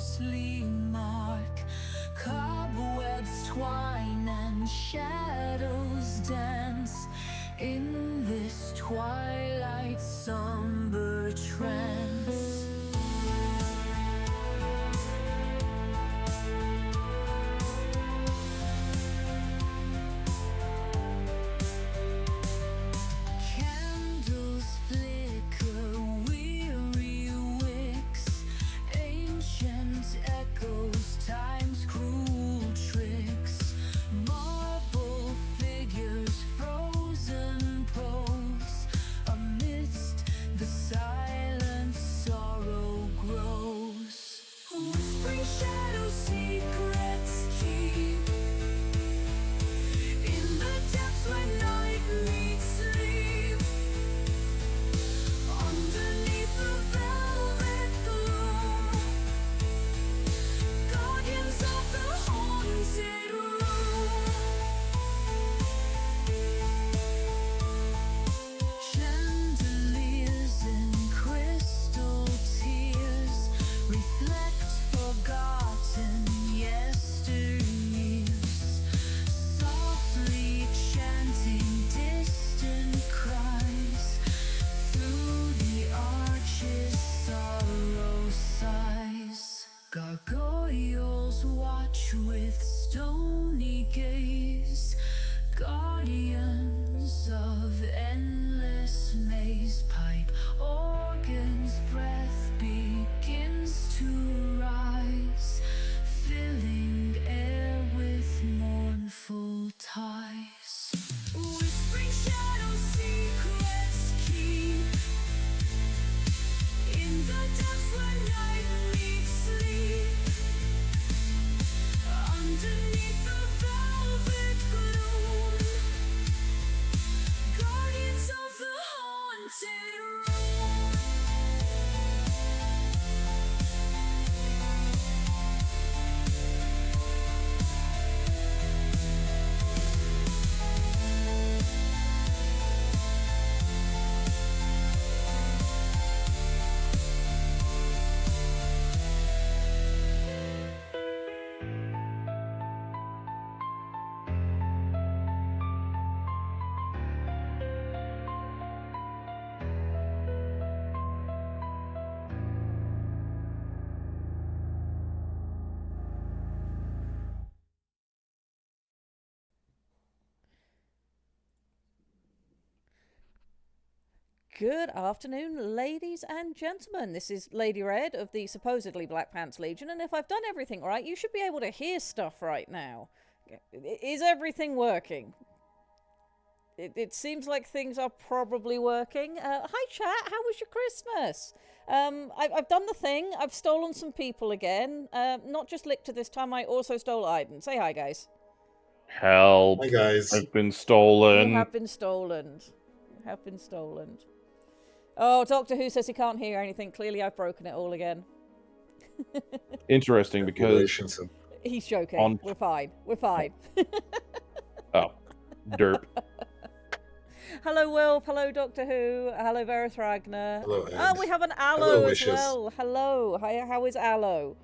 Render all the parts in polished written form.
ghostly mark. Cobwebs twine and shadows dance in this twilight somber trance. Candles flicker, weary wicks, ancient echoes, time's cruel tricks. Marble figures, frozen pose, amidst the silent sorrow grows. Whispering shadows, secrets keep in the depths where night meets sleep. Underneath the velvet gloom, guardians of the haunted room. Chandeliers in crystal tears reflect forgotten yesteryears, softly chanting distant cries. Through the arches sorrow sighs. Gargoyles watch with stony gaze, guardians of endless maze. Pipe organ's breath begins to rise, filling air with mournful ties. Whispering shadows, secrets keep in the depths where night meets sleep. Underneath the velvet gloom, guardians of the haunted room. Good afternoon, ladies and gentlemen. This is Lady Red of the supposedly Black Pants Legion, and if I've done everything right, you should be able to hear stuff right now. Is everything working? It seems like things are probably working. Hi, chat. How was your Christmas? I've done the thing. I've stolen some people again. Not just Lictor this time. I also stole Aiden. Say hi, guys. Help. Hi guys. I've been stolen. You have been stolen. You have been stolen. Oh, Doctor Who says he can't hear anything. Clearly, I've broken it all again. Interesting because he's joking. We're fine. We're fine. Oh, derp. Hello, Wilf. Hello, Doctor Who. Hello, Verith Ragnar. Hello, Ed. Oh, we have an Aloe as well. Hello. Hi, how is Aloe?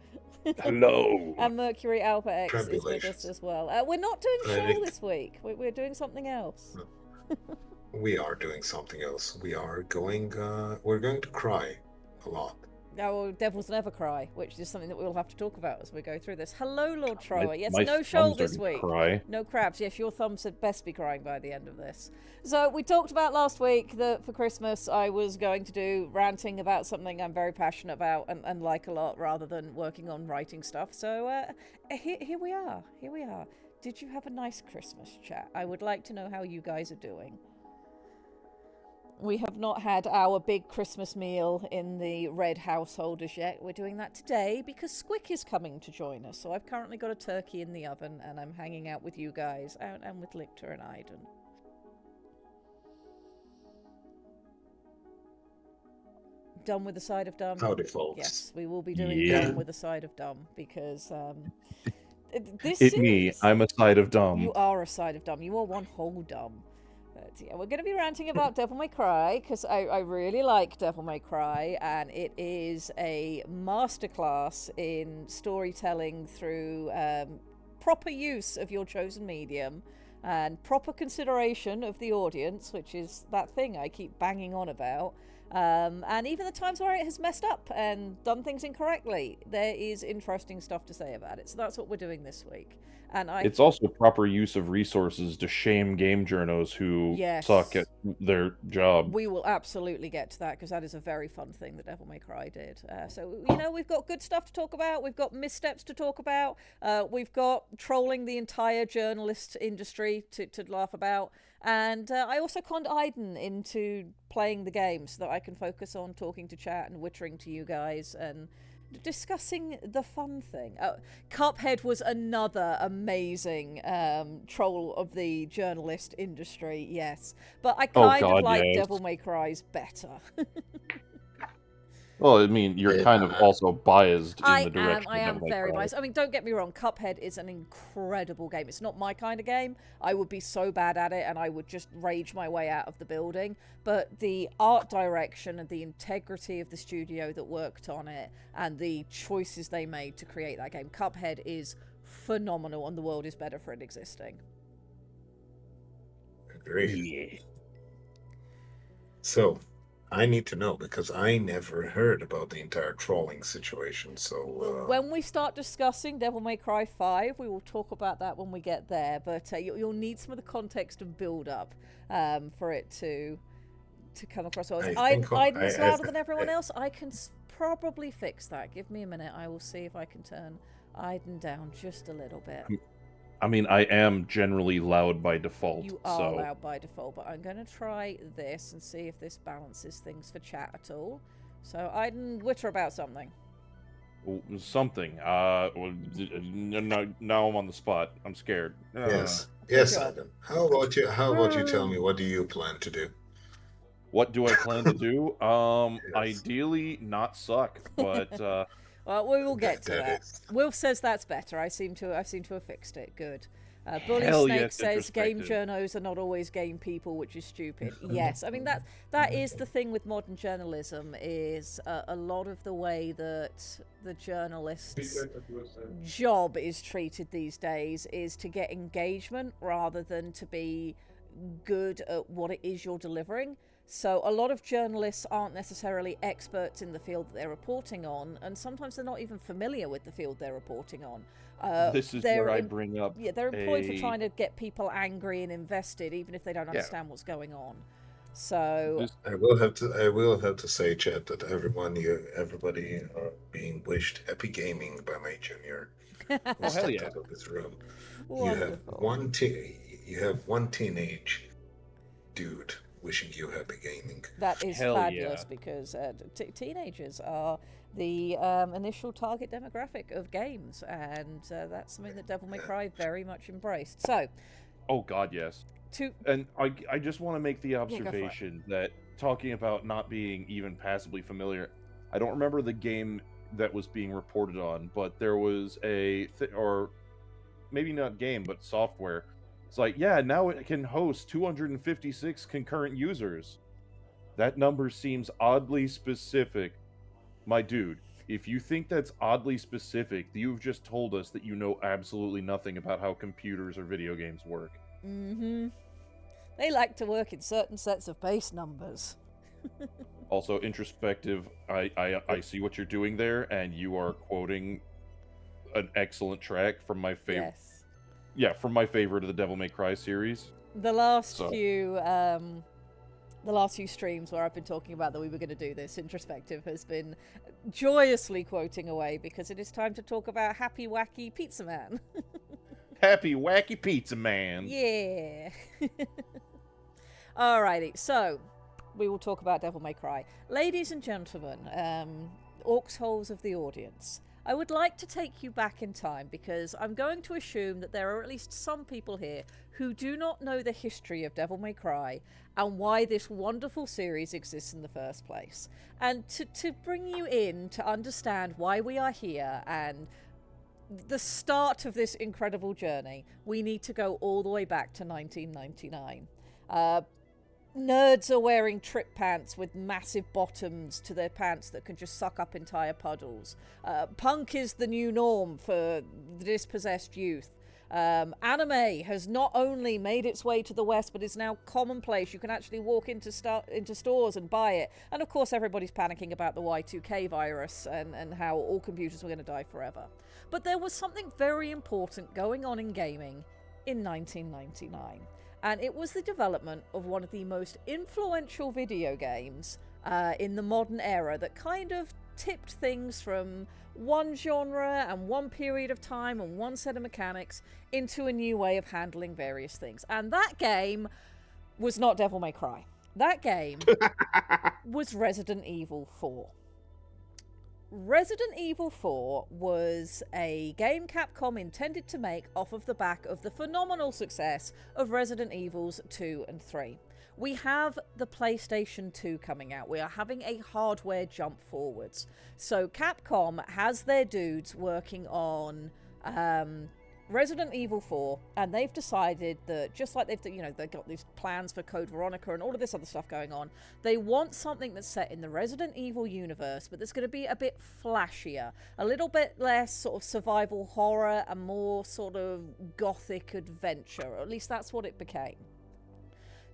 Hello. And Mercury Alpha X is with us as well. We're not doing Shoal this week. We're doing something else. We are doing something else. We're going to cry a lot. Oh, devils never cry, which is something that we'll have to talk about as we go through this. Hello, Lord Trower. Yes, no Shoal this week. Cry. No crabs. Yes, your thumbs had best be crying by the end of this. So we talked about last week that for Christmas I was going to do ranting about something I'm very passionate about and like a lot rather than working on writing stuff. So here we are. Here we are. Did you have a nice Christmas, chat? I would like to know how you guys are doing. We have not had our big Christmas meal in the Red household as yet. We're doing that today because Squick is coming to join us. So I've currently got a turkey in the oven and I'm hanging out with you guys and with Lictor and Aiden. Done with the side of dumb? Howdy, folks. Yes, we will be doing done with the side of dumb because this It's me. I'm a side of dumb. You are a side of dumb. You are one whole dumb. So yeah, we're going to be ranting about Devil May Cry because I really like Devil May Cry, and it is a masterclass in storytelling through proper use of your chosen medium and proper consideration of the audience, which is that thing I keep banging on about. And even the times where it has messed up and done things incorrectly, there is interesting stuff to say about it. So that's what we're doing this week. And It's also proper use of resources to shame game journos who suck Yes. at their job. We will absolutely get to that because that is a very fun thing that Devil May Cry did. So, you know, we've got good stuff to talk about. We've got missteps to talk about. We've got trolling the entire journalist industry to laugh about. And I also conned Aiden into playing the game so that I can focus on talking to chat and wittering to you guys and discussing the fun thing. Cuphead was another amazing troll of the journalist industry, yes. But I kind of like Devil May Cry's better. Well, I mean, you're kind of also biased in the direction I of am Devil May very Cry. biased. I mean, don't get me wrong, Cuphead is an incredible game. It's not my kind of game. I would be so bad at it and I would just rage my way out of the building. But the art direction and the integrity of the studio that worked on it and the choices they made to create that game, Cuphead is phenomenal and the world is better for it existing. Agree. Yeah. So, I need to know because I never heard about the entire trolling situation. So when we start discussing Devil May Cry 5, we will talk about that when we get there. But you'll need some of the context and build up for it to come across. Aiden's louder than everyone else. I can probably fix that. Give me a minute. I will see if I can turn Aiden down just a little bit. I mean, I am generally loud by default. You are loud by default, but I'm going to try this and see if this balances things for chat at all. So, Aiden, witter about something. Something. Now I'm on the spot. I'm scared. yes, Adam. How about you? How about you tell me, what do you plan to do? What do I plan to do? Yes. Ideally, not suck, but well, we will get to that. Wilf says that's better. I seem to have fixed it. Good. Bully Snake says game journos are not always game people, which is stupid. Yes, I mean that is the thing with modern journalism is a lot of the way that the journalist's job is treated these days is to get engagement rather than to be good at what it is you're delivering. So a lot of journalists aren't necessarily experts in the field that they're reporting on, and sometimes they're not even familiar with the field they're reporting on. This is where I bring up. Yeah, they're employed for trying to get people angry and invested, even if they don't understand what's going on. So I will have to say, chat, that everybody are being wished happy gaming by my junior. Oh, hell yeah! Out of this room. Wonderful. You have one teenage dude wishing you happy gaming. That is fabulous because teenagers are the initial target demographic of games, and that's something that Devil May Cry very much embraced. So, oh god, yes. And I just want to make the observation that talking about not being even passably familiar, I don't remember the game that was being reported on, but there was or maybe not game, but software. It's like, yeah, now it can host 256 concurrent users. That number seems oddly specific. My dude, if you think that's oddly specific, you've just told us that you know absolutely nothing about how computers or video games work. Mm-hmm. They like to work in certain sets of base numbers. Also, introspective, I see what you're doing there, and you are quoting an excellent track from my favorite. Yes. Yeah, from my favorite of the Devil May Cry series. The last few streams where I've been talking about that we were going to do this, introspective has been joyously quoting away because it is time to talk about Happy Wacky Pizza Man. Happy Wacky Pizza Man. Yeah. Alrighty, so we will talk about Devil May Cry. Ladies and gentlemen, orcs holes of the audience, I would like to take you back in time because I'm going to assume that there are at least some people here who do not know the history of Devil May Cry and why this wonderful series exists in the first place. And to bring you in to understand why we are here and the start of this incredible journey, we need to go all the way back to 1999. nerds are wearing trip pants with massive bottoms to their pants that can just suck up entire puddles. Punk is the new norm for the dispossessed youth. Anime has not only made its way to the West, but is now commonplace. You can actually walk into stores and buy it. And of course, everybody's panicking about the Y2K virus and how all computers were going to die forever. But there was something very important going on in gaming in 1999. And it was the development of one of the most influential video games in the modern era that kind of tipped things from one genre and one period of time and one set of mechanics into a new way of handling various things. And that game was not Devil May Cry. That game was Resident Evil 4. Resident Evil 4 was a game Capcom intended to make off of the back of the phenomenal success of Resident Evils 2 and 3. We have the PlayStation 2 coming out. We are having a hardware jump forwards. So Capcom has their dudes working on Resident Evil 4, and they've decided that just like they've got these plans for Code Veronica and all of this other stuff going on, they want something that's set in the Resident Evil universe, but that's going to be a bit flashier, a little bit less sort of survival horror and more sort of gothic adventure, or at least that's what it became.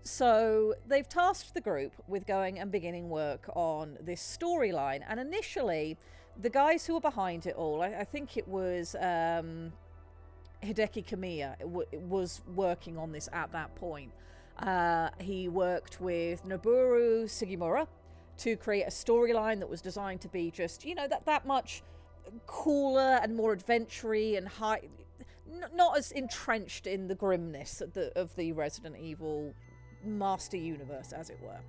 So they've tasked the group with going and beginning work on this storyline, and initially the guys who were behind it all, I think it was Hideki Kamiya was working on this at that point. He worked with Noboru Sugimura to create a storyline that was designed to be just, that much cooler and more adventure-y and not as entrenched in the grimness of the Resident Evil master universe, as it were.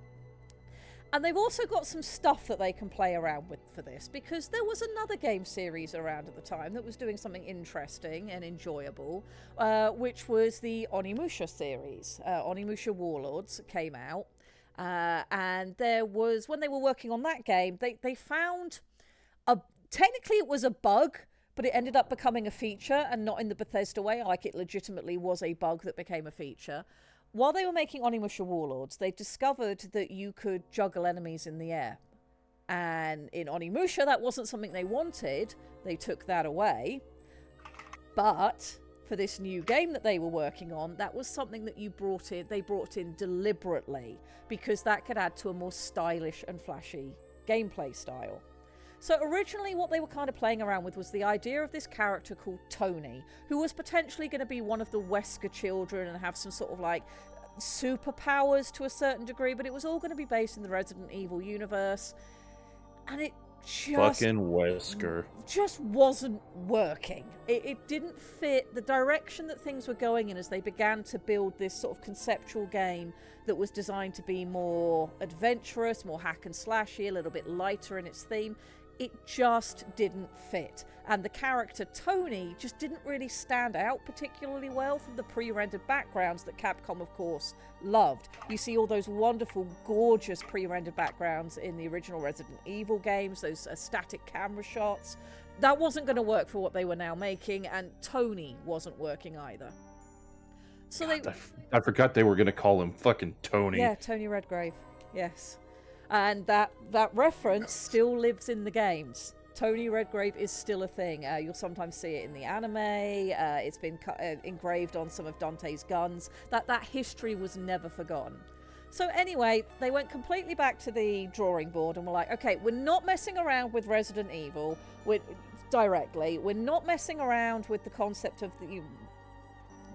And they've also got some stuff that they can play around with for this, because there was another game series around at the time that was doing something interesting and enjoyable, which was the Onimusha series. Onimusha Warlords came out, and there was, when they were working on that game, they found technically it was a bug, but it ended up becoming a feature, and not in the Bethesda way, like it legitimately was a bug that became a feature. While they were making Onimusha Warlords, they discovered that you could juggle enemies in the air. And in Onimusha, that wasn't something they wanted. They took that away. But for this new game that they were working on, that was something that they brought in deliberately, because that could add to a more stylish and flashy gameplay style. So originally what they were kind of playing around with was the idea of this character called Tony, who was potentially going to be one of the Wesker children and have some sort of like superpowers to a certain degree, but it was all going to be based in the Resident Evil universe. And it fucking Wesker just wasn't working. It didn't fit the direction that things were going in as they began to build this sort of conceptual game that was designed to be more adventurous, more hack and slashy, a little bit lighter in its theme. It just didn't fit. And the character Tony just didn't really stand out particularly well from the pre-rendered backgrounds that Capcom, of course, loved. You see all those wonderful, gorgeous pre-rendered backgrounds in the original Resident Evil games, those static camera shots. That wasn't going to work for what they were now making, and Tony wasn't working either. So I forgot they were going to call him fucking Tony. Yeah, Tony Redgrave. Yes. And that reference still lives in the games. Tony Redgrave is still a thing. You'll sometimes see it in the anime. It's been engraved on some of Dante's guns. That history was never forgotten. So anyway, they went completely back to the drawing board and were like, okay, we're not messing around with Resident Evil directly. We're not messing around with the concept of the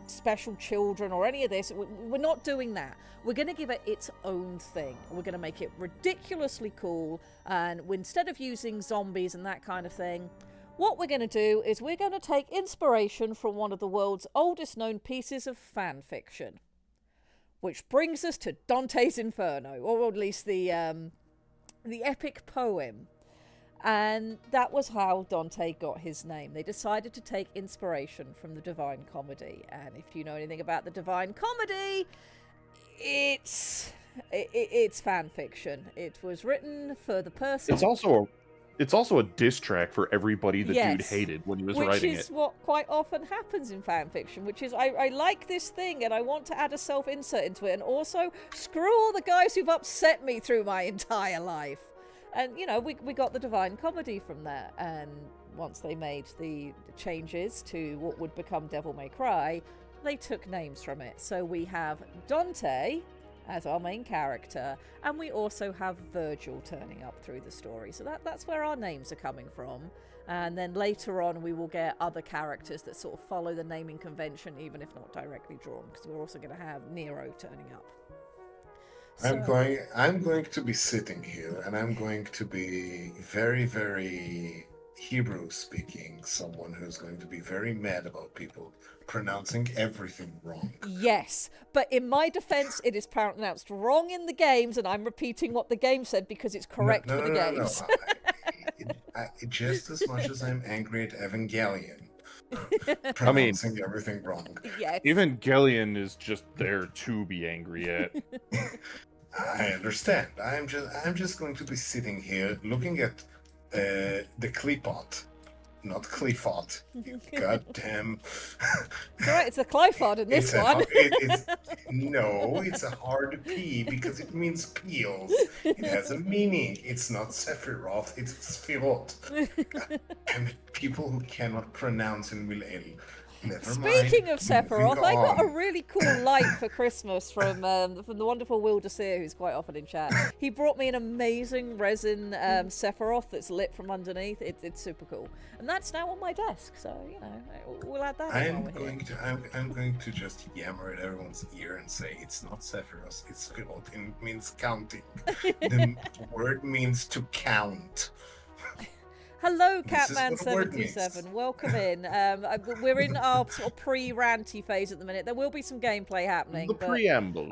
special children or any of this. We're not doing that. We're going to give it its own thing. We're going to make it ridiculously cool, and instead of using zombies and that kind of thing, what we're going to do is we're going to take inspiration from one of the world's oldest known pieces of fan fiction, which brings us to Dante's Inferno, or at least the epic poem. And that was how Dante got his name. They decided to take inspiration from the Divine Comedy. And if you know anything about the Divine Comedy, it's fan fiction. It was written for the person. It's also It's also a diss track for everybody the dude hated when he was writing it. Which is what quite often happens in fan fiction, which is I like this thing and I want to add a self-insert into it, and also screw all the guys who've upset me through my entire life. And, you know, we got the Divine Comedy from there, and once they made the changes to what would become Devil May Cry, they took names from it. So we have Dante as our main character, and we also have Virgil turning up through the story. So that's where our names are coming from. And then later on we will get other characters that sort of follow the naming convention, even if not directly drawn, because we're also going to have Nero turning up. I'm going to be sitting here, and I'm going to be very, very Hebrew speaking, someone who's going to be very mad about people pronouncing everything wrong. Yes, but in my defense, it is pronounced wrong in the games, and I'm repeating what the game said because it's correct for the games. Just as much as I'm angry at Evangelion pronouncing everything wrong. Yes. Evangelion is just there to be angry at. I understand. I'm just going to be sitting here looking at the Clipot, not Cliffot. Goddamn. It's alright, it's a Clifford in this one. It's a hard P because it means peels. It has a meaning. It's not Sephiroth, it's Sphirot. Damn it, people who cannot pronounce in Will Speaking of Sephiroth, I got a really cool light for Christmas from the wonderful Will Desir, who's quite often in chat. He brought me an amazing resin Sephiroth that's lit from underneath. It's super cool, and that's now on my desk. So you know, we'll add that. I'm going to just yammer at everyone's ear and say it's not Sephiroth, it's Sphirot. It means counting. The word means to count. Hello, Catman77. Welcome in. We're in our sort of pre-ranty phase at the minute. There will be some gameplay happening. The preamble.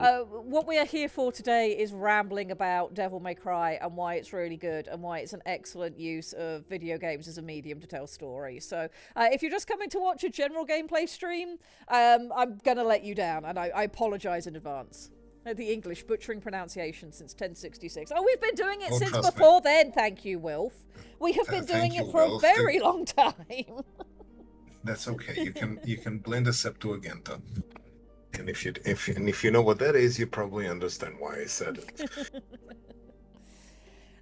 What we are here for today is rambling about Devil May Cry and why it's really good and why it's an excellent use of video games as a medium to tell stories. So if you're just coming to watch a general gameplay stream, I'm going to let you down, and I apologize in advance. The English butchering pronunciation since 1066. Oh, we've been doing it since before then, thank you, Wilf. We have been doing it for a very long time. That's okay. You can blend a Septuaginta. And if you know what that is, you probably understand why I said it.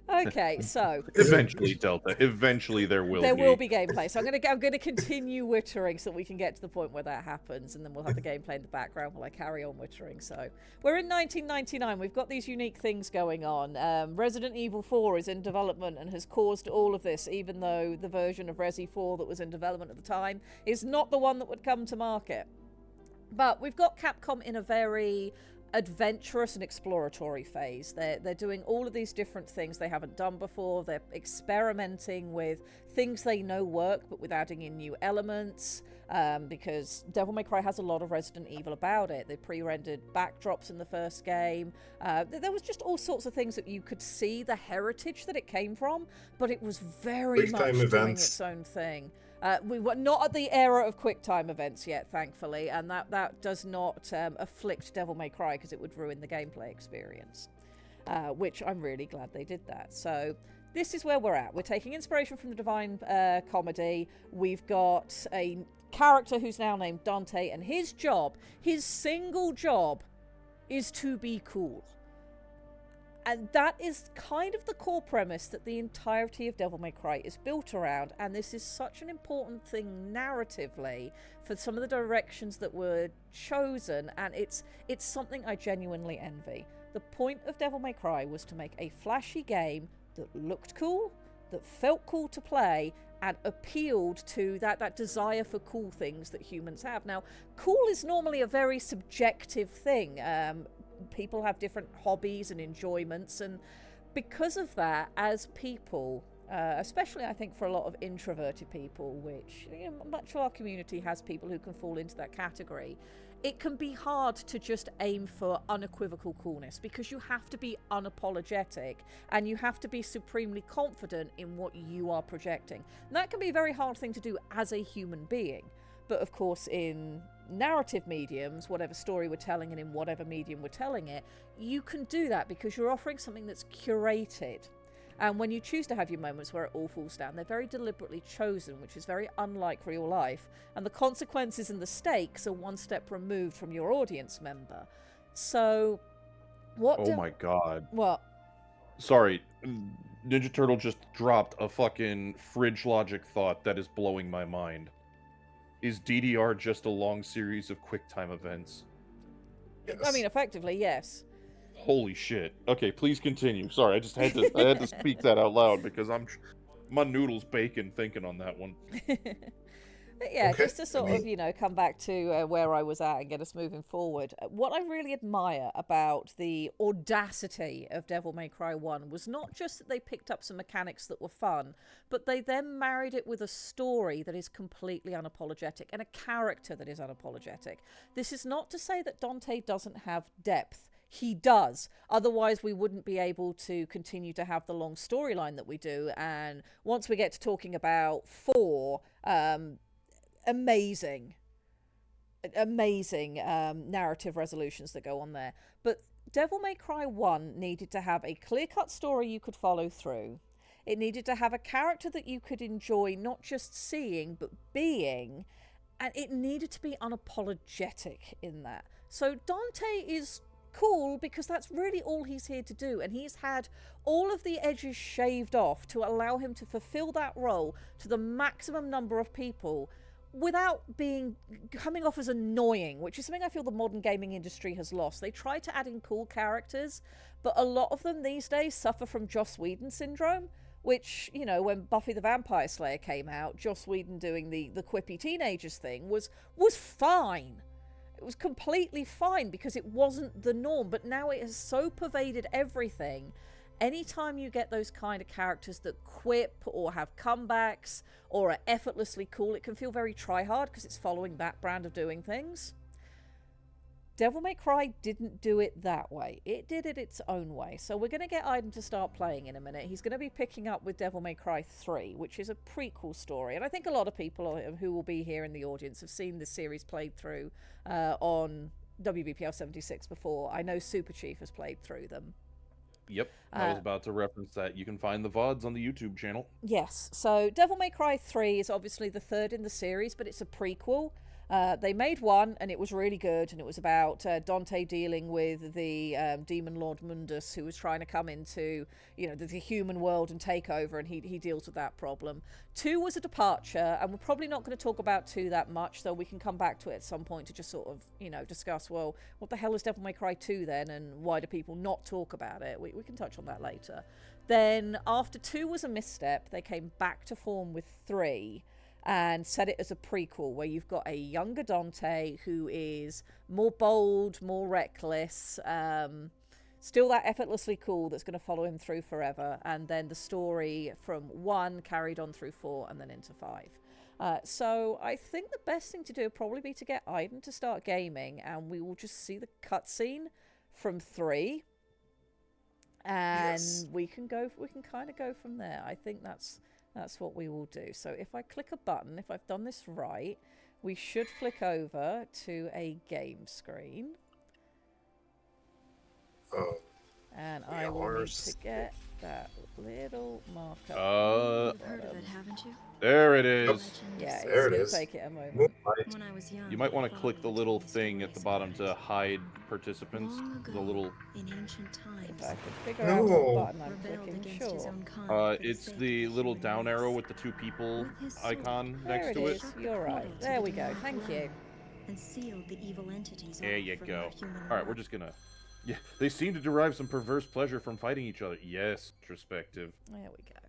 Okay, so eventually, Delta. Eventually, there will be gameplay. So I'm gonna continue wittering so that we can get to the point where that happens, and then we'll have the gameplay in the background while I carry on wittering. So we're in 1999. We've got these unique things going on. Resident Evil 4 is in development and has caused all of this, even though the version of Resi 4 that was in development at the time is not the one that would come to market. But we've got Capcom in a very adventurous and exploratory phase. They're doing all of these different things they haven't done before. They're experimenting with things they know work, but with adding in new elements, because Devil May Cry has a lot of Resident Evil about it. They pre-rendered backdrops in the first game. There was just all sorts of things that you could see the heritage that it came from, but it was very much doing its own thing. We were not at the era of QuickTime events yet, thankfully, and that does not afflict Devil May Cry because it would ruin the gameplay experience, which I'm really glad they did that. So this is where we're at. We're taking inspiration from the Divine Comedy. We've got a character who's now named Dante, and his single job, is to be cool. And that is kind of the core premise that the entirety of Devil May Cry is built around, and this is such an important thing narratively for some of the directions that were chosen, and it's something I genuinely envy. The point of Devil May Cry was to make a flashy game that looked cool, that felt cool to play, and appealed to that desire for cool things that humans have. Now, cool is normally a very subjective thing. People have different hobbies and enjoyments, and because of that, as people, especially I think for a lot of introverted people, which much of our community has people who can fall into that category, it can be hard to just aim for unequivocal coolness, because you have to be unapologetic and you have to be supremely confident in what you are projecting. And that can be a very hard thing to do as a human being. But of course, in narrative mediums, whatever story we're telling and in whatever medium we're telling it, you can do that because you're offering something that's curated. And when you choose to have your moments where it all falls down, they're very deliberately chosen, which is very unlike real life. And the consequences and the stakes are one step removed from your audience member. So, what? Oh my god. What? Sorry, Ninja Turtle just dropped a fucking fridge logic thought that is blowing my mind. Is DDR just a long series of QuickTime events? Yes. I mean, effectively, yes. Holy shit. Okay, please continue. Sorry, I just had to speak that out loud because my noodle's baking thinking on that one. But yeah, Okay, just to sort of, come back to where I was at and get us moving forward. What I really admire about the audacity of Devil May Cry 1 was not just that they picked up some mechanics that were fun, but they then married it with a story that is completely unapologetic and a character that is unapologetic. This is not to say that Dante doesn't have depth. He does. Otherwise, we wouldn't be able to continue to have the long storyline that we do. And once we get to talking about 4, amazing narrative resolutions that go on there. But Devil May Cry 1 needed to have a clear-cut story you could follow through. It needed to have a character that you could enjoy not just seeing, but being. And it needed to be unapologetic in that. So Dante is cool because that's really all he's here to do, and he's had all of the edges shaved off to allow him to fulfill that role to the maximum number of people without coming off as annoying, which is something I feel the modern gaming industry has lost. They try to add in cool characters, but a lot of them these days suffer from Joss Whedon syndrome, which, when Buffy the Vampire Slayer came out, Joss Whedon doing the quippy teenagers thing was fine. It was completely fine because it wasn't the norm, but now it has so pervaded everything. Anytime you get those kind of characters that quip or have comebacks or are effortlessly cool, it can feel very try-hard because it's following that brand of doing things. Devil May Cry didn't do it that way. It did it its own way. So we're going to get Aiden to start playing in a minute. He's going to be picking up with Devil May Cry 3, which is a prequel story. And I think a lot of people who will be here in the audience have seen this series played through on WBPL 76 before. I know Super Chief has played through them. Yep, I was about to reference that. You can find the VODs on the YouTube channel. Yes, so Devil May Cry 3 is obviously the third in the series, but it's a prequel. They made one, and it was really good, and it was about Dante dealing with the demon lord Mundus, who was trying to come into, the human world and take over, and he deals with that problem. 2 was a departure, and we're probably not going to talk about 2 that much, though we can come back to it at some point to just sort of, discuss, well, what the hell is Devil May Cry 2 then, and why do people not talk about it? We can touch on that later. Then, after 2 was a misstep, they came back to form with 3, and set it as a prequel where you've got a younger Dante who is more bold, more reckless, still that effortlessly cool that's going to follow him through forever. And then the story from 1 carried on through 4 and then into 5. So I think the best thing to do would probably be to get Aiden to start gaming, and we will just see the cutscene from 3. And Yes. we can kind of go from there. I think that's what we will do. So if I click a button, if I've done this right, we should flick over to a game screen. Oh, And I will need to get that little marker. You've heard of it, haven't you? There it is. Yeah, There it's it going is. to take it a moment. Moonlight. When I was young, You might want to my click the father little told me some thing at the bottom to stories hide participants. Long ago, The little... in ancient times, If I can figure out what No. button I'm rebelled clicking, against his sure. own kind for it's sake of the little human down race. arrow with the 2 people With his sword, icon There next it to it. is. You're right. There we go. Thank you. And sealed the evil entities There off you from go. our human Alright, we're world. just gonna... Yeah, they seem to derive some perverse pleasure from fighting each other. Yes, introspective. There we go.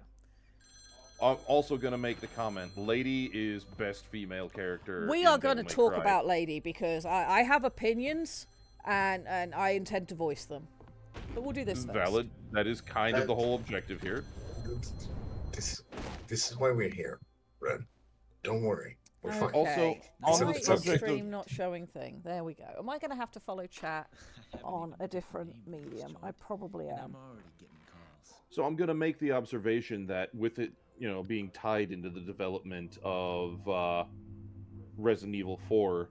I'm also gonna make the comment, Lady is best female character We in are going to Devil May talk Cry. about Lady because I have opinions and I intend to voice them. But we'll do this first. Valid. That is kind of the whole objective here. This is why we're here, Red. Don't worry. We're fine. Also, on my the subject of- stream not showing thing. There we go. Am I going to have to follow chat on a different medium? I probably am. So I'm gonna make the observation that with it, being tied into the development of Resident Evil 4,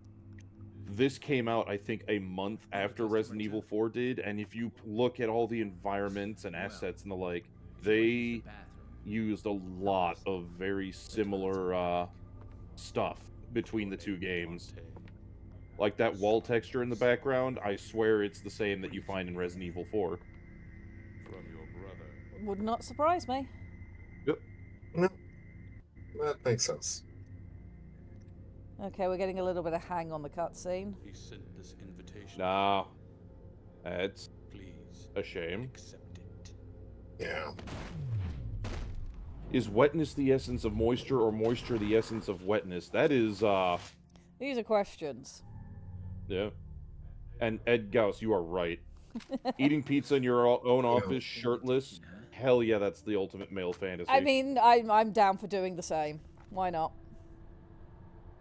this came out, I think, a month after Resident Evil 4 did, and if you look at all the environments and assets and the like, they used a lot of very similar stuff between the two games. Like that wall texture in the background, I swear it's the same that you find in Resident Evil 4. Would not surprise me. Yep. No, that makes sense. Okay, we're getting a little bit of hang on the cutscene. He sent this invitation. Nah. That's Please a shame. accept it. Yeah. Is wetness the essence of moisture or moisture the essence of wetness? That is, These are questions. yeah. And Ed Gauss, you are right. Eating pizza in your own office, shirtless, hell yeah, that's the ultimate male fantasy. I mean, I'm down for doing the same. Why not?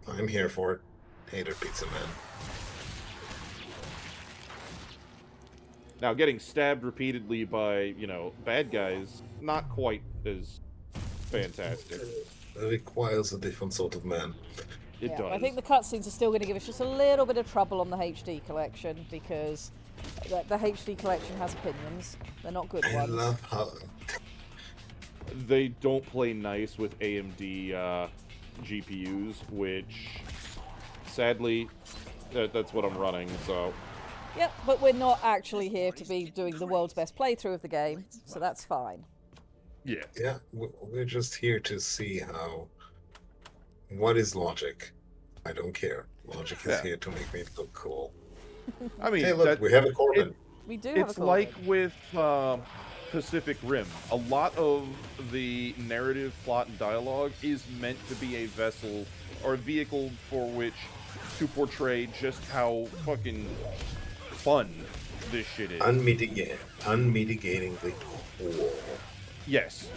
I'm here for it. Hater Pizza Man. Now, getting stabbed repeatedly by, bad guys, not quite as fantastic. It requires a different sort of man. It does. I think the cutscenes are still going to give us just a little bit of trouble on the HD collection because the HD collection has opinions. They're not good I ones. love how... They don't play nice with AMD GPUs, which, sadly, that's what I'm running, so... Yep, but we're not actually here to be doing the world's best playthrough of the game, so that's fine. Yeah. Yeah, we're just here to see how... What is logic? I don't care. Logic is here to make me look cool. I mean, Hey, look, we have a Corbin. We do have a It's like Corbin. with Pacific Rim. A lot of the narrative, plot, and dialogue is meant to be a vessel or a vehicle for which to portray just how fucking fun this shit is. Unmitigatingly cool. Yes.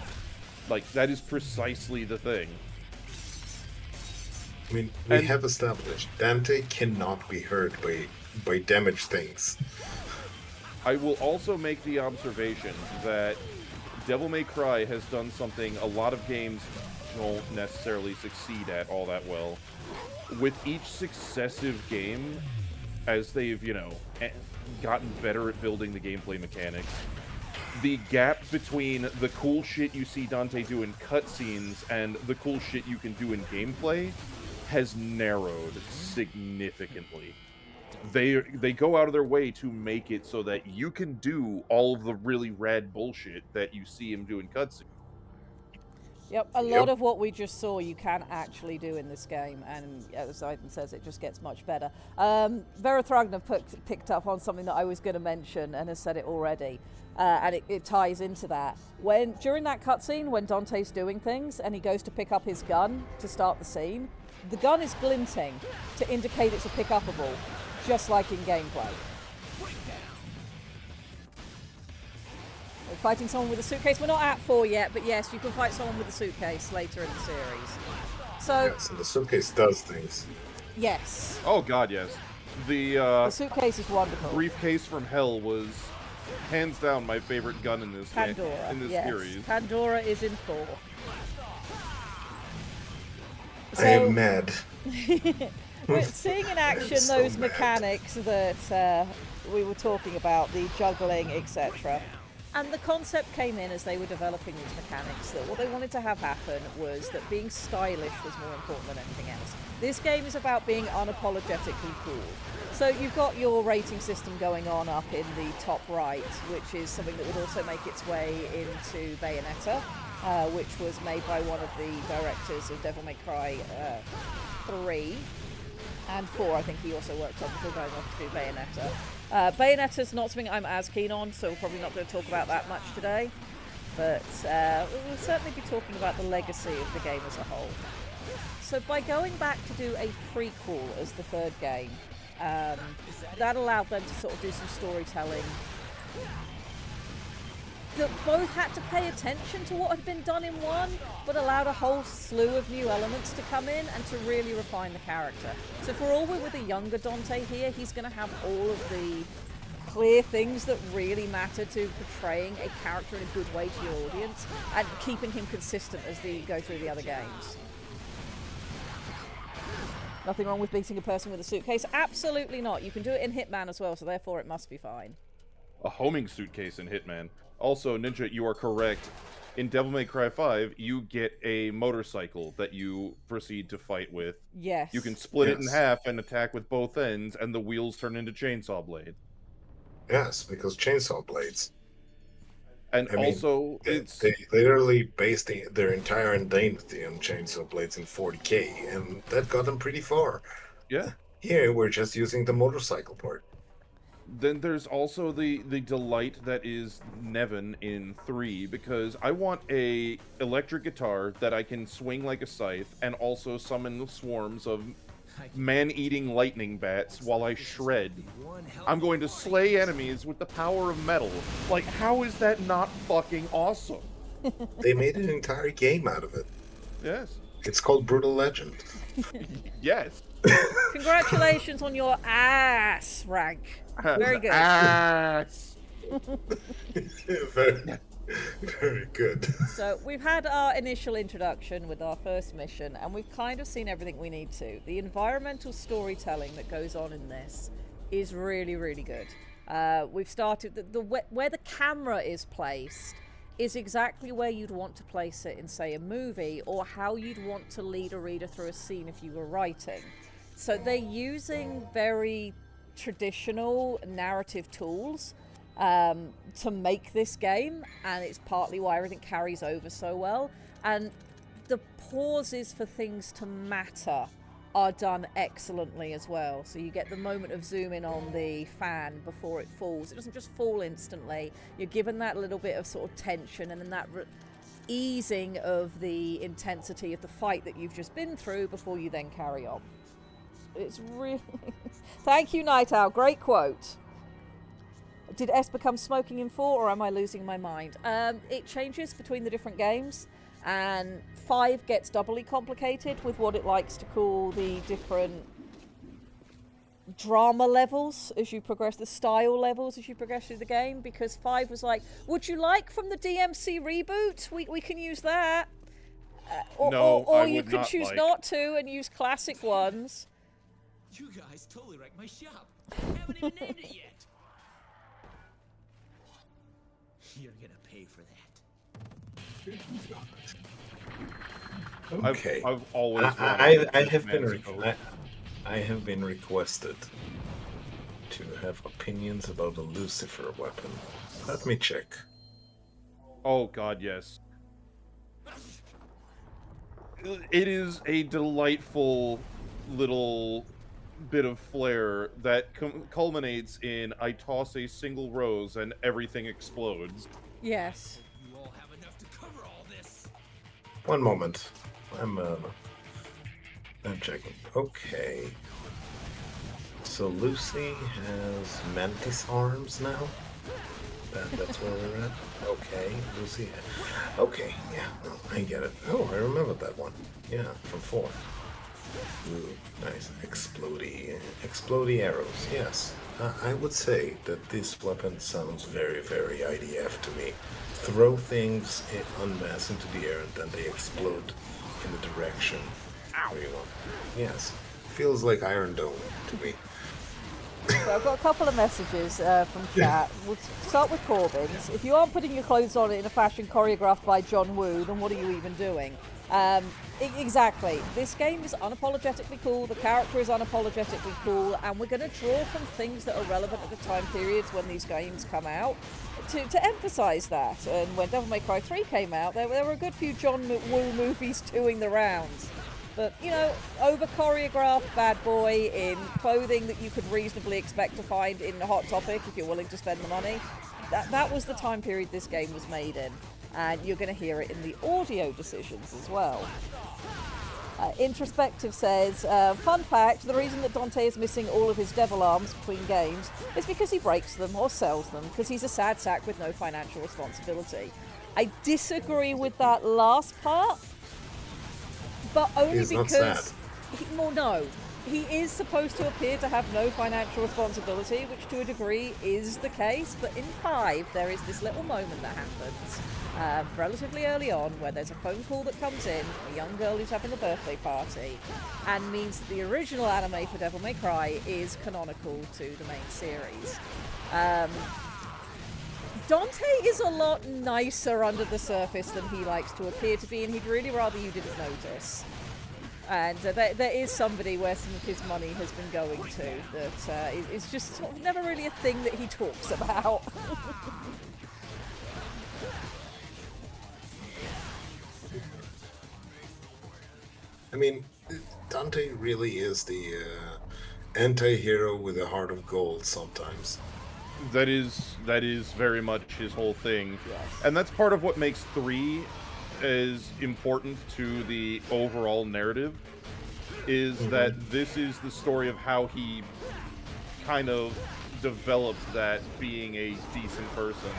Like, that is precisely the thing. I mean, we And- have established Dante cannot be hurt by damaged things. I will also make the observation that Devil May Cry has done something a lot of games don't necessarily succeed at all that well. With each successive game, as they've, gotten better at building the gameplay mechanics, the gap between the cool shit you see Dante do in cutscenes and the cool shit you can do in gameplay has narrowed significantly. They go out of their way to make it so that you can do all of the really rad bullshit that you see him do in cutscenes. Yep, a lot of what we just saw you can actually do in this game, and as Aiden says, it just gets much better. Vera Thragner picked up on something that I was going to mention and has said it already, and it ties into that. During that cutscene, when Dante's doing things and he goes to pick up his gun to start the scene, the gun is glinting to indicate it's a pick-upable, just like in gameplay. We're fighting someone with a suitcase. We're not at 4 yet, but yes, you can fight someone with a suitcase later in the series. So, Yes, and the suitcase does things. yes, Oh god, yes. the The suitcase is wonderful. briefcase from hell was hands down my favorite gun in this game, Pandora, in this yes. series. Pandora is in 4. I am mad. We're seeing in action So those mad. mechanics that we were talking about, the juggling, etc. And the concept came in as they were developing these mechanics that what they wanted to have happen was that being stylish was more important than anything else. This game is about being unapologetically cool. So you've got your rating system going on up in the top right, which is something that would also make its way into Bayonetta, which was made by one of the directors of Devil May Cry 3 and 4. I think he also worked on before going off to do Bayonetta. Bayonetta's not something I'm as keen on, so we're probably not going to talk about that much today. But we'll certainly be talking about the legacy of the game as a whole. So by going back to do a prequel as the third game, that allowed them to sort of do some storytelling that both had to pay attention to what had been done in one, but allowed a whole slew of new elements to come in and to really refine the character. So for all we're with a younger Dante here, he's going to have all of the clear things that really matter to portraying a character in a good way to your audience and keeping him consistent as you go through the other games. Nothing wrong with beating a person with a suitcase? Absolutely not. You can do it in Hitman as well, so therefore it must be fine. A homing suitcase in Hitman. Also, Ninja, you are correct. in Devil May Cry 5, you get a motorcycle that you proceed to fight with. Yes. You can split it in half and attack with both ends, and the wheels turn into chainsaw blades. Yes, because chainsaw blades. And I mean, also, they literally based their entire identity on chainsaw blades in 40K, and that got them pretty far. Yeah. Here, we're just using the motorcycle part. Then there's also the delight that is Nevin in 3, because I want a electric guitar that I can swing like a scythe and also summon swarms of man-eating lightning bats while I shred. I'm going to slay enemies with the power of metal. Like, how is that not fucking awesome? They made an entire game out of it. Yes. It's called Brutal Legend. Yes. Congratulations on your ass rank. Very good. Ass. very, very good. So we've had our initial introduction with our first mission, and we've kind of seen everything we need to. The environmental storytelling that goes on in this is really, really good. We've started where the camera is placed is exactly where you'd want to place it in, say, a movie, or how you'd want to lead a reader through a scene if you were writing. So they're using very traditional narrative tools to make this game, and it's partly why everything carries over so well. And the pauses for things to matter are done excellently as well. So you get the moment of zoom in on the fan before it falls. It doesn't just fall instantly. You're given that little bit of sort of tension, and then that easing of the intensity of the fight that you've just been through before you then carry on. It's really... Thank you, Night Owl. Great quote. Did S become smoking in 4, or am I losing my mind? It changes between the different games, and 5 gets doubly complicated with what it likes to call the different drama levels as you progress, the style levels as you progress through the game, because 5 was like, would you like from the DMC reboot? We can use that. Or you could choose not to and use classic ones. You guys totally wrecked my shop. Haven't even named it yet. You're gonna pay for that. Okay. I've always I have been requested to have opinions about the Lucifer weapon. Let me check. Oh god, yes. It is a delightful little bit of flair that culminates in I toss a single rose and everything explodes. Yes. You all have enough to cover all this. One moment. I'm checking. Okay. So Lucy has mantis arms now. That's where we're at. Okay, Lucy. Okay, yeah, I get it. Oh, I remember that one. Yeah, from 4. Ooh, nice. Explodey arrows. Yes. I would say that this weapon sounds very, very IDF to me. Throw things en masse into the air and then they explode in the direction where you want. Yes. Feels like Iron Dome to me. So I've got a couple of messages from chat. We'll start with Corbyn's. If you aren't putting your clothes on in a fashion choreographed by John Woo, then what are you even doing? Exactly. This game is unapologetically cool, the character is unapologetically cool, and we're going to draw from things that are relevant at the time periods when these games come out to emphasise that. And when Devil May Cry 3 came out, there were a good few John Woo movies doing the rounds. But, you know, over-choreographed bad boy in clothing that you could reasonably expect to find in Hot Topic if you're willing to spend the money. That was the time period this game was made in. And you're going to hear it in the audio decisions as well. Introspective says, fun fact, the reason that Dante is missing all of his devil arms between games is because he breaks them or sells them, because he's a sad sack with no financial responsibility. I disagree with that last part, but only because... He is supposed to appear to have no financial responsibility, which to a degree is the case, but in 5 there is this little moment that happens relatively early on where there's a phone call that comes in, a young girl who's having a birthday party, and means that the original anime for Devil May Cry is canonical to the main series. Dante is a lot nicer under the surface than he likes to appear to be, and he'd really rather you didn't notice. And there is somebody where some of his money has been going to that is just sort of never really a thing that he talks about. I mean, Dante really is the anti-hero with a heart of gold sometimes. That is very much his whole thing. Yes. And that's part of what makes 3 as important to the overall narrative, is that this is the story of how he kind of developed that being a decent person.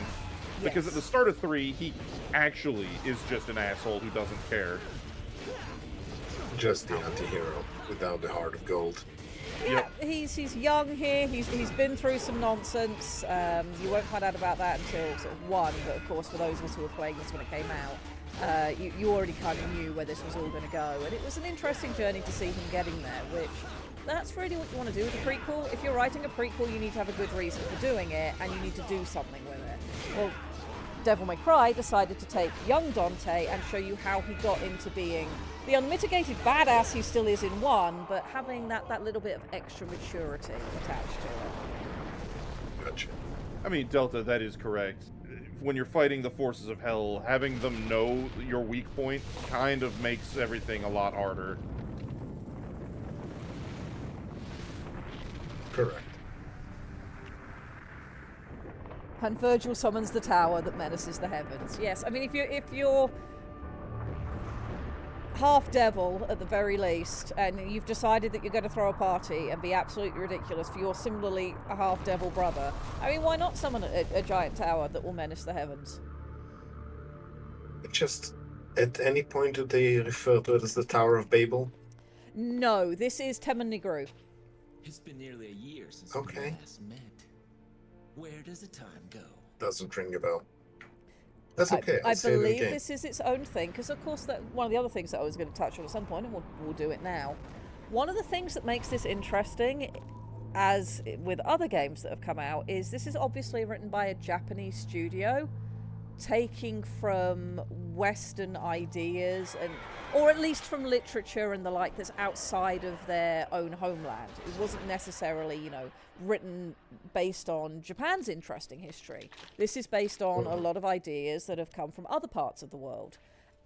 Because at the start of 3, he actually is just an asshole who doesn't care. Just the anti-hero without the heart of gold. Yeah, he's young here. He's been through some nonsense. You won't find out about that until sort of 1, but of course for those of us who were playing this when it came out, you already kind of knew where this was all going to go, and it was an interesting journey to see him getting there, which that's really what you want to do with a prequel. If you're writing a prequel, you need to have a good reason for doing it, and you need to do something with it. Well, Devil May Cry decided to take young Dante and show you how he got into being the unmitigated badass he still is in 1, but having that little bit of extra maturity attached to it. Gotcha. I mean, Delta, that is correct. When you're fighting the forces of hell, having them know your weak point kind of makes everything a lot harder. Correct. And Virgil summons the tower that menaces the heavens. Yes, I mean, if you're half devil at the very least, and you've decided that you're going to throw a party and be absolutely ridiculous for your similarly a half devil brother, I mean, why not summon a giant tower that will menace the heavens? Just, at any point do they refer to it as the Tower of Babel? No, this is Temen-ni-Gru. It's been nearly a year since Okay. we last met. Where does the time go? Doesn't ring a bell. That's okay. I I'll save it in believe game. this is its own thing, because of course that one of the other things that I was going to touch on at some point, and we'll do it now. One of the things that makes this interesting, as with other games that have come out, is this is obviously written by a Japanese studio, taking from Western ideas, or at least from literature and the like that's outside of their own homeland. It wasn't necessarily, written based on Japan's interesting history. This is based on a lot of ideas that have come from other parts of the world.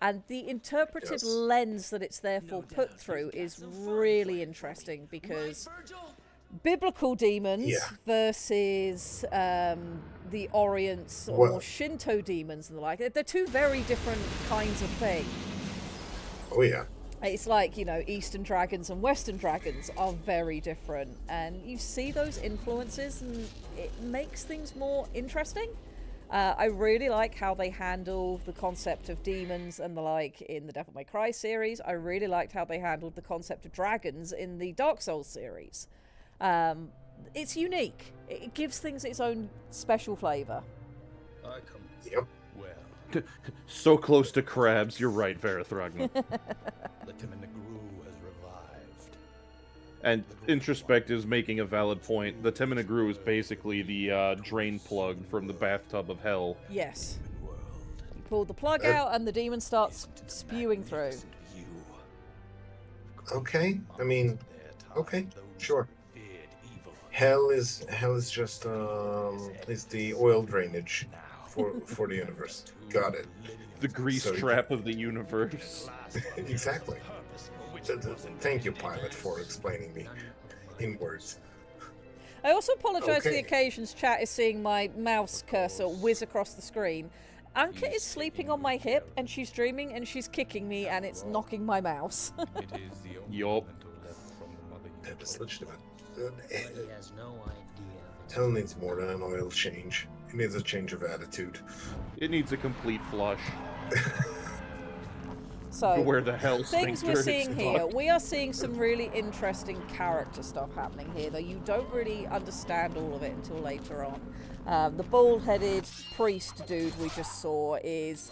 And the interpretive lens that it's therefore put through is really interesting, because biblical demons versus the Orient's or more Shinto demons and the like, they're two very different kinds of thing. Oh yeah. It's like, Eastern dragons and Western dragons are very different, and you see those influences and it makes things more interesting. I really like how they handle the concept of demons and the like in the Devil May Cry series. I really liked how they handled the concept of dragons in the Dark Souls series. It's unique. It gives things its own special flavour. Yep. Well, So close to crabs, you're right, Varathragna. the Temen-ni-Gru has revived. And Introspect is making a valid point. The Temen-ni-Gru is basically the drain plug from the bathtub of hell. Yes. World. You pull the plug out and the demon starts spewing through. View. Okay. I mean, okay, sure. Hell is just is the oil drainage for the universe. Got it. The grease trap of the universe. Exactly. Thank you, Pilot, for explaining me in words. I also apologise for the Okay. occasions chat is seeing my mouse cursor whiz across the screen. Anka is sleeping on my hip and she's dreaming and she's kicking me and it's knocking my mouse. It is the only Yup. memento left from the mother That is legitimate. He has no idea. Hell needs more than an oil change. It needs a change of attitude. It needs a complete flush. So, Where the hell things we're sphincter seeing is here, stuck. we are seeing some really interesting character stuff happening here, though you don't really understand all of it until later on. The bald-headed priest dude we just saw is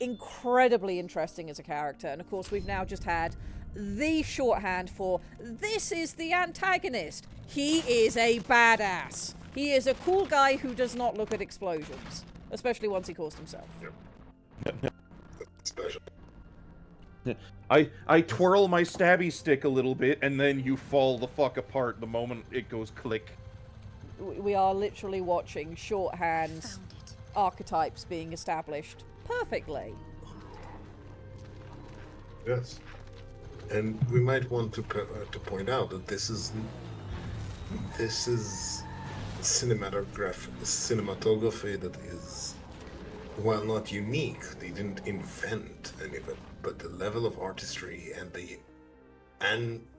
incredibly interesting as a character, and of course we've now just had the shorthand for this is the antagonist. He is a badass. He is a cool guy who does not look at explosions, especially once he caused himself. Special. I twirl my stabby stick a little bit, and then you fall the fuck apart the moment it goes click. We are literally watching shorthand archetypes being established perfectly. Yes. And we might want to point out that this is cinematography that is, while not unique, they didn't invent any of it, but the level of artistry and the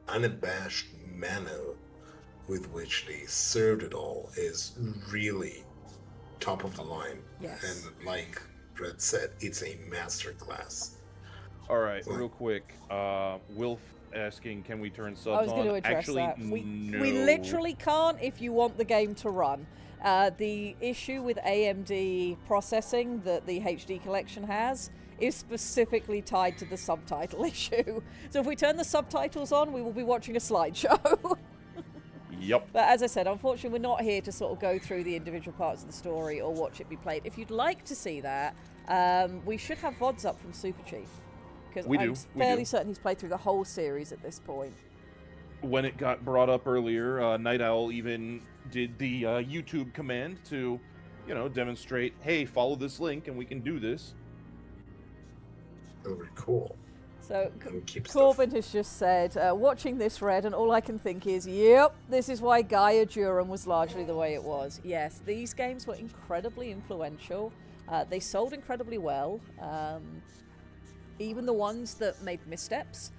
unabashed manner with which they served it all is really top of the line. Yes. And like Red said, it's a masterclass. All right, real quick. Wilf asking, can we turn subs on? I was going to address Actually, that. no. We literally can't if you want the game to run. The issue with AMD processing that the HD collection has is specifically tied to the subtitle issue. So if we turn the subtitles on, we will be watching a slideshow. Yep. But as I said, unfortunately, we're not here to sort of go through the individual parts of the story or watch it be played. If you'd like to see that, we should have VODs up from Super Chief. Because I'm fairly certain he's played through the whole series at this point. When it got brought up earlier, Night Owl even did the YouTube command to, demonstrate, hey, follow this link and we can do this. Very cool. So Corbin has just said, watching this, Red, and all I can think is, yep, this is why Gaia Durham was largely the way it was. Yes, these games were incredibly influential. They sold incredibly well. Even the ones that made missteps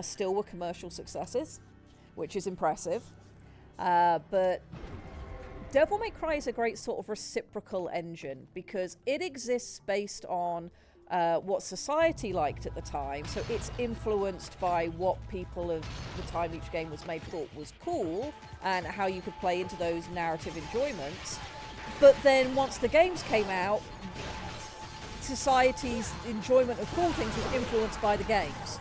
still were commercial successes, which is impressive. But Devil May Cry is a great sort of reciprocal engine because it exists based on what society liked at the time. So it's influenced by what people of the time each game was made thought was cool and how you could play into those narrative enjoyments. But then once the games came out, society's enjoyment of cool things was influenced by the games.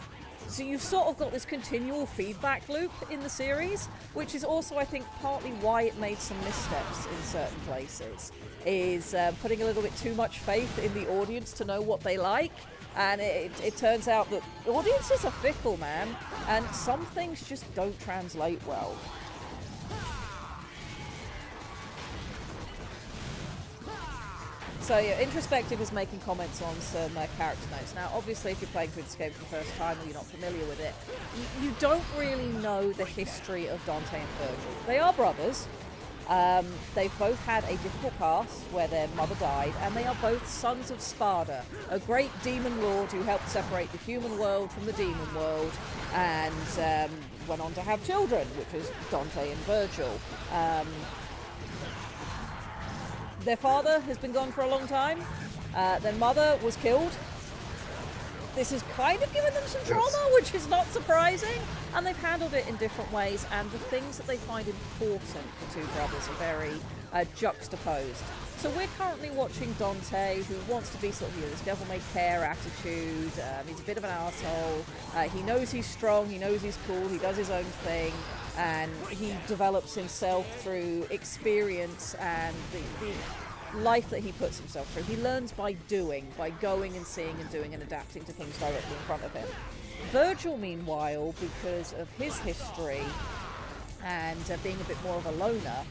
So you've sort of got this continual feedback loop in the series, which is also, I think, partly why it made some missteps in certain places, is putting a little bit too much faith in the audience to know what they like. And it turns out that audiences are fickle, man, and some things just don't translate well. So yeah, Introspective is making comments on some character notes. Now, obviously, if you're playing through this game for the first time or you're not familiar with it, you don't really know the history of Dante and Virgil. They are brothers. They've both had a difficult past where their mother died, and they are both sons of Sparda, a great demon lord who helped separate the human world from the demon world, and went on to have children, which is Dante and Virgil. Their father has been gone for a long time. Their mother was killed. This has kind of given them some trauma, which is not surprising. And they've handled it in different ways. And the things that they find important, the two brothers, are very juxtaposed. So we're currently watching Dante, who wants to be sort of this devil may care attitude. He's a bit of an asshole. He knows he's strong. He knows he's cool. He does his own thing. And he develops himself through experience and the life that he puts himself through. He learns by doing, by going and seeing and doing and adapting to things directly in front of him. Virgil, meanwhile, because of his history and being a bit more of a loner,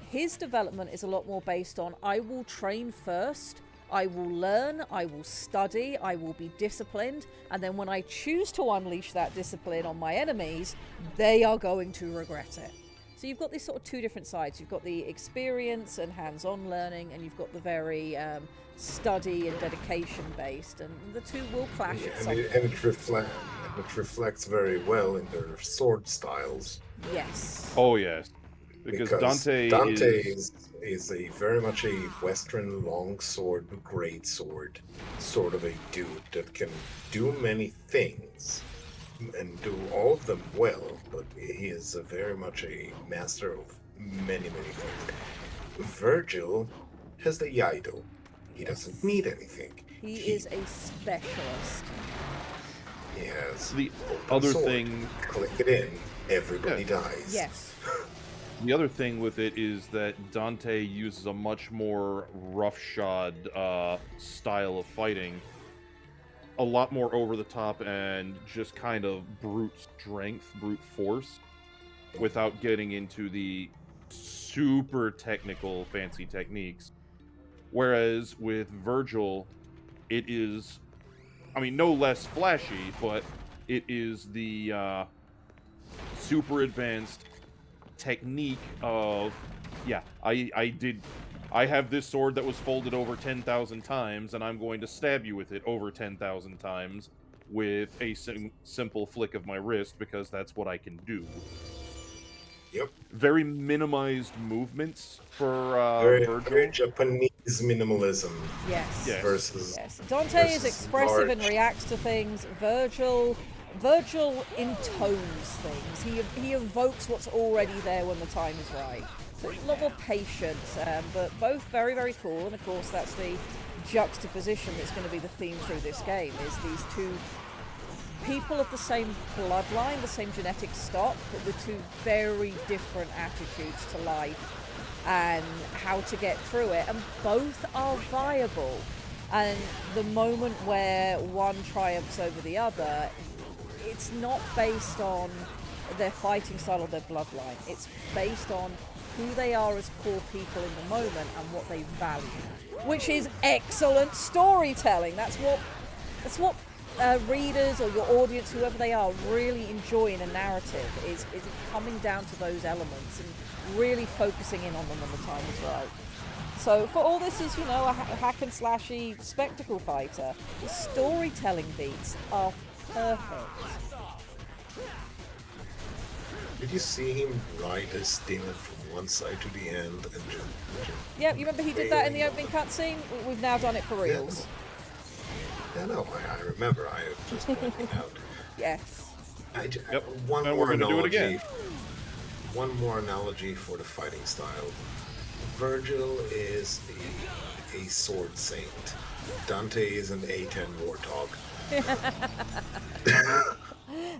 his development is a lot more based on, I will train first, I will learn, I will study, I will be disciplined, and then when I choose to unleash that discipline on my enemies, they are going to regret it. So you've got these sort of two different sides. You've got the experience and hands-on learning, and you've got the very study and dedication-based, and the two will clash at some point. And it reflects very well in their sword styles. Yes. Oh, yes. Because Dante is a very much a Western longsword, great sword sort of a dude that can do many things and do all of them well, but he is very much a master of many things. Virgil has the Yaido. He doesn't need anything. He is a specialist. He has the other sword. thing. Click it in, everybody dies. Yes. The other thing with it is that Dante uses a much more roughshod style of fighting. A lot more over the top and just kind of brute strength, brute force, without getting into the super technical, fancy techniques. Whereas with Virgil, it is, I mean, no less flashy, but it is the super advanced technique of, yeah, I have this sword that was folded over 10,000 times, and I'm going to stab you with it over 10,000 times with a simple flick of my wrist, because that's what I can do. Yep. Very minimized movements for Virgil. Very Japanese minimalism. Yes. Yes. Versus. Yes. Dante is versus expressive and large. reacts to things. Virgil intones things. He evokes what's already there when the time is right. So a lot more patience, but both very, very cool. And of course, that's the juxtaposition that's going to be the theme through this game, is these two people of the same bloodline, the same genetic stock, but with two very different attitudes to life and how to get through it. And both are viable. And the moment where one triumphs over the other, it's not based on their fighting style or their bloodline. It's based on who they are as core people in the moment and what they value, which is excellent storytelling. That's what readers or your audience, whoever they are, really enjoy in a narrative, is coming down to those elements and really focusing in on them when the time is right. So for all this is, a hack and slashy spectacle fighter, the storytelling beats are perfect. Did you see him ride his demon from one side to the end and jump? Yeah, you remember he did that in the opening cutscene? We've now done it for reals. Yeah, no, I remember. I was just pointing out. Yes. Yep. One And more we're gonna do it analogy. again. One more analogy for the fighting style. Virgil is a sword saint. Dante is an A10 warthog.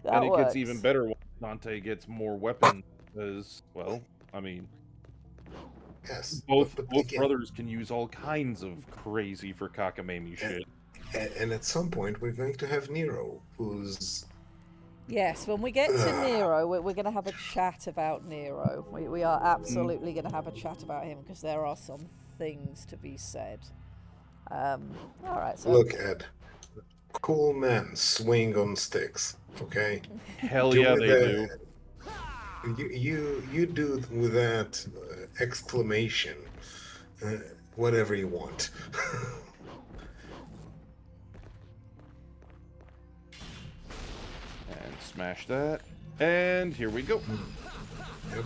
And it works. gets even better when Dante gets more weapons, because, well, I mean, Yes. both again, brothers can use all kinds of crazy for cockamamie shit. and at some point we're going to have Nero, who's... Yes, when we get to Nero, we're going to have a chat about Nero. We are absolutely going to have a chat about him, because there are some things to be said. All right, so... Look, Ed. Cool men swing on sticks, okay? Hell yeah, they do. You do with that exclamation whatever you want. And smash that. And here we go. Yep.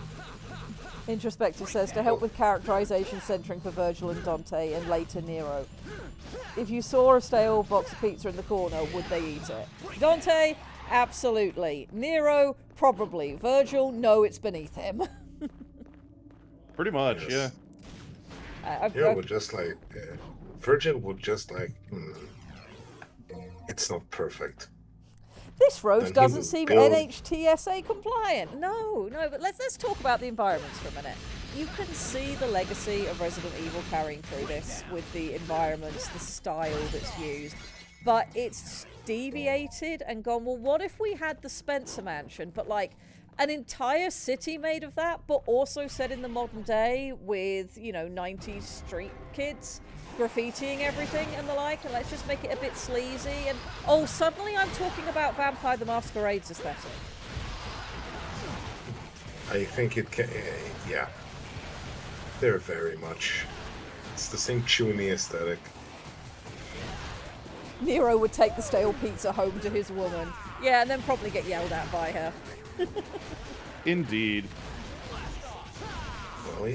Introspective says, to help with characterization centering for Virgil and Dante and later Nero. If you saw a stale box of pizza in the corner, would they eat it? Dante, absolutely. Nero, probably. Virgil, no, it's beneath him. Pretty much, Yes. yeah. Nero would just like... Virgil would just like... it's not perfect. This road Then he doesn't would seem go- NHTSA compliant. No, but let's talk about the environments for a minute. You can see the legacy of Resident Evil carrying through this with the environments, the style that's used. But it's deviated and gone, well, what if we had the Spencer Mansion, but like an entire city made of that, but also set in the modern day with, 90s street kids graffitiing everything and the like, and let's just make it a bit sleazy. And suddenly I'm talking about Vampire the Masquerade's aesthetic. I think it can... yeah. They're very much... It's the same Chewy aesthetic. Nero would take the stale pizza home to his woman. Yeah, and then probably get yelled at by her. Indeed. Well,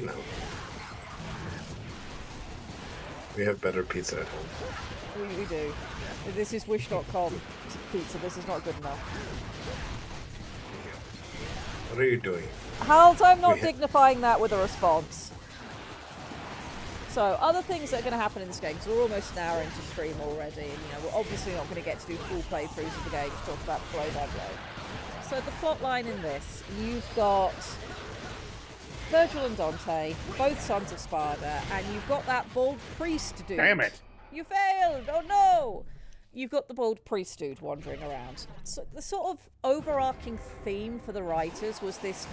we have better pizza at home. We do. This is wish.com pizza. This is not good enough. What are you doing? Hals, I'm not dignifying that with a response. So, other things that are going to happen in this game, because we're almost an hour into stream already, and we're obviously not going to get to do full playthroughs of the game to talk about the flow down road. So the plot line in this, you've got Virgil and Dante, both sons of Sparta, and you've got that bald priest dude. Damn it! You failed! Oh no! You've got the bald priest dude wandering around. So the sort of overarching theme for the writers was this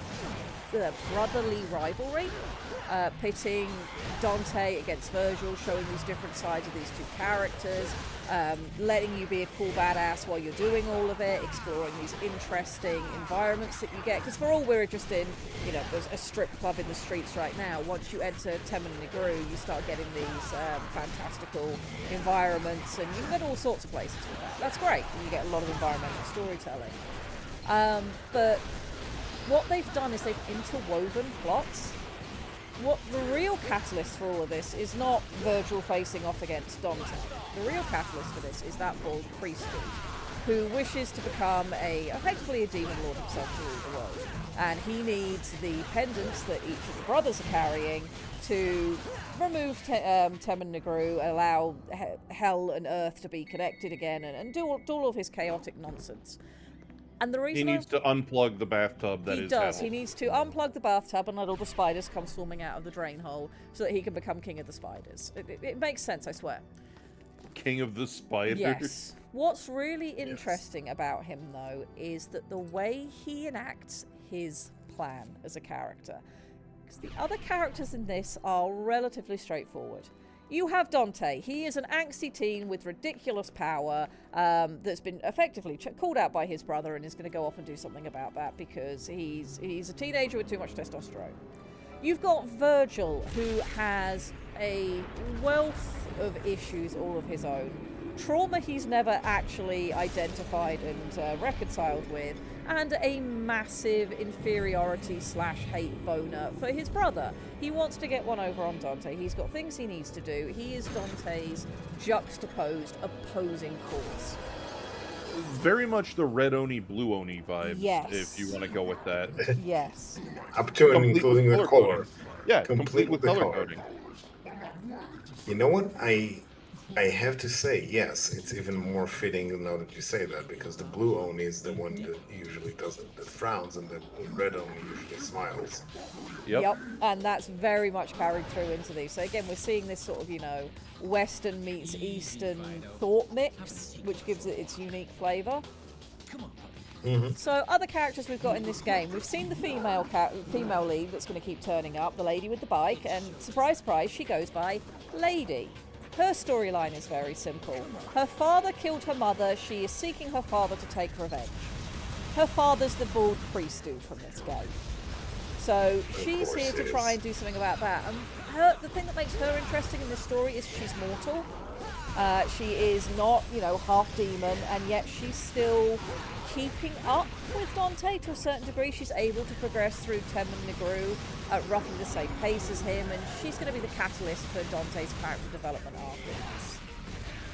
brotherly rivalry, pitting Dante against Virgil, showing these different sides of these two characters, letting you be a cool badass while you're doing all of it, exploring these interesting environments that you get. Because for all we're just in, there's a strip club in the streets right now. Once you enter Temen Negru, you start getting these fantastical environments, and you can go to all sorts of places with that. That's great. You get a lot of environmental storytelling. But what they've done is they've interwoven plots. What the real catalyst for all of this is not Virgil facing off against Dante. The real catalyst for this is that bald priest who wishes to become effectively a demon lord himself to rule the world. And he needs the pendants that each of the brothers are carrying to remove Temen Negru, allow hell and earth to be connected again, and do all of his chaotic nonsense. And the reason he needs to unplug the bathtub that is hell. He needs to unplug the bathtub and let all the spiders come swarming out of the drain hole so that he can become king of the spiders. It makes sense, I swear. King of the spiders? Yes. What's really interesting about him, though, is that the way he enacts his plan as a character. Because the other characters in this are relatively straightforward. You have Dante. He is an angsty teen with ridiculous power that's been effectively called out by his brother and is going to go off and do something about that because he's a teenager with too much testosterone. You've got Virgil, who has a wealth of issues all of his own. Trauma he's never actually identified and reconciled with, and a massive inferiority/hate boner for his brother. He wants to get one over on Dante. He's got things he needs to do. He is Dante's juxtaposed, opposing force. Very much the red Oni, blue Oni vibes, yes. If you want to go with that. Yes. Up to and including the color. Yeah, complete with the color coding. You know what? I have to say, yes, it's even more fitting now that you say that, because the blue Oni is the one that usually doesn't, that frowns, and the red Oni usually smiles. Yep, and that's very much carried through into these. So again, we're seeing this sort of, Western meets Eastern thought mix, which gives it its unique flavour. So other characters we've got in this game, we've seen the female lead that's going to keep turning up, the lady with the bike, and surprise, surprise, she goes by Lady. Her storyline is very simple. Her father killed her mother. She is seeking her father to take revenge. Her father's the bald priest dude from this game. So she's here to try and do something about that. And the thing that makes her interesting in this story is she's mortal. She is not, half demon, and yet she's still keeping up with Dante to a certain degree. She's able to progress through Temen Negru at roughly the same pace as him, and she's going to be the catalyst for Dante's character development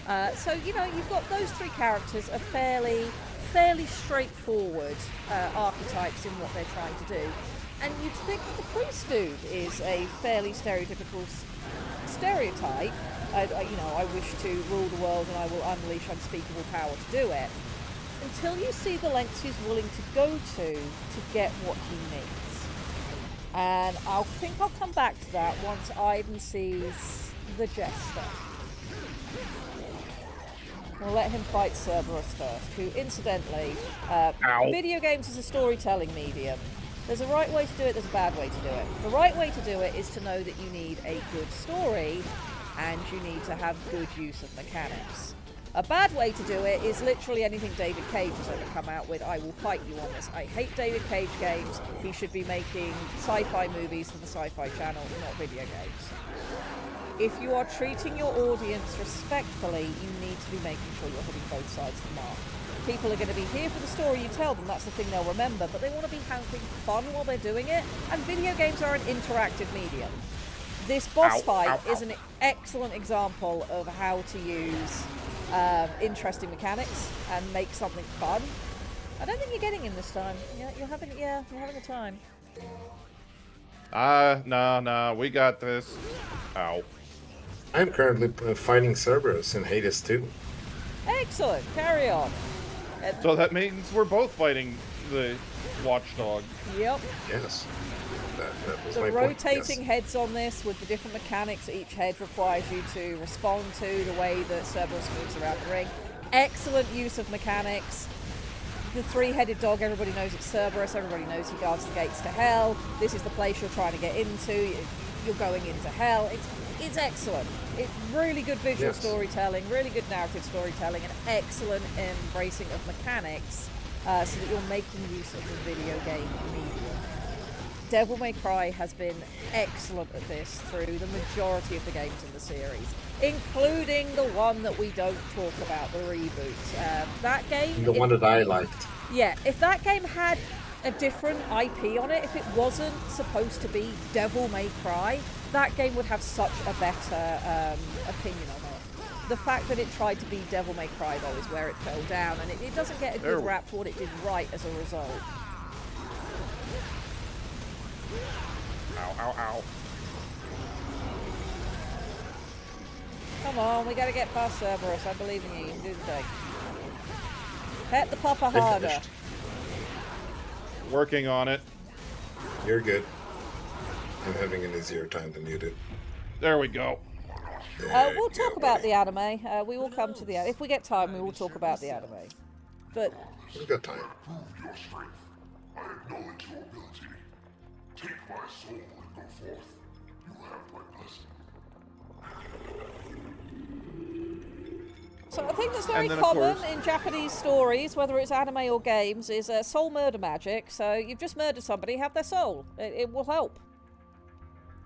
arc. So, you've got those three characters are fairly straightforward archetypes in what they're trying to do. And you'd think that the priest dude is a fairly stereotypical stereotype. I wish to rule the world and I will unleash unspeakable power to do it. Until you see the lengths he's willing to go to get what he needs. And I think I'll come back to that once Aiden sees the Jester. We'll let him fight Cerberus first, who incidentally, video games is a storytelling medium. There's a right way to do it, there's a bad way to do it. The right way to do it is to know that you need a good story and you need to have good use of mechanics. A bad way to do it is literally anything David Cage has ever come out with. I will fight you on this. I hate David Cage games. He should be making sci-fi movies for the Sci-Fi Channel, not video games. If you are treating your audience respectfully, you need to be making sure you're hitting both sides of the mark. People are going to be here for the story you tell them, that's the thing they'll remember, but they want to be having fun while they're doing it, and video games are an interactive medium. This boss fight is an excellent example of how to use interesting mechanics and make something fun. I don't think you're getting him this time. You're having a time. Nah, we got this. Ow. I'm currently fighting Cerberus in Hades 2. Excellent, carry on. So that means we're both fighting the watchdog. Yep. Yes. That was The my rotating point. heads on this with the different mechanics each head requires you to respond to, the way that Cerberus moves around the ring. Excellent use of mechanics. The three-headed dog, everybody knows it's Cerberus, everybody knows he guards the gates to hell. This is the place you're trying to get into. You're going into hell. It's excellent. It's really good visual storytelling, really good narrative storytelling, and excellent embracing of mechanics so that you're making use of the video game medium. Devil May Cry has been excellent at this through the majority of the games in the series, including the one that we don't talk about, the reboot. That game... The one that I liked. Yeah, if that game had a different IP on it, if it wasn't supposed to be Devil May Cry, that game would have such a better opinion on it. The fact that it tried to be Devil May Cry, though, is where it fell down, and it doesn't get a good rap for what it did right as a result. Ow, ow, ow. Come on, we gotta get past Cerberus. I believe in you. You can do the thing. Pet the papa harder. Finished. Working on it. You're good. I'm having an easier time than you do. There we go. We'll talk about the anime. We will come to the... If we get time, we will talk about the anime. But... We've got time. Prove your strength. I acknowledge your ability. Take my soul and go forth. You have my blessing. So I think that's very And then, of common course- in Japanese stories, whether it's anime or games, is soul murder magic. So you've just murdered somebody, have their soul. It will help.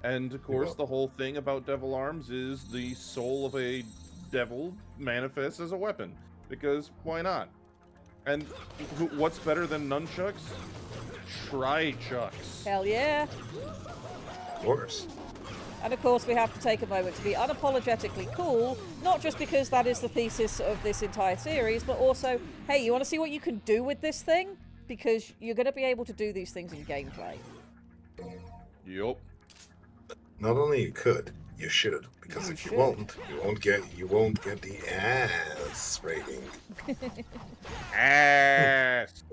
And of course, the whole thing about devil arms is the soul of a devil manifests as a weapon. Because why not? And what's better than nunchucks? Tri-chucks. Hell yeah. Of course. And of course, we have to take a moment to be unapologetically cool, not just because that is the thesis of this entire series, but also, hey, you want to see what you can do with this thing? Because you're going to be able to do these things in gameplay. Yup. Not only you could, you should. Because if you won't, you won't get the ass rating. Ass.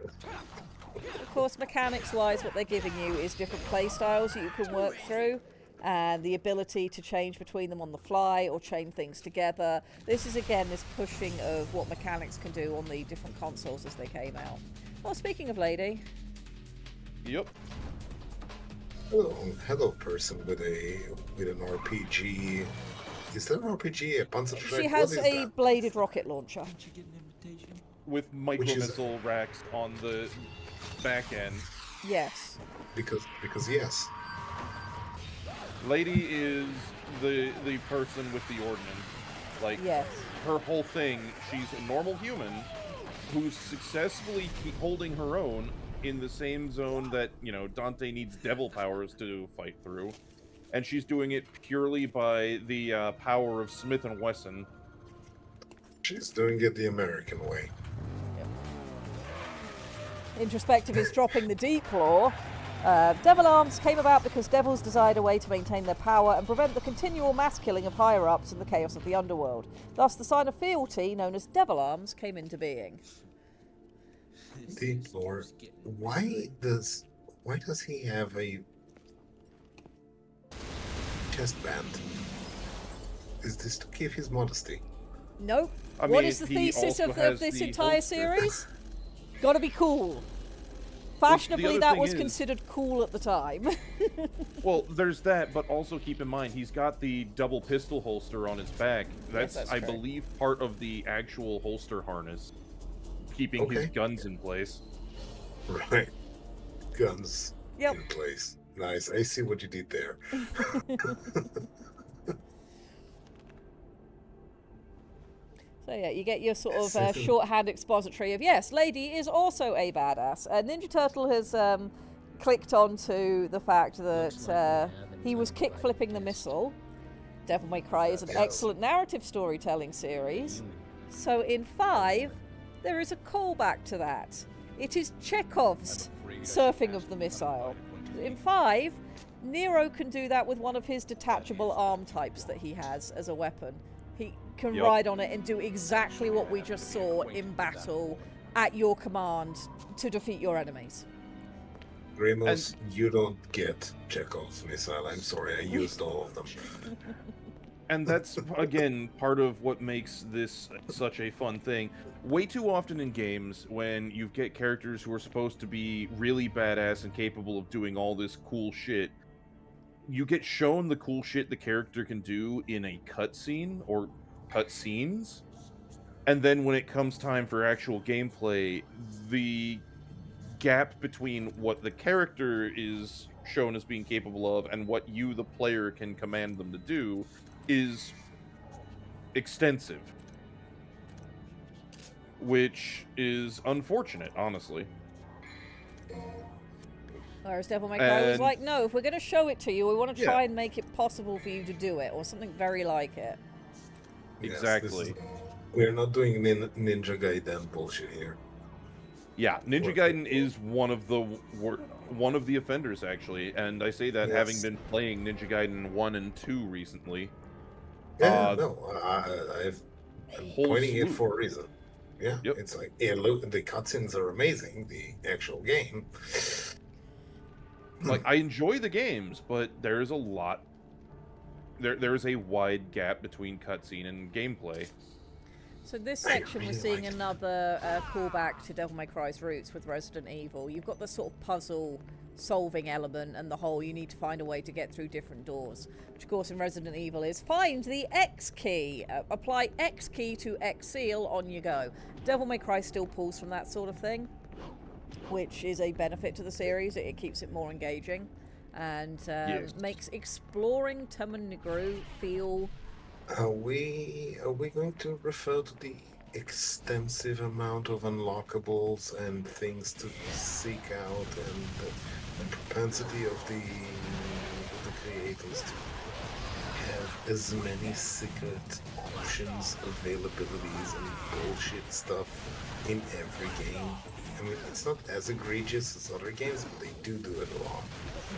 Of course, mechanics-wise, what they're giving you is different play styles that you can work through, and the ability to change between them on the fly or chain things together. This is, again, this pushing of what mechanics can do on the different consoles as they came out. Well, speaking of Lady... Yup. Hello, person with an RPG. Is that an RPG? A Panzer She has a bladed rocket launcher. Did you get an invitation? With micro-missile racks on the back end. Yes. Because yes. Lady is the person with the ordnance. Like, Yes. her whole thing, she's a normal human who's successfully holding her own in the same zone that, you know, Dante needs devil powers to fight through. And she's doing it purely by the power of Smith & Wesson. She's doing it the American way. Introspective is dropping the deep lore. Devil Arms came about because devils desired a way to maintain their power and prevent the continual mass killing of higher-ups in the chaos of the underworld. Thus, the sign of fealty, known as Devil Arms, came into being. Deep lore. Why does he have a chest band? Is this to keep his modesty? Nope. I What mean, is the he thesis also of has this the entire holster. series? Gotta be cool. Fashionably, other that thing was is- considered cool at the time. Well, there's that, but also keep in mind, he's got the double pistol holster on his back. That's, that's I true. believe, part of the actual holster harness, keeping his Okay. guns in place. Right. Guns Yep. in place. Nice. I see what you did there. So yeah, you get your sort of shorthand expository of, yes, Lady is also a badass. Ninja Turtle has clicked onto the fact that he was kick-flipping the missile. Devil May Cry is an excellent narrative storytelling series. So in 5, there is a callback to that. It is Chekhov's surfing of the missile. In 5, Nero can do that with one of his detachable arm types that he has as a weapon. He can Yep. ride on it and do exactly what we just saw in battle at your command to defeat your enemies. Grimos, you don't get Chekhov's missile. I'm sorry, I used all of them. And that's, again, part of what makes this such a fun thing. Way too often in games, when you get characters who are supposed to be really badass and capable of doing all this cool shit, you get shown the cool shit the character can do in a cutscene or cutscenes, and then when it comes time for actual gameplay, the gap between what the character is shown as being capable of and what you, the player, can command them to do is extensive, which is unfortunate, honestly. Whereas Devil May Cry was And- like, no, if we're going to show it to you, we want to try Yeah. and make it possible for you to do it, or something very like it. Yes, Exactly. We're not doing Ninja Gaiden bullshit here. Yeah, Ninja Gaiden is one of the offenders, actually, and I say that having Yes. been playing Ninja Gaiden 1 and 2 recently. Yeah, I'm Whole pointing it slew. for a reason. Yeah, Yep. it's like, yeah, look, the cutscenes are amazing. The actual game. Like, I enjoy the games, but there is a lot. There is a wide gap between cutscene and gameplay. So this I section, we're really seeing liked it. another callback to Devil May Cry's roots with Resident Evil. You've got the sort of puzzle solving element and the whole you need to find a way to get through different doors, which of course in Resident Evil is find the X key, apply X key to X seal, on you go. Devil May Cry still pulls from that sort of thing, which is a benefit to the series. It keeps it more engaging and Yes. makes exploring Temenigru feel... Are we going to refer to the extensive amount of unlockables and things to seek out and the propensity of the creators to have as many secret options, availabilities, and bullshit stuff in every game? I mean, it's not as egregious as other games, but they do it a lot.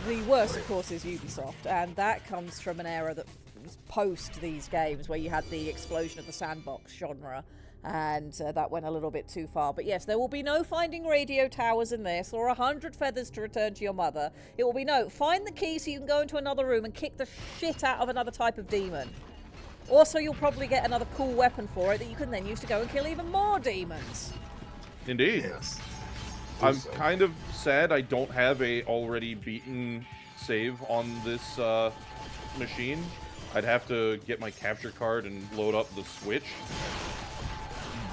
The worst, of course, is Ubisoft, and that comes from an era that was post these games where you had the explosion of the sandbox genre, and that went a little bit too far. But yes, there will be no finding radio towers in this, or 100 feathers to return to your mother. It will be no, find the key so you can go into another room and kick the shit out of another type of demon. Also, you'll probably get another cool weapon for it that you can then use to go and kill even more demons. Indeed. Yes. I'm So- kind of sad I don't have a already beaten save on this machine. I'd have to get my capture card and load up the Switch.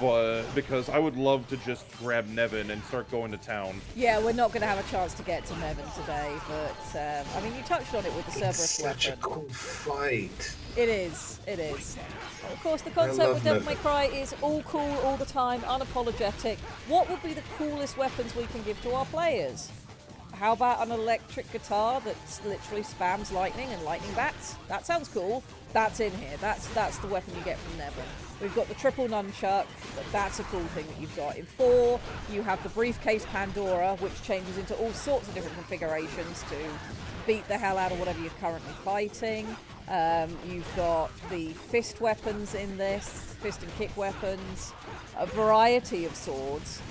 But because I would love to just grab Nevin and start going to town. Yeah, we're not going to have a chance to get to Nevin today, but I mean, you touched on it with the It's Cerberus such a weapon. cool fight. It is. Of course, the concept love with Devil May Nevin. Cry is all cool all the time, unapologetic. What would be the coolest weapons we can give to our players? How about an electric guitar that literally spams lightning and lightning bats? That sounds cool. That's in here. That's the weapon you get from Nevin. We've got the triple nunchuck. That's a cool thing that you've got. In 4, you have the briefcase Pandora, which changes into all sorts of different configurations to beat the hell out of whatever you're currently fighting. You've got the fist weapons in this, fist and kick weapons, a variety of swords.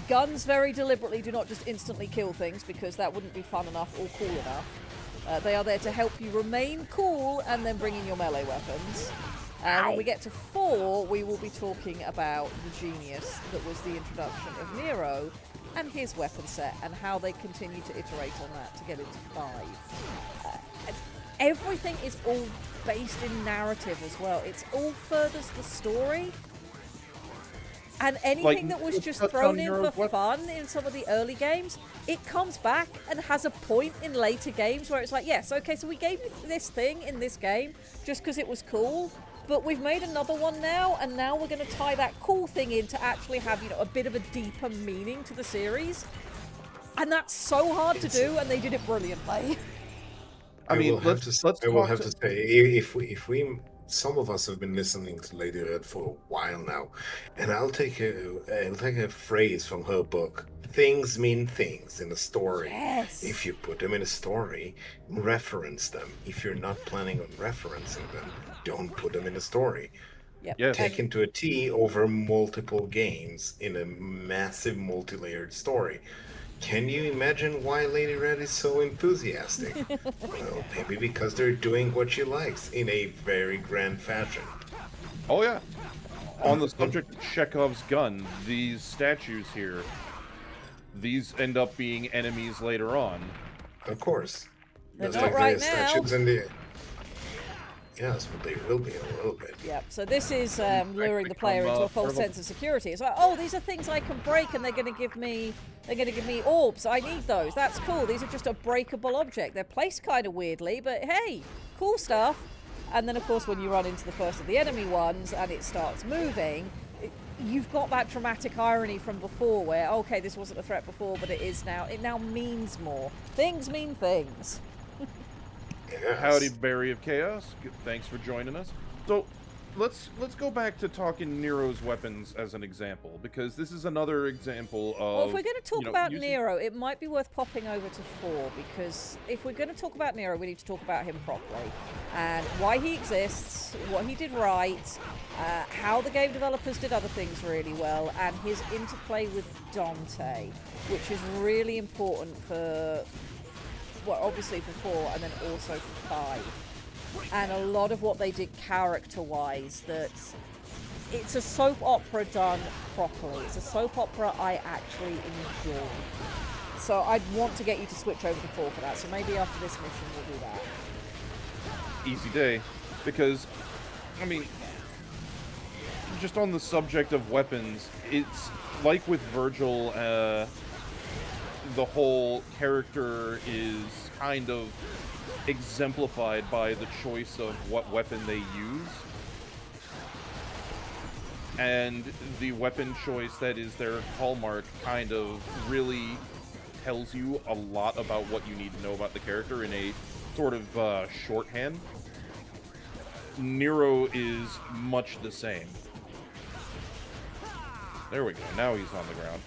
Guns very deliberately do not just instantly kill things because that wouldn't be fun enough or cool enough. They are there to help you remain cool and then bring in your melee weapons. When we get to 4, we will be talking about the genius that was the introduction of Nero and his weapon set and how they continue to iterate on that to get into 5. Everything is all based in narrative as well. It's all furthers the story. And anything that was let's just touch thrown on in Nero's for weapon. fun in some of the early games, it comes back and has a point in later games where it's like, yes, okay, so we gave you this thing in this game just because it was cool, but we've made another one now, and now we're going to tie that cool thing in to actually have, you know, a bit of a deeper meaning to the series. And that's so hard to do, and they did it brilliantly. I mean, will have let's to, I will talk have to- to say, if we, some of us have been listening to Lady Red for a while now, and I'll take a phrase from her book. Things mean things in a story. Yes. If you put them in a story, reference them. If you're not planning on referencing them, don't put them in a story. Yep. Yes. Taken to a T over multiple games in a massive multi-layered story. Can you imagine why Lady Red is so enthusiastic? Well, maybe because they're doing what she likes in a very grand fashion. Oh yeah. On the subject of Chekhov's gun, these statues here, these end up being enemies later on. Of course. They're Just not like right the now. statues in the... Yes, but they will be a little bit. Yep, so this is luring the player into a false sense of security. It's like, oh, these are things I can break and they're going to give me orbs. I need those. That's cool. These are just a breakable object. They're placed kind of weirdly, but hey, cool stuff. And then, of course, when you run into the first of the enemy ones and it starts moving, you've got that dramatic irony from before where, okay, this wasn't a threat before, but it is now. It now means more. Things mean things. Yes. Howdy, Barry of Chaos. Thanks for joining us. So, let's go back to talking Nero's weapons as an example, because this is another example of... Well, if we're going to talk about Nero, it might be worth popping over to 4, because if we're going to talk about Nero, we need to talk about him properly. And why he exists, what he did right, how the game developers did other things really well, and his interplay with Dante, which is really important for... well, obviously for 4 and then also for 5. And a lot of what they did character-wise, that it's a soap opera done properly. It's a soap opera I actually enjoy. So I'd want to get you to switch over to 4 for that. So maybe after this mission we'll do that. Easy day. Because, I mean, just on the subject of weapons, it's like with Virgil, the whole character is kind of exemplified by the choice of what weapon they use. And the weapon choice that is their hallmark kind of really tells you a lot about what you need to know about the character in a sort of shorthand. Nero is much the same. There we go, now he's on the ground.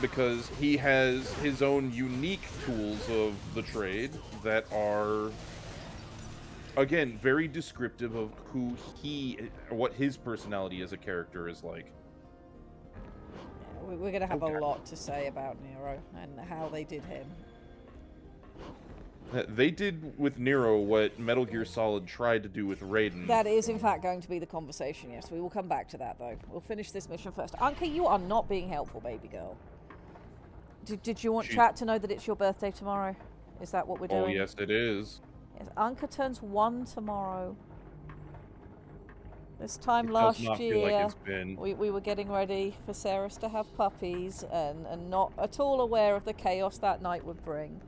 Because he has his own unique tools of the trade that are, again, very descriptive of who what his personality as a character is like. Yeah, we're going to have a lot to say about Nero and how they did him. They did with Nero what Metal Gear Solid tried to do with Raiden. That is, in fact, going to be the conversation, yes. We will come back to that, though. We'll finish this mission first. Anka, you are not being helpful, baby girl. Did you want chat to know that it's your birthday tomorrow? Is that what we're doing? Oh, yes, it is. Yes, Anka turns 1 tomorrow. This time last year, like it's been... we were getting ready for Ceres to have puppies and not at all aware of the chaos that night would bring.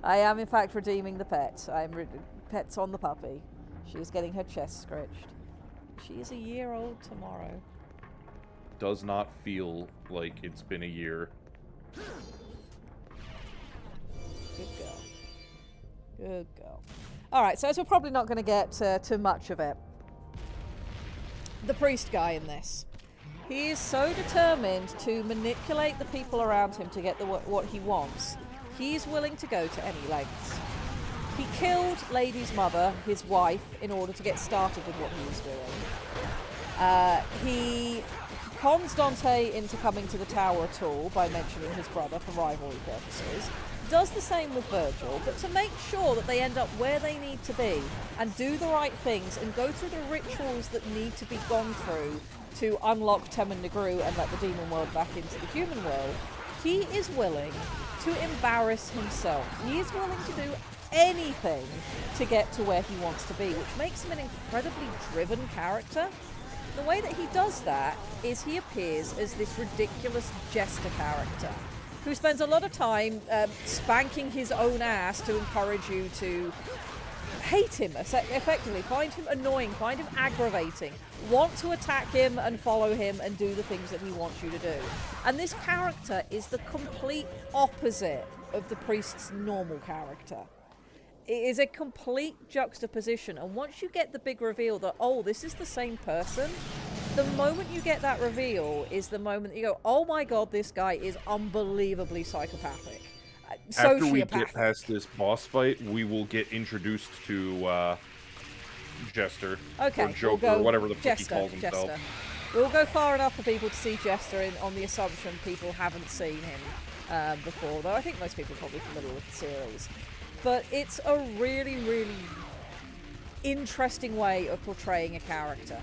I am, in fact, redeeming the pet. Pet's on the puppy. She is getting her chest scratched. She is a year old tomorrow. Does not feel like it's been a year. Good girl. Good girl. Alright, so as we're probably not going to get too much of it, the priest guy in this. He is so determined to manipulate the people around him to get what he wants. He's willing to go to any lengths. He killed Lady's mother, his wife, in order to get started with what he was doing. He cons Dante into coming to the tower at all by mentioning his brother for rivalry purposes. Does the same with Virgil, but to make sure that they end up where they need to be and do the right things and go through the rituals that need to be gone through to unlock Temen Negru and let the demon world back into the human world, he is willing to embarrass himself. He is willing to do anything to get to where he wants to be, which makes him an incredibly driven character. The way that he does that is he appears as this ridiculous jester character who spends a lot of time spanking his own ass to encourage you to hate him, effectively. Find him annoying, find him aggravating, want to attack him and follow him and do the things that he wants you to do. And this character is the complete opposite of the priest's normal character. It is a complete juxtaposition, and once you get the big reveal that, oh, this is the same person, the moment you get that reveal is the moment that you go, oh my god, this guy is unbelievably psychopathic. After we get past this boss fight, we will get introduced to Jester, okay, or Joker, or whatever the fuck he calls himself. Jester. We'll go far enough for people to see Jester on the assumption people haven't seen him. before, though I think most people are probably familiar with the series. But it's a really, really interesting way of portraying a character.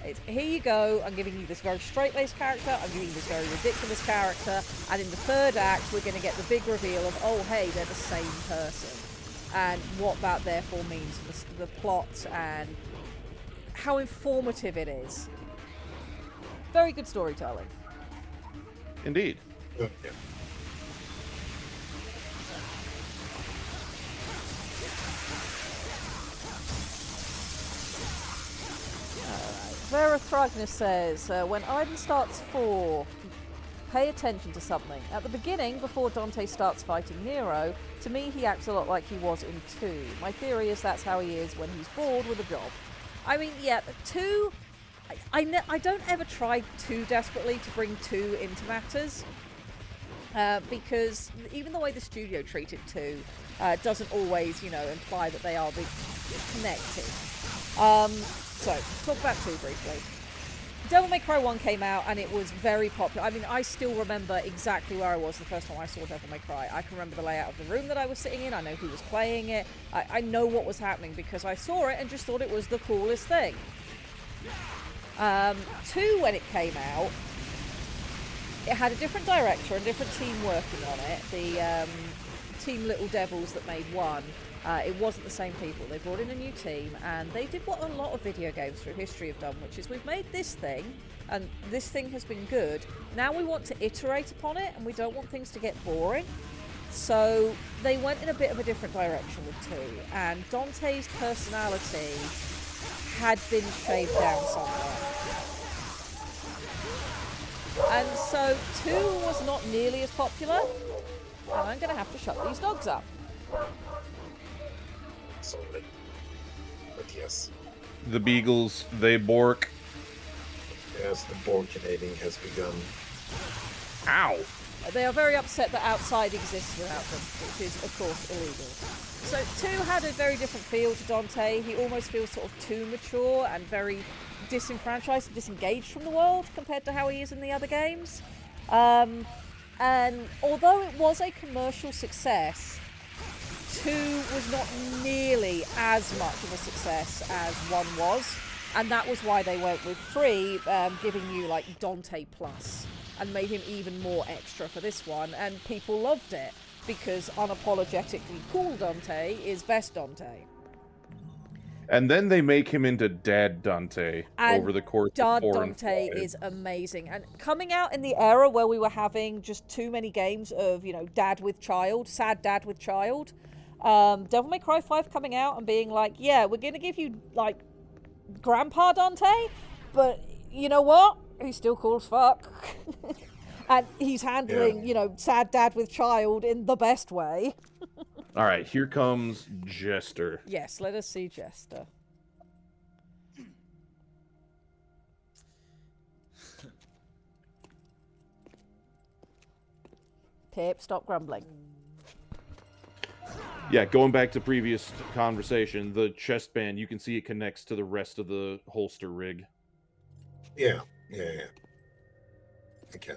It's, here you go, I'm giving you this very straight-laced character, I'm giving you this very ridiculous character, and in the third act we're going to get the big reveal of, oh hey, they're the same person. And what that therefore means for the plot and how informative it is. Very good storytelling. Indeed. Yeah. Vera Thragner says, when Aiden starts 4, pay attention to something. At the beginning, before Dante starts fighting Nero, to me he acts a lot like he was in 2. My theory is that's how he is when he's bored with a job. I mean, yeah, 2... I don't ever try too desperately to bring 2 into matters. Because even the way the studio treated 2 doesn't always, you know, imply that they are connected. So, talk about 2 briefly. Devil May Cry 1 came out and it was very popular. I mean, I still remember exactly where I was the first time I saw Devil May Cry. I can remember the layout of the room that I was sitting in. I know who was playing it. I know what was happening because I saw it and just thought it was the coolest thing. 2, when it came out, it had a different director and different team working on it. The Team Little Devils that made 1. It wasn't the same people. They brought in a new team and they did what a lot of video games through history have done, which is we've made this thing and this thing has been good. Now we want to iterate upon it and we don't want things to get boring. So they went in a bit of a different direction with 2, and Dante's personality had been shaved down somewhere. And so 2 was not nearly as popular, and I'm going to have to shut these dogs up. Sorry. But yes. The beagles, they bork. Yes, the borkinating has begun. Ow! They are very upset that outside exists without them, which is, of course, illegal. So 2 had a very different feel to Dante. He almost feels sort of too mature and very disenfranchised and disengaged from the world compared to how he is in the other games. And although it was a commercial success, 2 was not nearly as much of a success as 1 was. And that was why they went with 3, giving you like Dante Plus, and made him even more extra for this one. And people loved it because unapologetically cool Dante is best Dante. And then they make him into Dad Dante over the course of 4 and 5. Dante is amazing. And coming out in the era where we were having just too many games of, you know, dad with child, sad dad with child, Devil May Cry 5 coming out and being like, yeah, we're going to give you, like, Grandpa Dante, but you know what? He's still cool as fuck. And he's handling, you know, sad dad with child in the best way. All right, here comes Jester. Yes, let us see Jester. Pip, stop grumbling. Yeah, going back to previous conversation, the chest band, you can see it connects to the rest of the holster rig. Yeah. Okay.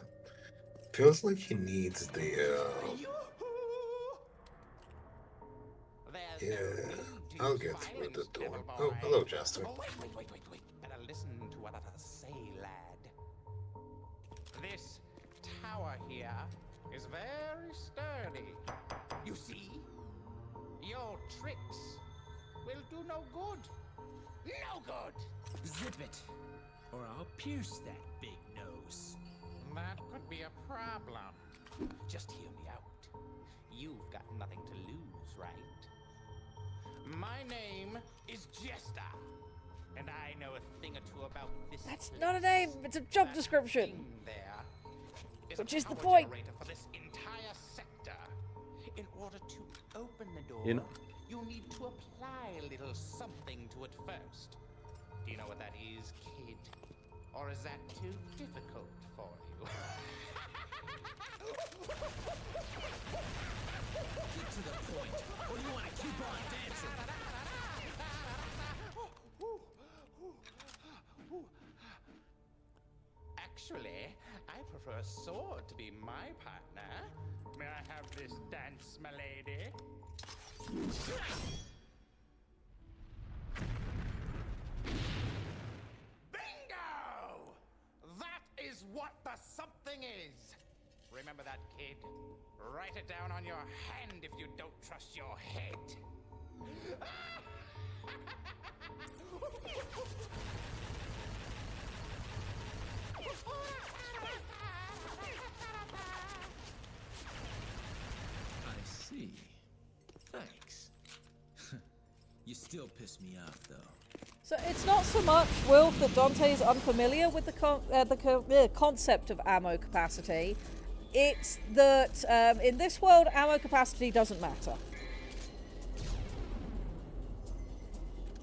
Feels like he needs the, yeah, I'll get through the door. Oh, hello, Jester. Oh, wait. Better listen to what I say, lad. This tower here is very sturdy. You see? Your tricks will do no good. No good! Zip it, or I'll pierce that big nose. That could be a problem. Just hear me out. You've got nothing to lose, right? My name is Jester, and I know a thing or two about this. That's not a name, it's a job description. There is Which a is the power point. generator for this entire sector. In order to open the door, you need to apply a little something to it first. Do you know what that is, kid? Or is that too difficult for you? Get to the point, or you want to keep on dancing? Actually, I prefer a sword to be my partner. May I have this dance, my lady? Bingo! That is what the something is. Remember that, kid? Write it down on your hand if you don't trust your head. I see. Thanks. You still piss me off, though. So it's not so much, Wilf, that Dante's unfamiliar with the concept of ammo capacity. It's that in this world, ammo capacity doesn't matter.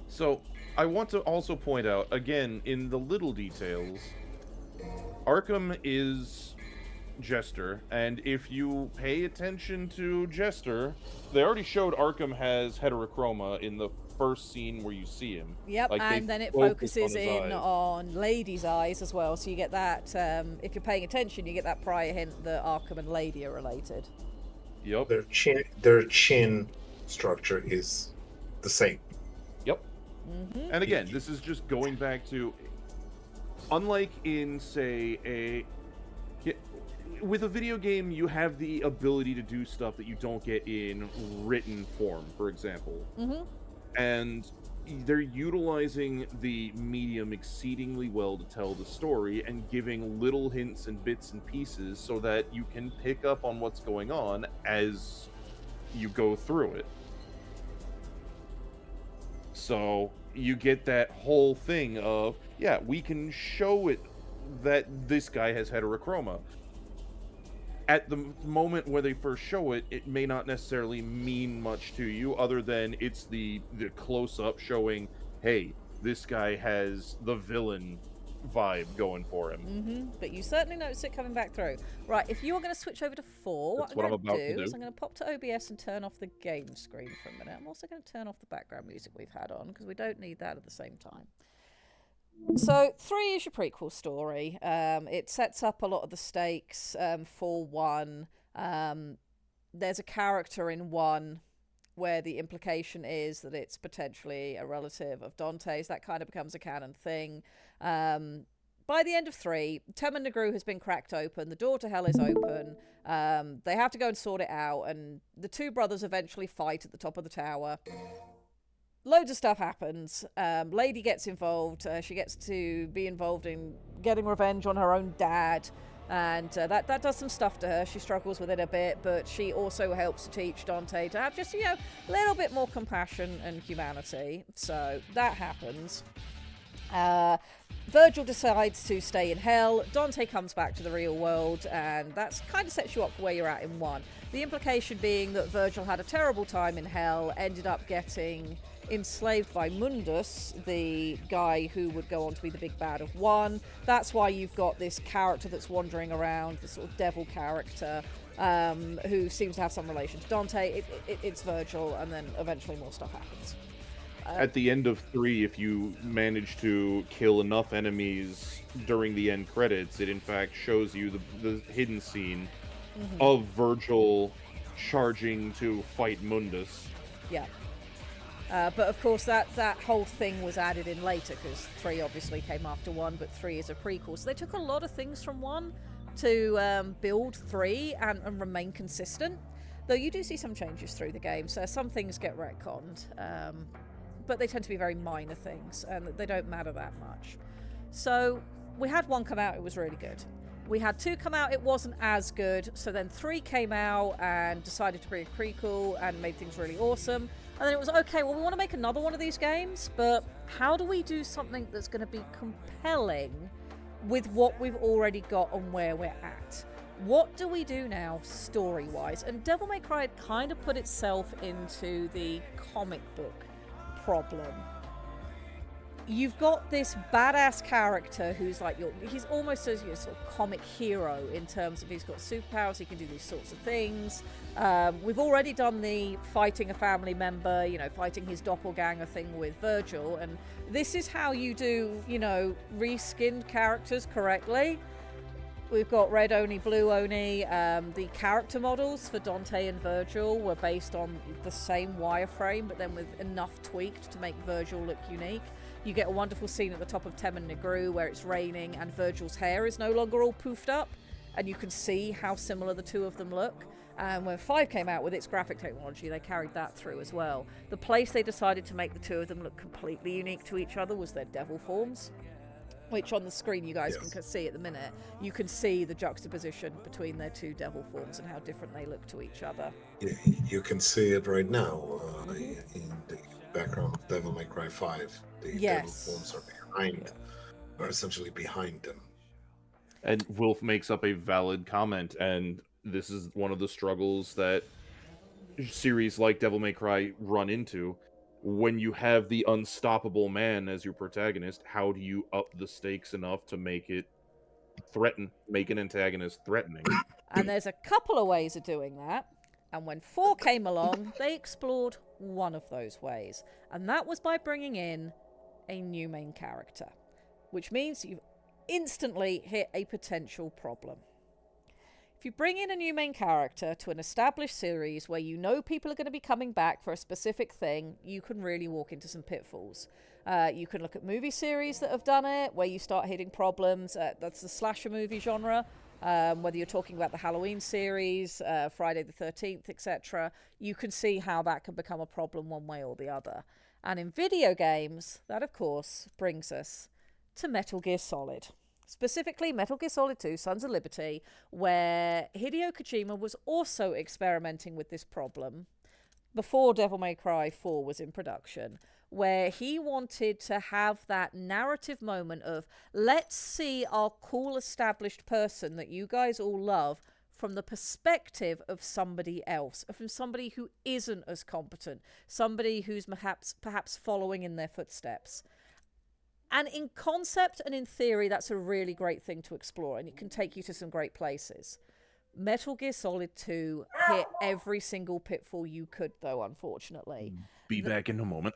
So, I want to also point out, again, in the little details, Arkham is Jester, and if you pay attention to Jester, they already showed Arkham has heterochroma in the first scene where you see him. Yep, like, and then it focuses in on Lady's eyes as well, so you get that, if you're paying attention, you get that prior hint that Arkham and Lady are related. Yep. Their chin structure is the same. Yep. Mm-hmm. And again, this is just going back to, unlike in, say, with a video game, you have the ability to do stuff that you don't get in written form, for example. Mm-hmm. And they're utilizing the medium exceedingly well to tell the story and giving little hints and bits and pieces so that you can pick up on what's going on as you go through it. So you get that whole thing of, yeah, we can show it that this guy has heterochroma. At the moment where they first show it, it may not necessarily mean much to you, other than it's the close-up showing, hey, this guy has the villain vibe going for him. Mm-hmm. But you certainly notice it coming back through. Right, if you are going to switch over to 4, what I'm going to do is I'm going to pop to OBS and turn off the game screen for a minute. I'm also going to turn off the background music we've had on, because we don't need that at the same time. So 3 is your prequel story. It sets up a lot of the stakes for 1. There's a character in 1 where the implication is that it's potentially a relative of Dante's. That kind of becomes a canon thing. By the end of 3, Tema Negru has been cracked open. The door to hell is open. They have to go and sort it out, and the 2 brothers eventually fight at the top of the tower. Loads of stuff happens. Lady gets involved. She gets to be involved in getting revenge on her own dad. And that does some stuff to her. She struggles with it a bit, but she also helps to teach Dante to have just, a little bit more compassion and humanity. So that happens. Virgil decides to stay in hell. Dante comes back to the real world, and that's kind of sets you up for where you're at in 1. The implication being that Virgil had a terrible time in hell, ended up getting enslaved by Mundus, the guy who would go on to be the big bad of 1. That's why you've got this character that's wandering around, this sort of devil character, who seems to have some relation to Dante. It's Virgil, and then eventually more stuff happens. At the end of 3, if you manage to kill enough enemies during the end credits, it in fact shows you the hidden scene of Virgil charging to fight Mundus. Yeah. But of course that whole thing was added in later, because 3 obviously came after 1, but 3 is a prequel. So they took a lot of things from 1 to build 3 and remain consistent. Though you do see some changes through the game, so some things get retconned. But they tend to be very minor things, and they don't matter that much. So we had 1 come out, it was really good. We had 2 come out, it wasn't as good. So then 3 came out and decided to bring a prequel and made things really awesome. And then it was, okay, well, we want to make another one of these games, but how do we do something that's going to be compelling with what we've already got and where we're at? What do we do now story-wise? And Devil May Cry had kind of put itself into the comic book problem. You've got this badass character who's like he's almost a sort of comic hero in terms of he's got superpowers, he can do these sorts of things. We've already done the fighting a family member, fighting his doppelganger thing with Virgil, and this is how you do, reskinned characters correctly. We've got red Oni, blue Oni. The character models for Dante and Virgil were based on the same wireframe, but then with enough tweaked to make Virgil look unique. You get a wonderful scene at the top of Tem and Negru where it's raining and Virgil's hair is no longer all poofed up, and you can see how similar the two of them look. And when 5 came out with its graphic technology, they carried that through as well. The place they decided to make the two of them look completely unique to each other was their devil forms, which on the screen you guys can see at the minute. You can see the juxtaposition between their two devil forms and how different they look to each other. You can see it right now in the background of Devil May Cry 5. The devil forms are essentially behind them. And Wolf makes up a valid comment, and this is one of the struggles that series like Devil May Cry run into. When you have the unstoppable man as your protagonist, how do you up the stakes enough to make it make an antagonist threatening? And there's a couple of ways of doing that. And when 4 came along, they explored one of those ways. And that was by bringing in a new main character, which means you've instantly hit a potential problem. If you bring in a new main character to an established series where you know people are going to be coming back for a specific thing, you can really walk into some pitfalls. You can look at movie series that have done it, where you start hitting problems. That's the slasher movie genre. Whether you're talking about the Halloween series, Friday the 13th, etc., you can see how that can become a problem one way or the other. And in video games, that of course brings us to Metal Gear Solid. Specifically, Metal Gear Solid 2, Sons of Liberty, where Hideo Kojima was also experimenting with this problem before Devil May Cry 4 was in production, where he wanted to have that narrative moment of, let's see our cool established person that you guys all love from the perspective of somebody else, from somebody who isn't as competent, somebody who's perhaps following in their footsteps. And in concept and in theory, that's a really great thing to explore, and it can take you to some great places. Metal Gear Solid 2 hit every single pitfall you could, though, unfortunately. Be back in a moment.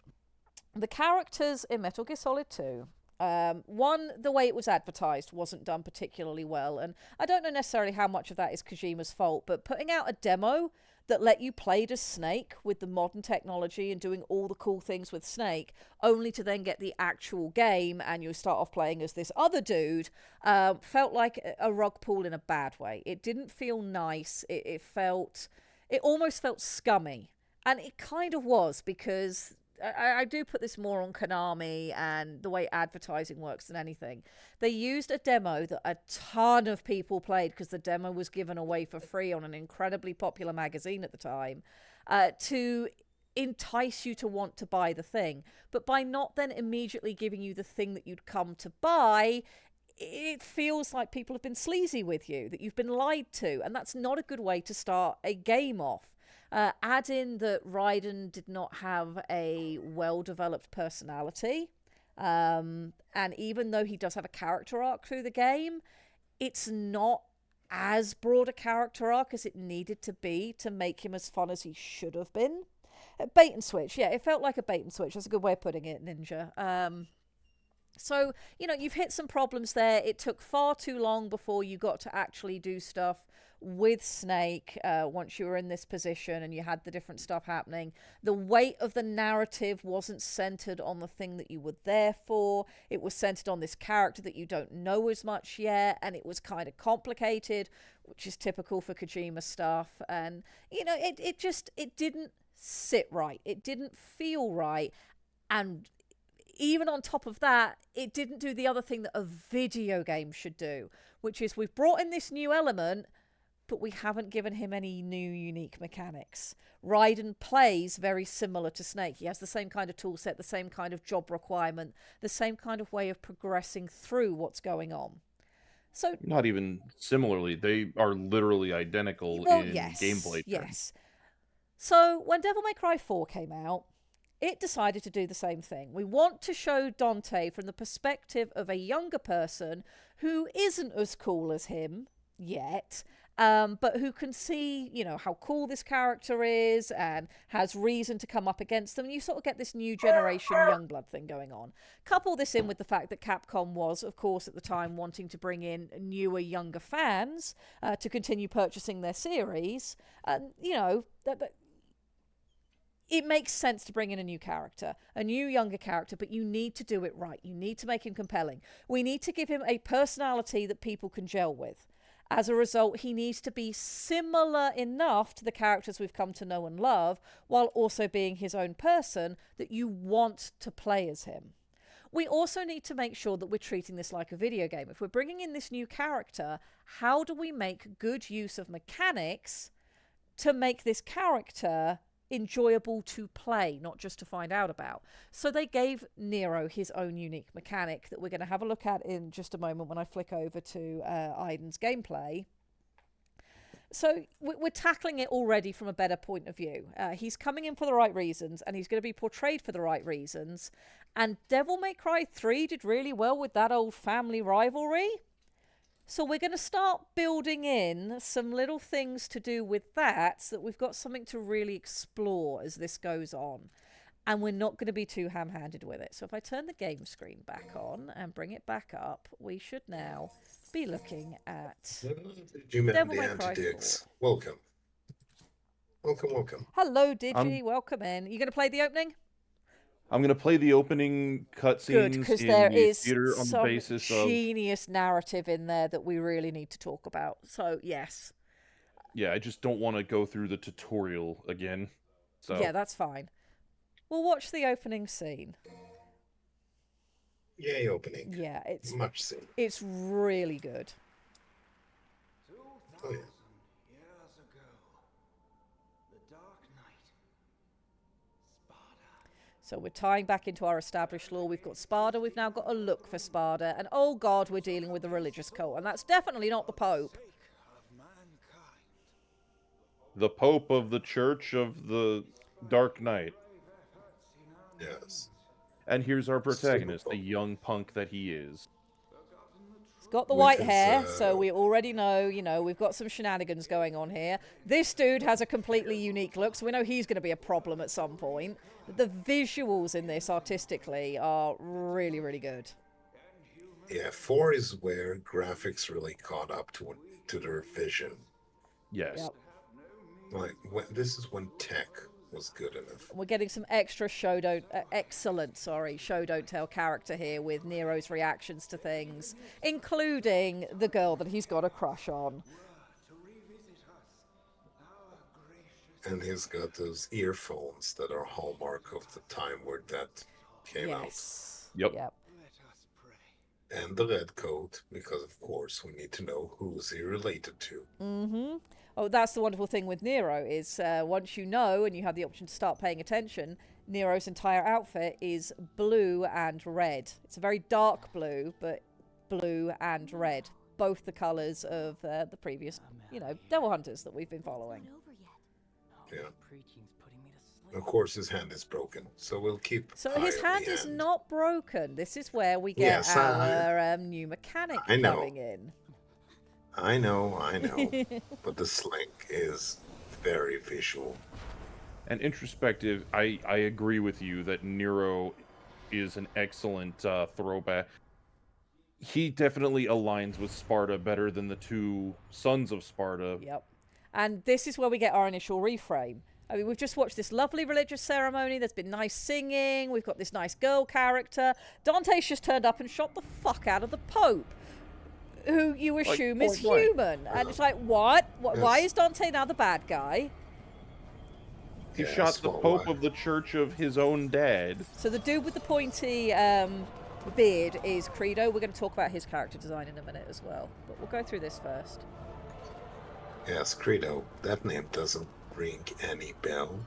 The characters in Metal Gear Solid 2, the way it was advertised wasn't done particularly well, and I don't know necessarily how much of that is Kojima's fault, but putting out a demo that let you play as Snake with the modern technology and doing all the cool things with Snake, only to then get the actual game and you start off playing as this other dude, felt like a rug pull in a bad way. It didn't feel nice. It almost felt scummy. And it kind of was, because I do put this more on Konami and the way advertising works than anything. They used a demo that a ton of people played because the demo was given away for free on an incredibly popular magazine at the time, to entice you to want to buy the thing. But by not then immediately giving you the thing that you'd come to buy, it feels like people have been sleazy with you, that you've been lied to. And that's not a good way to start a game off. Add in that Raiden did not have a well-developed personality. And even though he does have a character arc through the game, it's not as broad a character arc as it needed to be to make him as fun as he should have been. Bait and switch. Yeah, it felt like a bait and switch. That's a good way of putting it, Ninja. So, you've hit some problems there. It took far too long before you got to actually do stuff with Snake once you were in this position and you had the different stuff happening. The weight of the narrative wasn't centered on the thing that you were there for. It was centered on this character that you don't know as much yet, and it was kind of complicated, which is typical for Kojima stuff. And, it didn't sit right. It didn't feel right. And even on top of that, it didn't do the other thing that a video game should do, which is we've brought in this new element, but we haven't given him any new unique mechanics. Raiden plays very similar to Snake. He has the same kind of tool set, the same kind of job requirement, the same kind of way of progressing through what's going on. So not even similarly, they are literally identical in gameplay terms. Yes. So when Devil May Cry 4 came out, it decided to do the same thing. We want to show Dante from the perspective of a younger person who isn't as cool as him yet, but who can see, you know, how cool this character is and has reason to come up against them. And you sort of get this new generation Youngblood thing going on. Couple this in with the fact that Capcom was, of course, at the time wanting to bring in newer, younger fans to continue purchasing their series. And, you know, it makes sense to bring in a new character, a new younger character, but you need to do it right. You need to make him compelling. We need to give him a personality that people can gel with. As a result, he needs to be similar enough to the characters we've come to know and love, while also being his own person that you want to play as him. We also need to make sure that we're treating this like a video game. If we're bringing in this new character, how do we make good use of mechanics to make this character enjoyable to play, not just to find out about? So they gave Nero his own unique mechanic that we're going to have a look at in just a moment when I flick over to Aiden's gameplay. So we're tackling it already from a better point of view. He's coming in for the right reasons, and he's going to be portrayed for the right reasons. And Devil May Cry 3 did really well with that old family rivalry. So we're going to start building in some little things to do with that so that we've got something to really explore as this goes on. And we're not going to be too ham-handed with it. So if I turn the game screen back on and bring it back up, we should now be looking at Devil May Cry 4. Welcome. Welcome. Hello, Digi. Welcome in. You going to play the opening? I'm going to play the opening cutscenes because in there the is theater on the basis of genius narrative in there that we really need to talk about. So yes. Yeah, I just don't want to go through the tutorial again. So yeah, that's fine. We'll watch the opening scene. Yay, opening. Yeah, it's much seen. It's really good. Oh yeah. So we're tying back into our established lore. We've got Sparda. We've now got a look for Sparda. And oh God, we're dealing with a religious cult. And that's definitely not the Pope. The Pope of the Church of the Dark Knight. Yes. And here's our protagonist, the young punk that he is. He's got the white hair, so we already know, you know, we've got some shenanigans going on here. This dude has a completely unique look, so we know he's going to be a problem at some point. The visuals in this, artistically, are really, really good. Yeah, 4 is where graphics really caught up to their vision. Yes. Yep. Like, this is when tech was good enough. We're getting some extra excellent show don't tell character here with Nero's reactions to things, including the girl that he's got a crush on. And he's got those earphones that are hallmark of the time where that came out. Yep. And the red coat, because of course we need to know who's he related to. Mm-hmm. Oh, that's the wonderful thing with Nero is once you know and you have the option to start paying attention, Nero's entire outfit is blue and red. It's a very dark blue, but blue and red. Both the colours of the previous, you know, Devil Hunters that we've been following. Yeah. Of course, his hand is broken, so we'll keep. So his hand is not broken. This is where we get our new mechanic coming in. I know, but the sling is very visual. And introspective, I agree with you that Nero is an excellent throwback. He definitely aligns with Sparda better than the two sons of Sparda. Yep. And this is where we get our initial reframe. I mean, we've just watched this lovely religious ceremony. There's been nice singing. We've got this nice girl character. Dante's just turned up and shot the fuck out of the Pope, who you assume is human. And it's like, what? Why is Dante now the bad guy? He shot the Pope of the Church of his own dad. So the dude with the pointy beard is Credo. We're going to talk about his character design in a minute as well. But we'll go through this first. Yes, Credo. That name doesn't ring any bell.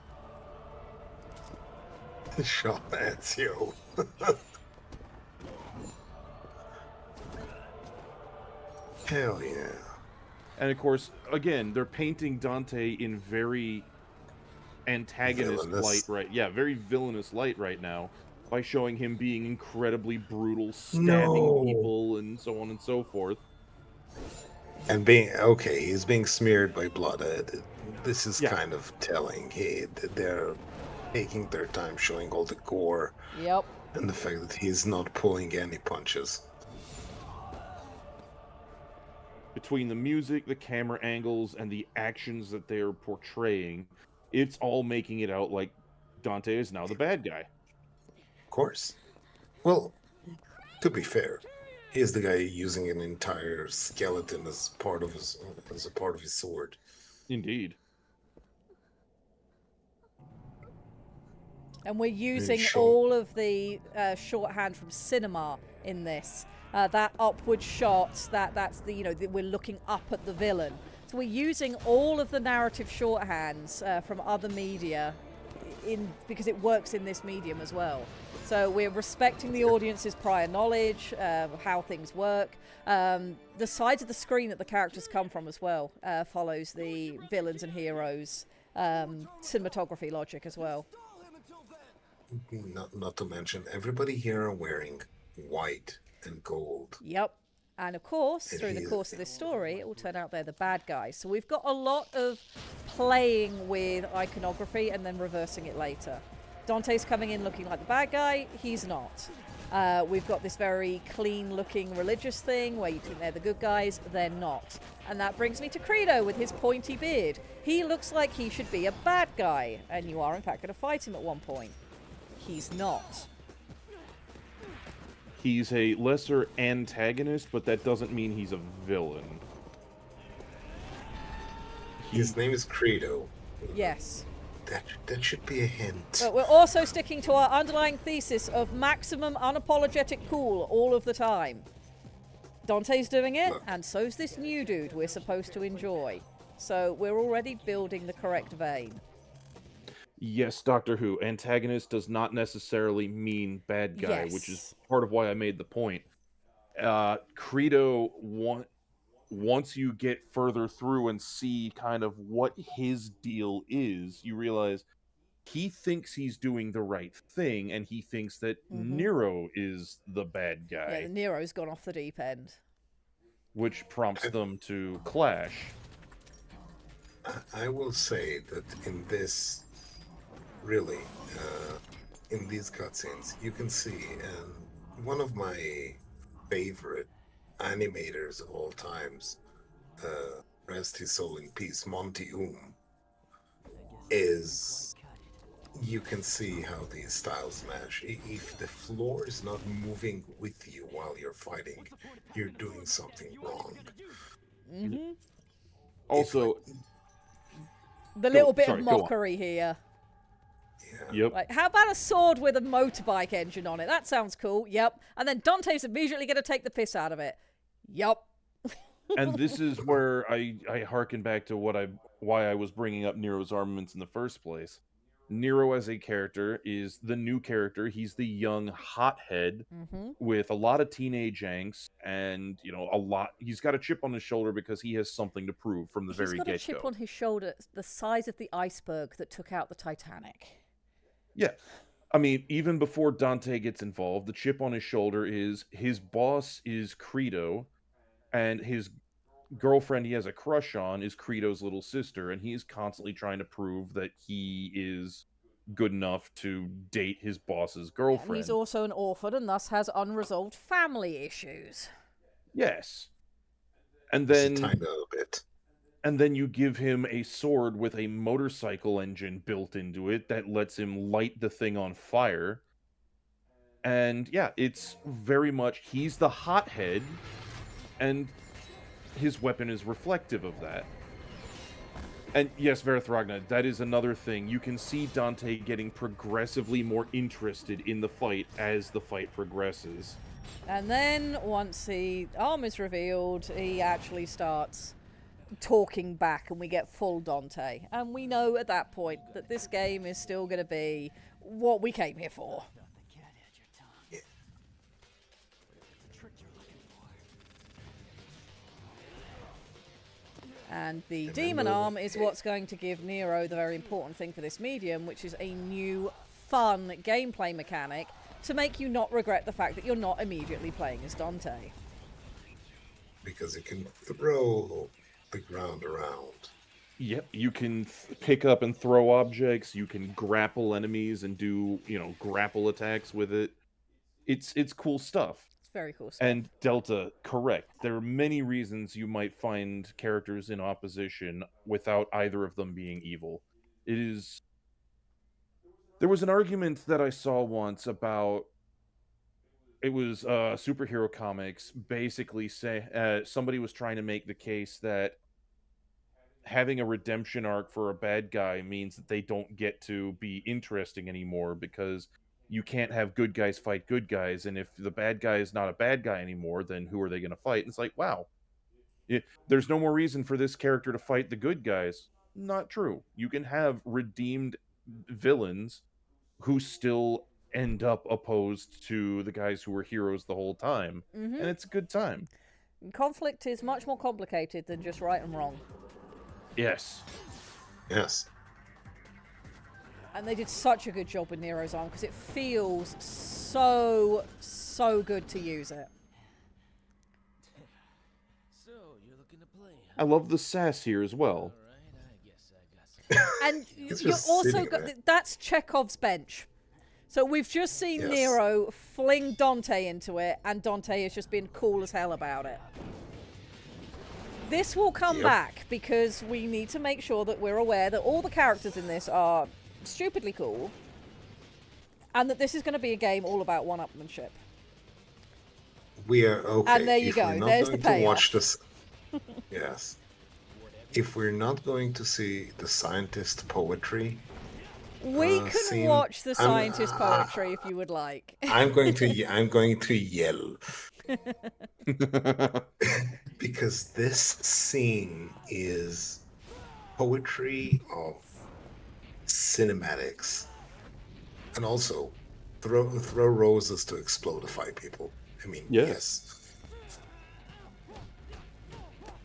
Shot Ezio. Hell yeah. And of course, again, they're painting Dante in very antagonist light, right? Yeah, very villainous light right now by showing him being incredibly brutal, stabbing people and so on and so forth. And he's being smeared by blood. This is Yeah. kind of telling. They're taking their time showing all the gore Yep. and the fact that he's not pulling any punches. Between the music, the camera angles, and the actions that they're portraying, it's all making it out like Dante is now the bad guy. Of course. Well, to be fair, he is the guy using an entire skeleton as a part of his sword. Indeed. And we're using Sure. all of the shorthand from cinema in this. That upward shot, that's the, we're looking up at the villain. So we're using all of the narrative shorthands from other media because it works in this medium as well. So we're respecting the audience's prior knowledge of how things work. The sides of the screen that the characters come from as well follows the villains and heroes cinematography logic as well. Not to mention, everybody here are wearing white and gold. Yep. And of course, through the course of this story, it will turn out they're the bad guys. So we've got a lot of playing with iconography and then reversing it later. Dante's coming in looking like the bad guy. He's not. We've got this very clean-looking religious thing where you think they're the good guys. They're not. And that brings me to Credo with his pointy beard. He looks like he should be a bad guy, and you are, in fact, going to fight him at one point. He's not. He's a lesser antagonist, but that doesn't mean he's a villain. His name is Credo. Yes. That should be a hint. But we're also sticking to our underlying thesis of maximum unapologetic cool all of the time. Dante's doing it, and so's this new dude we're supposed to enjoy. So we're already building the correct vein. Yes, Doctor Who, antagonist does not necessarily mean bad guy, Yes. which is part of why I made the point. Credo, once you get further through and see kind of what his deal is, you realize he thinks he's doing the right thing, and he thinks that Nero is the bad guy. Yeah, Nero's gone off the deep end. Which prompts them to clash. I will say that in this, really, in these cutscenes, you can see one of my favorite animators of all times, rest his soul in peace, Monty is, you can see how these styles match. If the floor is not moving with you while you're fighting, you're doing something wrong. Mm-hmm. Also, the little bit of mockery here. Yeah. Yep. Like, how about a sword with a motorbike engine on it? That sounds cool. Yep. And then Dante's immediately going to take the piss out of it. Yep. And this is where I harken back to why I was bringing up Nero's armaments in the first place. Nero as a character is the new character. He's the young hothead with a lot of teenage angst, and he's got a chip on his shoulder because he has something to prove from the very get-go. He's got a chip on his shoulder the size of the iceberg that took out the Titanic. Yeah. I mean, even before Dante gets involved, the chip on his shoulder is his boss is Credo, and his girlfriend he has a crush on is Credo's little sister, and he is constantly trying to prove that he is good enough to date his boss's girlfriend. And he's also an orphan and thus has unresolved family issues. Yes. And then Just a tiny little bit. And then you give him a sword with a motorcycle engine built into it that lets him light the thing on fire. And yeah, it's very much, he's the hothead, and his weapon is reflective of that. And yes, Verithragna, that is another thing. You can see Dante getting progressively more interested in the fight as the fight progresses. And then, once the arm is revealed, he actually starts talking back, and we get full Dante. And we know at that point that this game is still going to be what we came here for. And the demon arm is what's going to give Nero the very important thing for this medium, which is a new, fun gameplay mechanic to make you not regret the fact that you're not immediately playing as Dante. because you can throw the ground around. Yep, you can pick up and throw objects. You can grapple enemies and do, grapple attacks with it. It's cool stuff. It's very cool stuff. And Delta, correct. There are many reasons you might find characters in opposition without either of them being evil. There was an argument that I saw once about, it was superhero comics, basically somebody was trying to make the case that having a redemption arc for a bad guy means that they don't get to be interesting anymore, because you can't have good guys fight good guys, and if the bad guy is not a bad guy anymore, then who are they going to fight? And it's like, wow, there's no more reason for this character to fight the good guys. Not true. You can have redeemed villains who still end up opposed to the guys who were heroes the whole time, and it's a good time. Conflict is much more complicated than just right and wrong. Yes. And they did such a good job with Nero's arm, because it feels so good to use it. So, you're looking to play, huh? I love the sass here as well. And you also got that's Chekhov's bench. So we've just seen Nero fling Dante into it, and Dante has just been cool as hell about it. This will come back, because we need to make sure that we're aware that all the characters in this are stupidly cool, and that this is going to be a game all about one-upmanship. We are okay. And there you go. There's the payoff. Watch this. Yes. If we're not going to see the scientist poetry, we can watch the scientist poetry if you would like. I'm going to yell. Because this scene is poetry of cinematics, and also throw roses to explodify people. I mean, yes.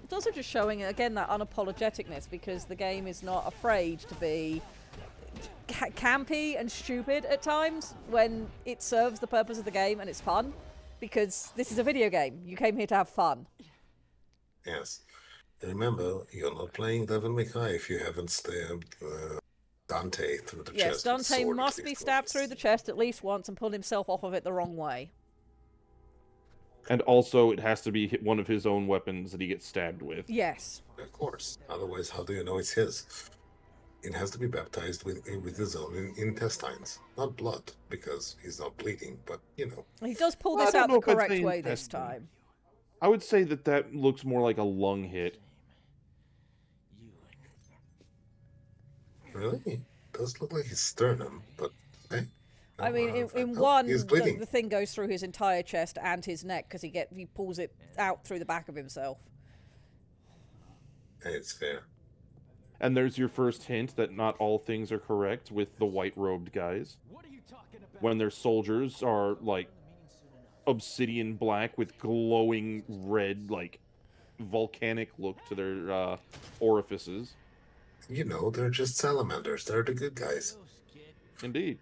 It's also just showing again that unapologeticness, because the game is not afraid to be campy and stupid at times when it serves the purpose of the game and it's fun, because this is a video game. You came here to have fun. Yes. Remember, you're not playing Devil May Cry if you haven't stabbed Dante through the chest. Yes, Dante must be stabbed through the chest at least once and pull himself off of it the wrong way. And also, it has to be one of his own weapons that he gets stabbed with. Yes. Of course. Otherwise, how do you know it's his? It has to be baptized with his own intestines. Not blood, because he's not bleeding, but, He does pull this out the correct way this time. I would say that looks more like a lung hit. Really? It does look like his sternum, but... I mean, in one, the thing goes through his entire chest and his neck, because he pulls it out through the back of himself. Hey, it's fair. And there's your first hint that not all things are correct with the white-robed guys. When their soldiers are, like, obsidian black with glowing red, like, volcanic look to their orifices. They're just salamanders. They're the good guys. Indeed.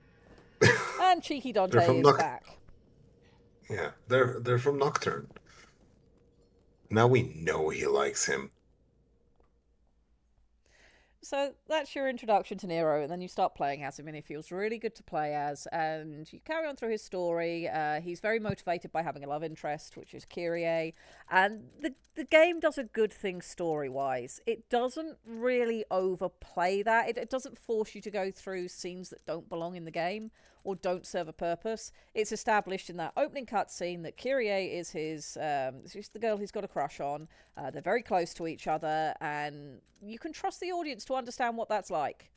And cheeky Dante is back. Yeah, they're from Nocturne. Now we know he likes him. So that's your introduction to Nero, and then you start playing as him, and he feels really good to play as, and you carry on through his story. He's very motivated by having a love interest, which is Kyrie, and the game does a good thing story-wise. It doesn't really overplay that. It doesn't force you to go through scenes that don't belong in the game or don't serve a purpose. It's established in that opening cutscene that Kyrie is she's the girl he's got a crush on. They're very close to each other, and you can trust the audience to understand what that's like.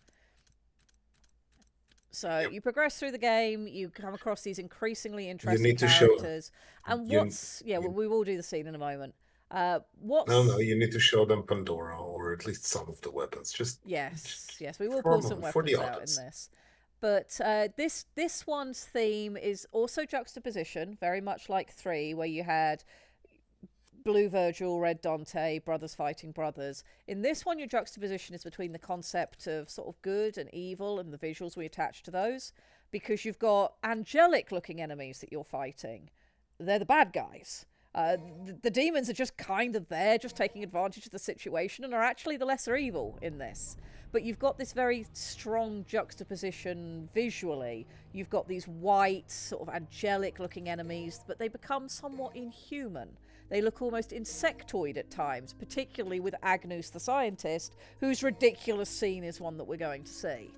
So you progress through the game, you come across these increasingly interesting characters. We will do the scene in a moment. No, you need to show them Pandora, or at least some of the weapons. Yes, we will pull some weapons out in this. But this one's theme is also juxtaposition, very much like 3, where you had Blue Virgil, Red Dante, brothers fighting brothers. In this one, your juxtaposition is between the concept of sort of good and evil and the visuals we attach to those, because you've got angelic-looking enemies that you're fighting. They're the bad guys. The demons are just kind of there, just taking advantage of the situation, and are actually the lesser evil in this. But you've got this very strong juxtaposition visually. You've got these white, sort of angelic-looking enemies, but they become somewhat inhuman. They look almost insectoid at times, particularly with Agnus the scientist, whose ridiculous scene is one that we're going to see.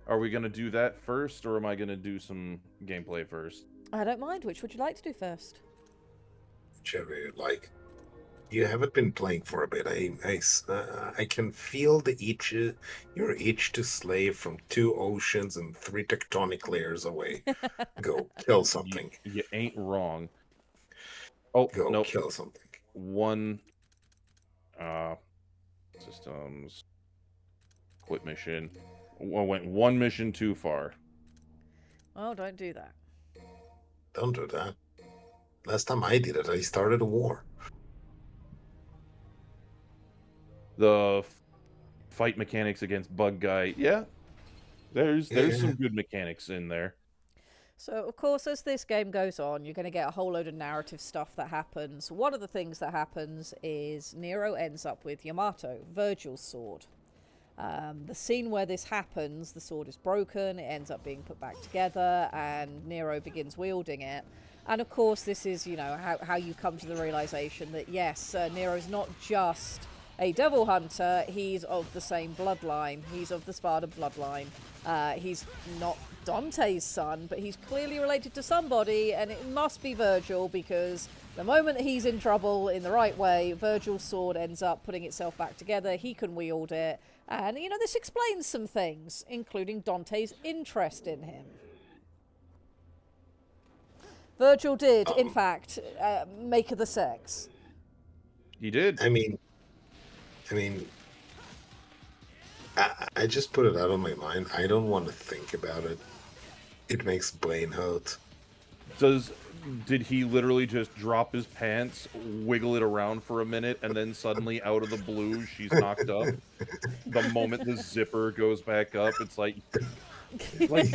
Are we going to do that first, or am I going to do some gameplay first? I don't mind. Which would you like to do first? Cherry, like, you haven't been playing for a bit. I can feel the itch. You're itch to slave from 2 oceans and 3 tectonic layers away. Go kill something. You ain't wrong. Oh, go nope. Kill something. One systems quit mission. I went 1 mission too far. Oh, don't do that. Don't do that. Last time I did it, I started a war. The fight mechanics against Bug Guy, yeah. There's some good mechanics in there. So, of course, as this game goes on, you're going to get a whole load of narrative stuff that happens. One of the things that happens is Nero ends up with Yamato, Virgil's sword. The scene where this happens, the sword is broken, it ends up being put back together, and Nero begins wielding it. And of course, this is, you know, how you come to the realization that, yes, Nero's not just a devil hunter, he's of the same bloodline. He's of the Spartan bloodline. He's not Dante's son, but he's clearly related to somebody, and it must be Virgil, because the moment he's in trouble in the right way, Virgil's sword ends up putting itself back together. He can wield it. And, you know, this explains some things, including Dante's interest in him. Virgil did, in fact, make the sex. He did. I mean, I just put it out of my mind. I don't want to think about it. It makes brain hurt. Did he literally just drop his pants, wiggle it around for a minute, and then suddenly, out of the blue, she's knocked up? The moment the zipper goes back up, it's like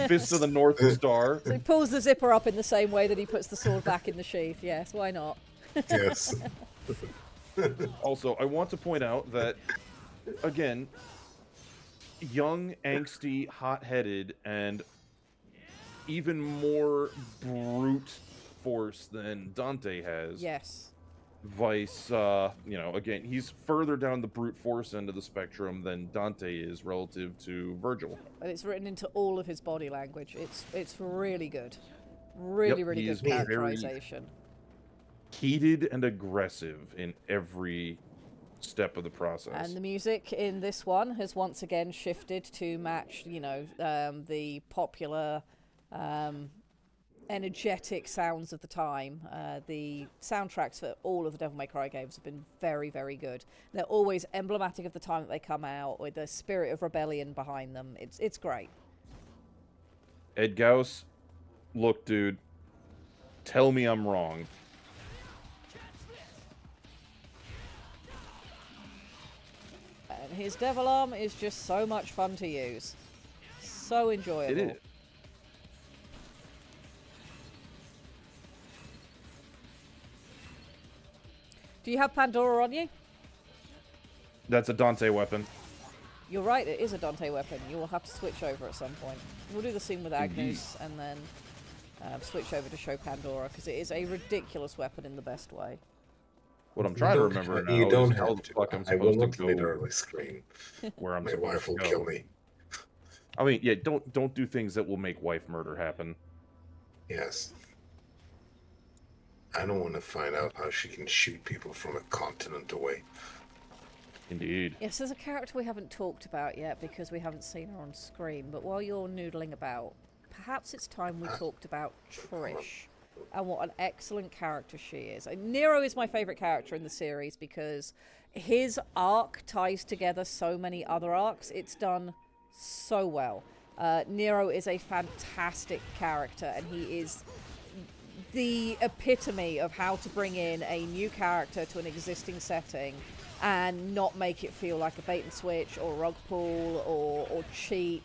Fist of the North Star. So he pulls the zipper up in the same way that he puts the sword back in the sheath. Yes, why not? Yes. Also, I want to point out that, again, young, angsty, hot-headed, and even more brute force than Dante has. Yes. Vice, you know, again, he's further down the brute force end of the spectrum than Dante is relative to Virgil. And it's written into all of his body language. It's really good. Really good characterization. Heated and aggressive in every step of the process. And the music in this one has once again shifted to match, you know, the popular energetic sounds of the time. The soundtracks for all of the Devil May Cry games have been very good. They're always emblematic of the time that they come out, with the spirit of rebellion behind them. It's great. Ed Gauss, look, dude, tell me I'm wrong. And his devil arm is just so much fun to use. So enjoyable. It is. Do you have Pandora on you? That's a Dante weapon. You're right, it is a Dante weapon. You will have to switch over at some point. We'll do the scene with Agnus and then switch over to show Pandora, because it is a ridiculous weapon in the best way. What I'm trying to remember now you don't is how have the to. fuck I'm I will supposed not to go literally scream. where I'm My supposed wife to will go. kill me. I mean, yeah, don't do things that will make wife murder happen. Yes. I don't want to find out how she can shoot people from a continent away. Indeed. Yes, there's a character we haven't talked about yet because we haven't seen her on screen, but while you're noodling about, perhaps it's time we talked about Trish and what an excellent character she is. And Nero is my favourite character in the series because his arc ties together so many other arcs. It's done so well. Nero is a fantastic character, and he is the epitome of how to bring in a new character to an existing setting and not make it feel like a bait and switch or rug pull or cheap.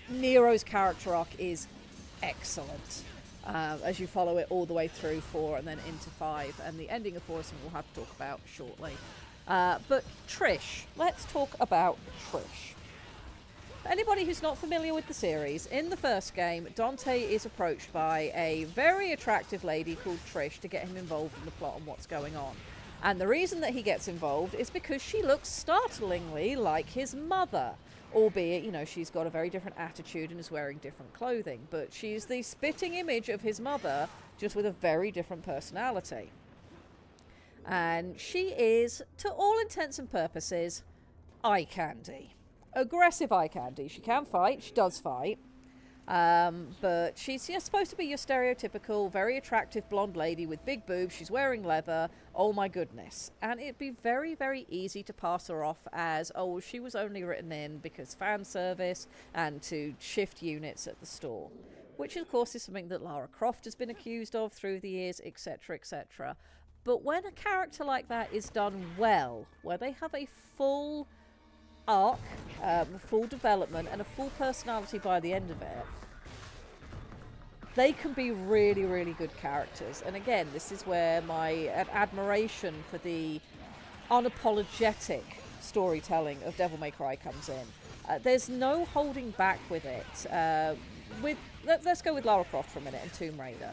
Nero's character arc is excellent. as you follow it all the way through 4 and then into 5, and the ending of 4 is something we'll have to talk about shortly. But Trish, let's talk about Trish. For anybody who's not familiar with the series, in the first game, Dante is approached by a very attractive lady called Trish to get him involved in the plot and what's going on. And the reason that he gets involved is because she looks startlingly like his mother. Albeit, you know, she's got a very different attitude and is wearing different clothing. But she's the spitting image of his mother, just with a very different personality. And she is, to all intents and purposes, eye candy. Aggressive eye candy. She can fight, she does fight. But she's supposed to be your stereotypical, very attractive blonde lady with big boobs. She's wearing leather. Oh my goodness. And it'd be very, very easy to pass her off as, oh, she was only written in because fan service and to shift units at the store. Which, of course, is something that Lara Croft has been accused of through the years, etc., etc. But when a character like that is done well, where they have a full arc, full development, and a full personality by the end of it, they can be really, really good characters. And again, this is where my admiration for the unapologetic storytelling of Devil May Cry comes in. There's no holding back with it. Let's go with Lara Croft for a minute and Tomb Raider.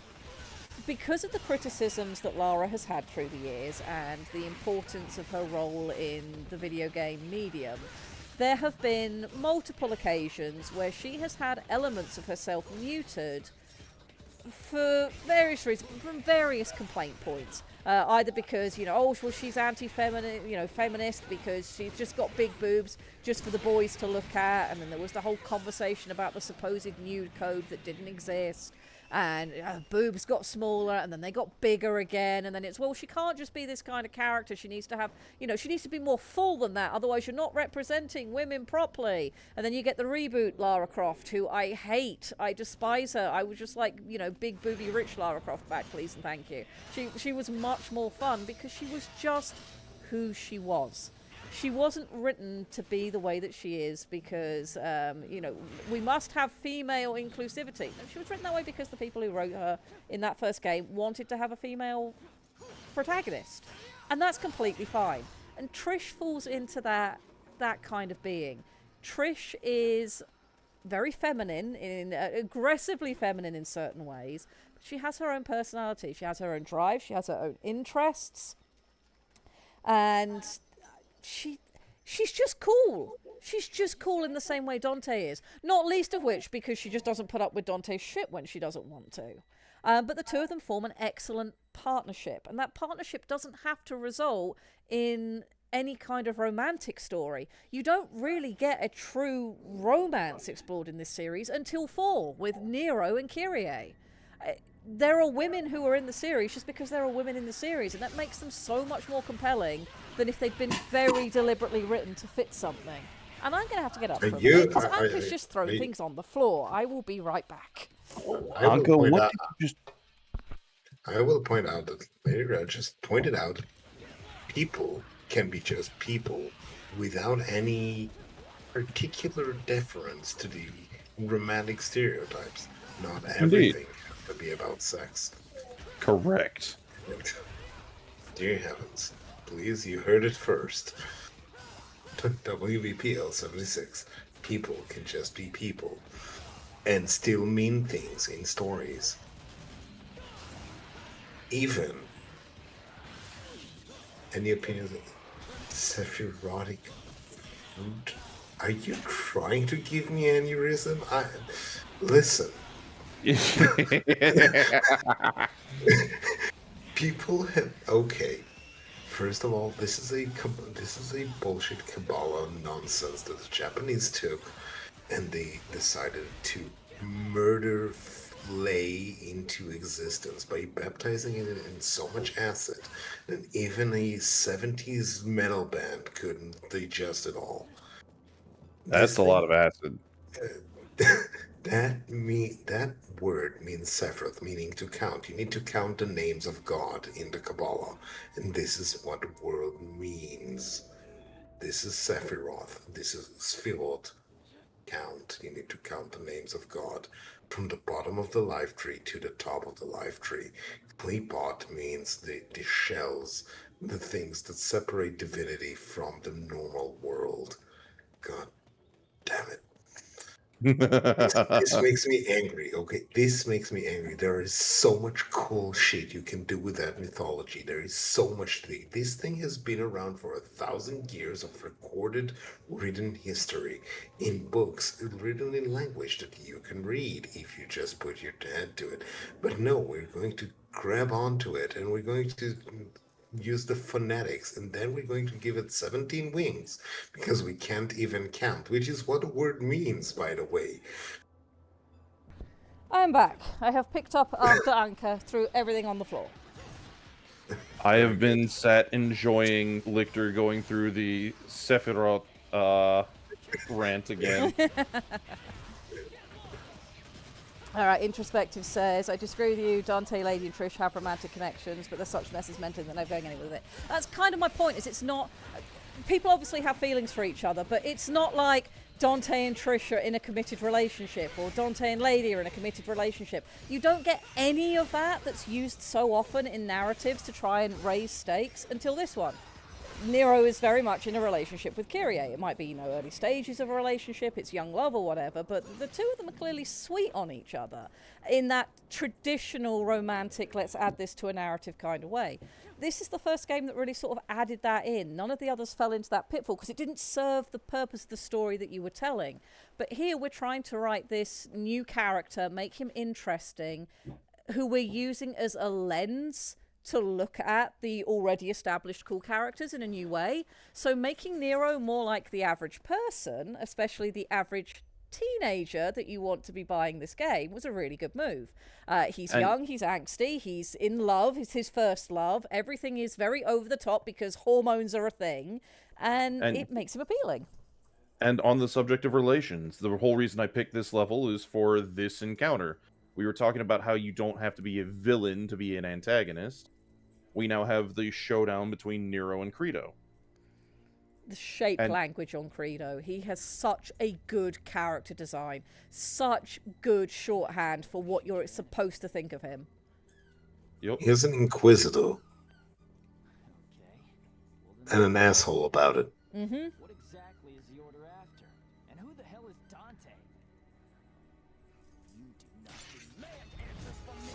Because of the criticisms that Lara has had through the years and the importance of her role in the video game medium, there have been multiple occasions where she has had elements of herself muted for various reasons, from various complaint points. Either because, you know, oh, well, she's feminist because she's just got big boobs just for the boys to look at, and then there was the whole conversation about the supposed nude code that didn't exist. And boobs got smaller and then they got bigger again, and then it's, well, she can't just be this kind of character, she needs to have, you know, she needs to be more full than that, otherwise you're not representing women properly. And then you get the reboot Lara Croft, who I hate, I despise her. I was just like, you know, big booby rich Lara Croft back, please and thank you. She was much more fun because she was just who she was. She wasn't written to be the way that she is because, you know, we must have female inclusivity. No, she was written that way because the people who wrote her in that first game wanted to have a female protagonist. And that's completely fine. And Trish falls into that kind of being. Trish is very feminine, aggressively feminine in certain ways. But she has her own personality. She has her own drive. She has her own interests. And she's just cool. She's just cool in the same way Dante is. Not least of which because she just doesn't put up with Dante's shit when she doesn't want to. But the two of them form an excellent partnership. And that partnership doesn't have to result in any kind of romantic story. You don't really get a true romance explored in this series until 4 with Nero and Kyrie. There are women who are in the series just because there are women in the series, and that makes them so much more compelling than if they've been very deliberately written to fit something. And I'm going to have to get up for a minute because Anka's just throwing things on the floor. I will be right back. I will point out that Lady Red just pointed out people can be just people without any particular deference to the romantic stereotypes. Not everything has to be about sex. Correct. Dear heavens. Please, you heard it first. WVPL 76. People can just be people and still mean things in stories. Even any opinions of Sephirotic fruit? Are you trying to give me aneurysm? Listen. People have First of all, this is a bullshit Kabbalah nonsense that the Japanese took, and they decided to murder flay into existence by baptizing it in so much acid that even a 70s metal band couldn't digest it all. That's a lot of acid. That word means Sephiroth, meaning to count. You need to count the names of God in the Kabbalah, and this is what the word means. This is Sephiroth. This is Sphirot. count. You need to count the names of God from the bottom of the life tree to the top of the life tree. Kleepot means the shells, the things that separate divinity from the normal world. God damn it. This makes me angry, okay? This makes me angry. There is so much cool shit you can do with that mythology. There is so much to it. This thing has been around for 1,000 years of recorded, written history in books, written in language that you can read if you just put your head to it. But no, we're going to grab onto it and we're going to use the phonetics, and then we're going to give it 17 wings because we can't even count, which is what the word means, by the way. I am back. I have picked up after Anka, threw everything on the floor. I have been sat enjoying Lichter going through the Sephiroth rant again. Alright, Introspective says, I disagree with you, Dante, Lady and Trish have romantic connections, but there's such mess is meant in that they're going anywhere with it. That's kind of my point, is it's not... People obviously have feelings for each other, but it's not like Dante and Trish are in a committed relationship, or Dante and Lady are in a committed relationship. You don't get any of that that's used so often in narratives to try and raise stakes until this one. Nero is very much in a relationship with Kyrie. It might be, you know, early stages of a relationship, it's young love or whatever, but the two of them are clearly sweet on each other in that traditional romantic, let's add this to a narrative kind of way. This is the first game that really sort of added that in. None of the others fell into that pitfall because it didn't serve the purpose of the story that you were telling. But here we're trying to write this new character, make him interesting, who we're using as a lens to look at the already established cool characters in a new way. So making Nero more like the average person, especially the average teenager that you want to be buying this game, was a really good move. He's young, he's angsty, he's in love, it's his first love. Everything is very over the top because hormones are a thing, and it makes him appealing. And on the subject of relations, the whole reason I picked this level is for this encounter. We were talking about how you don't have to be a villain to be an antagonist. We now have the showdown between Nero and Credo. The shape language on Credo. He has such a good character design. Such good shorthand for what you're supposed to think of him. Yep. He's an inquisitor. And an asshole about it. Mm-hmm. What exactly is the order after? And who the hell is Dante? You do not demand answers from me.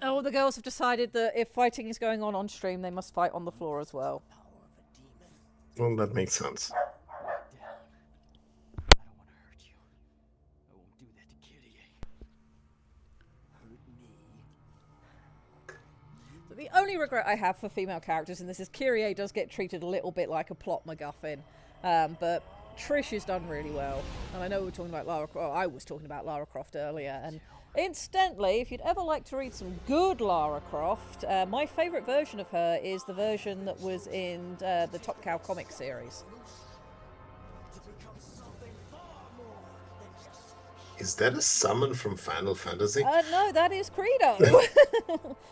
Oh, the girls have decided that if fighting is going on stream, they must fight on the floor as well. Well, that makes sense. I don't want to hurt you. I won't do that to Kyrie. Hurt me. So the only regret I have for female characters in this is Kyrie does get treated a little bit like a plot MacGuffin, but Trish is done really well. And I know we were talking about Lara Croft. I was talking about Lara Croft earlier, and incidentally, if you'd ever like to read some good Lara Croft, my favourite version of her is the version that was in the Top Cow comic series. Is that a summon from Final Fantasy? No, that is Credo,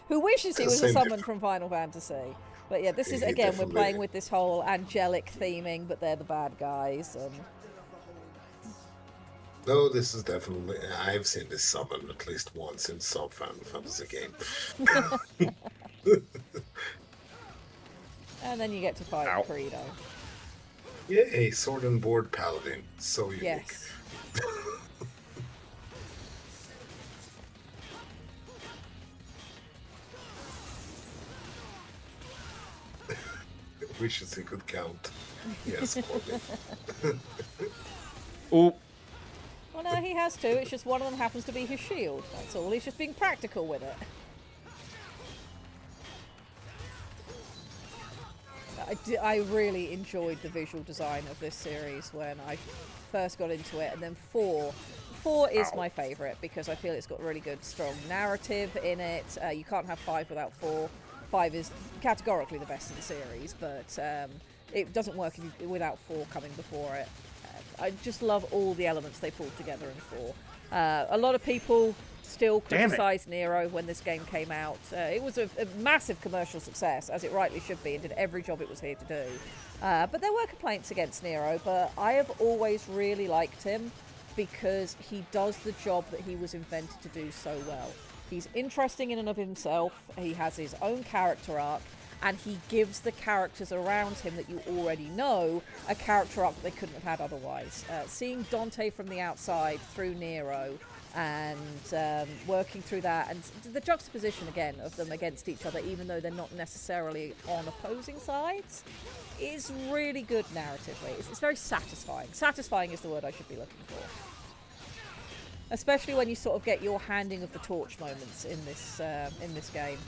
who wishes he was a summon from Final Fantasy. But yeah, this is, again, we're playing with this whole angelic theming, but they're the bad guys. And No, this is definitely... I've seen this summon at least once in some Final Fantasy game. and then you get to fight Credo. Yay, sword and board paladin. So unique. Yes. Wishes he could count. Yes, Corbin. Oh. Well, no, he has to. It's just one of them happens to be his shield. That's all. He's just being practical with it. I really enjoyed the visual design of this series when I first got into it, and then 4 is my favourite because I feel it's got a really good, strong narrative in it. You can't have 5 without 4. 5 is categorically the best in the series, but it doesn't work without 4 coming before it. I just love all the elements they pulled together in 4. A lot of people still criticized Nero when this game came out. It was a massive commercial success, as it rightly should be, and did every job it was here to do. But there were complaints against Nero, but I have always really liked him because he does the job that he was invented to do so well. He's interesting in and of himself, he has his own character arc, and he gives the characters around him that you already know a character arc that they couldn't have had otherwise. Seeing Dante from the outside through Nero and working through that, and the juxtaposition again of them against each other, even though they're not necessarily on opposing sides, is really good narratively. It's very satisfying. Satisfying is the word I should be looking for. Especially when you sort of get your handing of the torch moments in this game.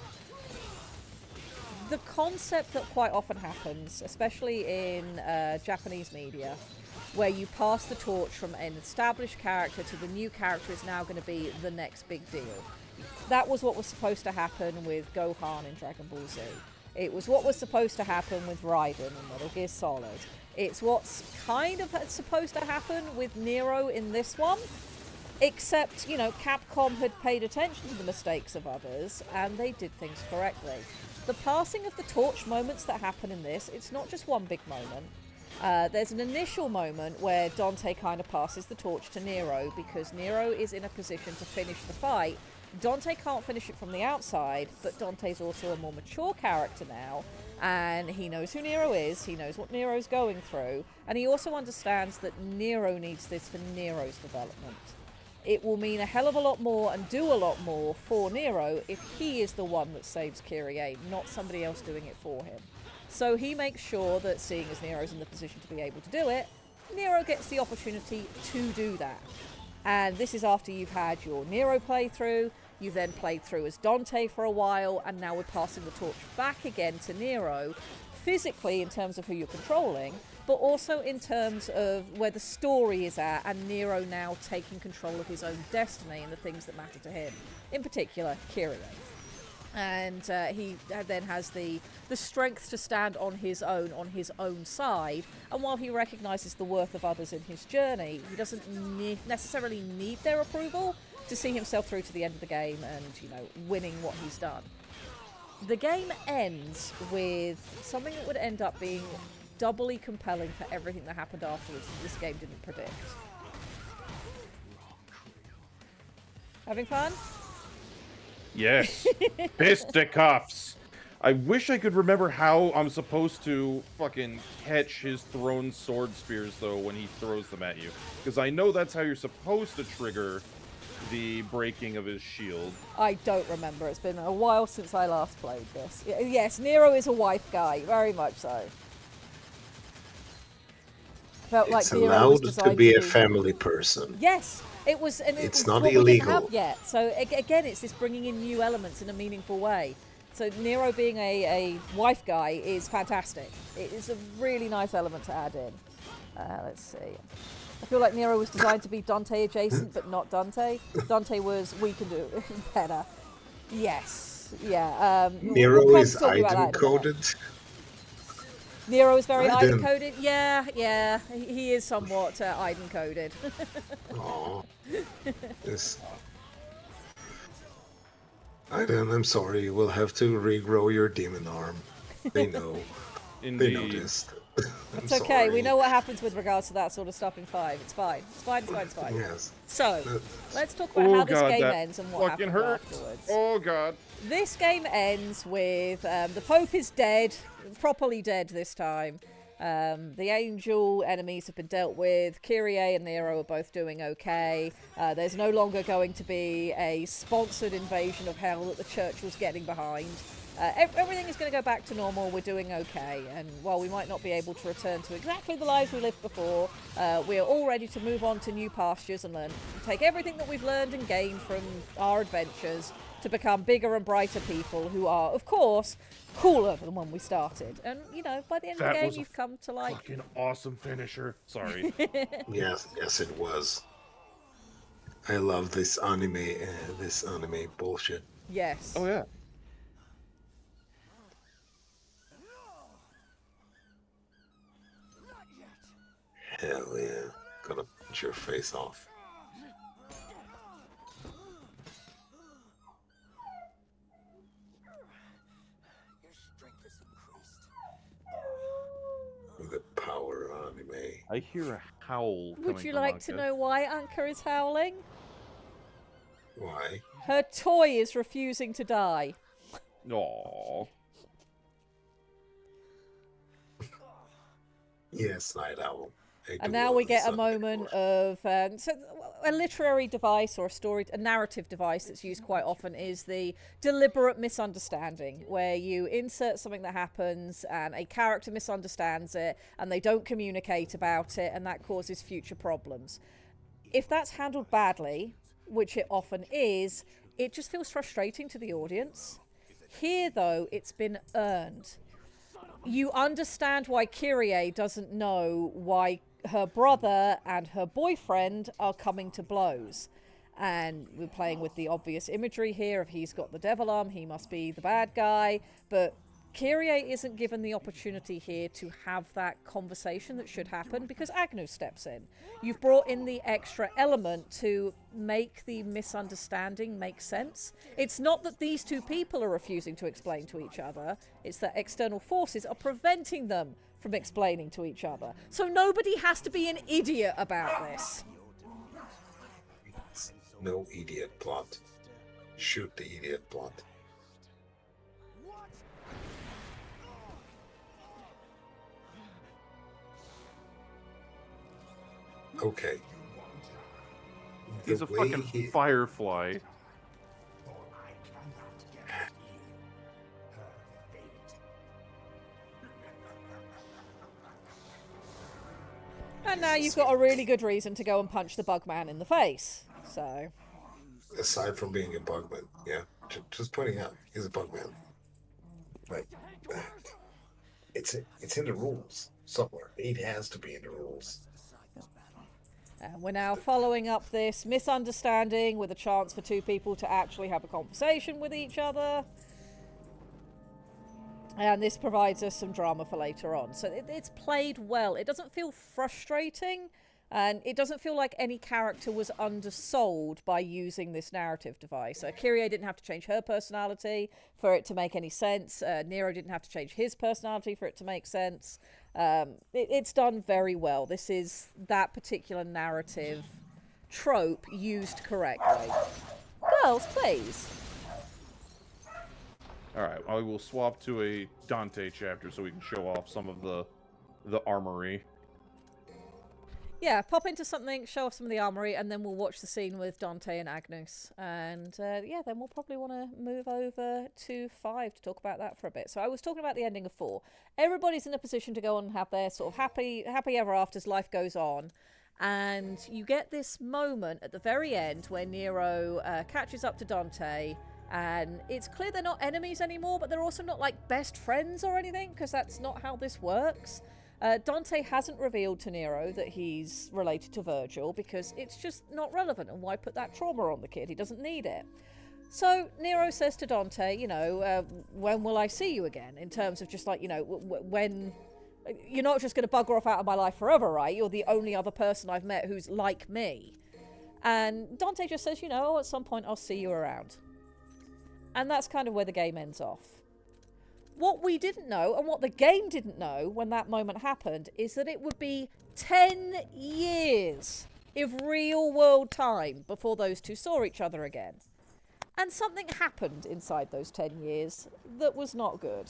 The concept that quite often happens, especially in Japanese media, where you pass the torch from an established character to the new character is now going to be the next big deal. That was what was supposed to happen with Gohan in Dragon Ball Z. It was what was supposed to happen with Raiden in Metal Gear Solid. It's what's kind of supposed to happen with Nero in this one. Except, you know, Capcom had paid attention to the mistakes of others, and they did things correctly. The passing of the torch moments that happen in this, it's not just one big moment. There's an initial moment where Dante kind of passes the torch to Nero, because Nero is in a position to finish the fight. Dante can't finish it from the outside, but Dante's also a more mature character now, and he knows who Nero is, he knows what Nero's going through, and he also understands that Nero needs this for Nero's development. It will mean a hell of a lot more and do a lot more for Nero if he is the one that saves Kyrie, not somebody else doing it for him. So he makes sure that, seeing as Nero's in the position to be able to do it, Nero gets the opportunity to do that. And this is after you've had your Nero playthrough, you've then played through as Dante for a while, and now we're passing the torch back again to Nero, physically in terms of who you're controlling, but also in terms of where the story is at, and Nero now taking control of his own destiny and the things that matter to him, in particular Kyrie. And he then has the strength to stand on his own side, and while he recognises the worth of others in his journey, he doesn't necessarily need their approval to see himself through to the end of the game and, you know, winning what he's done. The game ends with something that would end up being doubly compelling for everything that happened afterwards that this game didn't predict. Having fun? Yes. Fisticuffs. I wish I could remember how I'm supposed to fucking catch his thrown sword spears, though, when he throws them at you. Because I know that's how you're supposed to trigger the breaking of his shield. I don't remember. It's been a while since I last played this. Yes, Nero is a wife guy. Very much so. Felt like It's Nero was allowed designed to be a family person. Yes, it was. And It's it's not what we didn't illegal. have yet. So again, it's this bringing in new elements in a meaningful way. So Nero being a wife guy is fantastic. It is a really nice element to add in. Let's see. I feel like Nero was designed to be Dante adjacent, but not Dante. Dante was, we can do it better. Yes. Yeah. Nero we'll is talk about that in a minute. item-coded. Nero is very Aiden. item-coded. Yeah. He is somewhat item-coded. Aw. This. Aiden, I'm sorry. You will have to regrow your demon arm. They know. They Indeed. noticed. It's okay. We know what happens with regards to that sort of stuff in 5. It's fine. It's fine. Yes. So, let's talk about how this game ends and what fucking happens hurts. afterwards. Oh god. This game ends with the Pope is dead, properly dead this time. The angel enemies have been dealt with. Kyrie and Nero are both doing okay. There's no longer going to be a sponsored invasion of hell that the church was getting behind. Everything is going to go back to normal. We're doing okay. And while we might not be able to return to exactly the lives we lived before, we are all ready to move on to new pastures and take everything that we've learned and gained from our adventures to become bigger and brighter people who are, of course, cooler than when we started. And, you know, by the end of the game, you've come to like... Fucking awesome finisher. Sorry. Yes, it was. I love this anime bullshit. Yes. Oh yeah. Hell yeah. Gonna punch your face off. the power anime. I hear a howl. Would you like to know why Anka is howling? Why? Her toy is refusing to die. Aww. Yes, Night Owl. And now we get a moment of so a literary device or a narrative device that's used quite often is the deliberate misunderstanding, where you insert something that happens and a character misunderstands it and they don't communicate about it, and that causes future problems. If that's handled badly, which it often is, it just feels frustrating to the audience. Here, though, it's been earned. You understand why Kyrie doesn't know why her brother and her boyfriend are coming to blows. And we're playing with the obvious imagery here. If he's got the devil arm, he must be the bad guy. But Kyrie isn't given the opportunity here to have that conversation that should happen because Agnus steps in. You've brought in the extra element to make the misunderstanding make sense. It's not that these two people are refusing to explain to each other. It's that external forces are preventing them from explaining to each other. So nobody has to be an idiot about this. No idiot plot. Shoot the idiot plot. Okay. He's a fucking firefly. And now you've got a really good reason to go and punch the bug man in the face. So, aside from being a bugman, yeah, just pointing out, he's a bugman. Right. It's in the rules somewhere. It has to be in the rules. and we're now following up this misunderstanding with a chance for two people to actually have a conversation with each other. And this provides us some drama for later on. So it's played well. It doesn't feel frustrating, and it doesn't feel like any character was undersold by using this narrative device. Kyrie didn't have to change her personality for it to make any sense. Nero didn't have to change his personality for it to make sense. It's done very well. This is that particular narrative trope used correctly. Girls, please. Alright, I will swap to a Dante chapter so we can show off some of the armory. Yeah, pop into something, show off some of the armory, and then we'll watch the scene with Dante and Agnus. And yeah, then we'll probably want to move over to 5 to talk about that for a bit. So I was talking about the ending of 4. Everybody's in a position to go on and have their sort of happy ever after as life goes on. And you get this moment at the very end where Nero catches up to Dante. And it's clear they're not enemies anymore, but they're also not like best friends or anything, because that's not how this works. Dante hasn't revealed to Nero that he's related to Virgil because it's just not relevant, and why put that trauma on the kid? He doesn't need it. So Nero says to Dante, you know, when will I see you again? In terms of just like, you know, when... You're not just going to bugger off out of my life forever, right? You're the only other person I've met who's like me. And Dante just says, you know, at some point I'll see you around. And that's kind of where the game ends off. What we didn't know, and what the game didn't know when that moment happened, is that it would be 10 years of real-world time before those two saw each other again. And something happened inside those 10 years that was not good.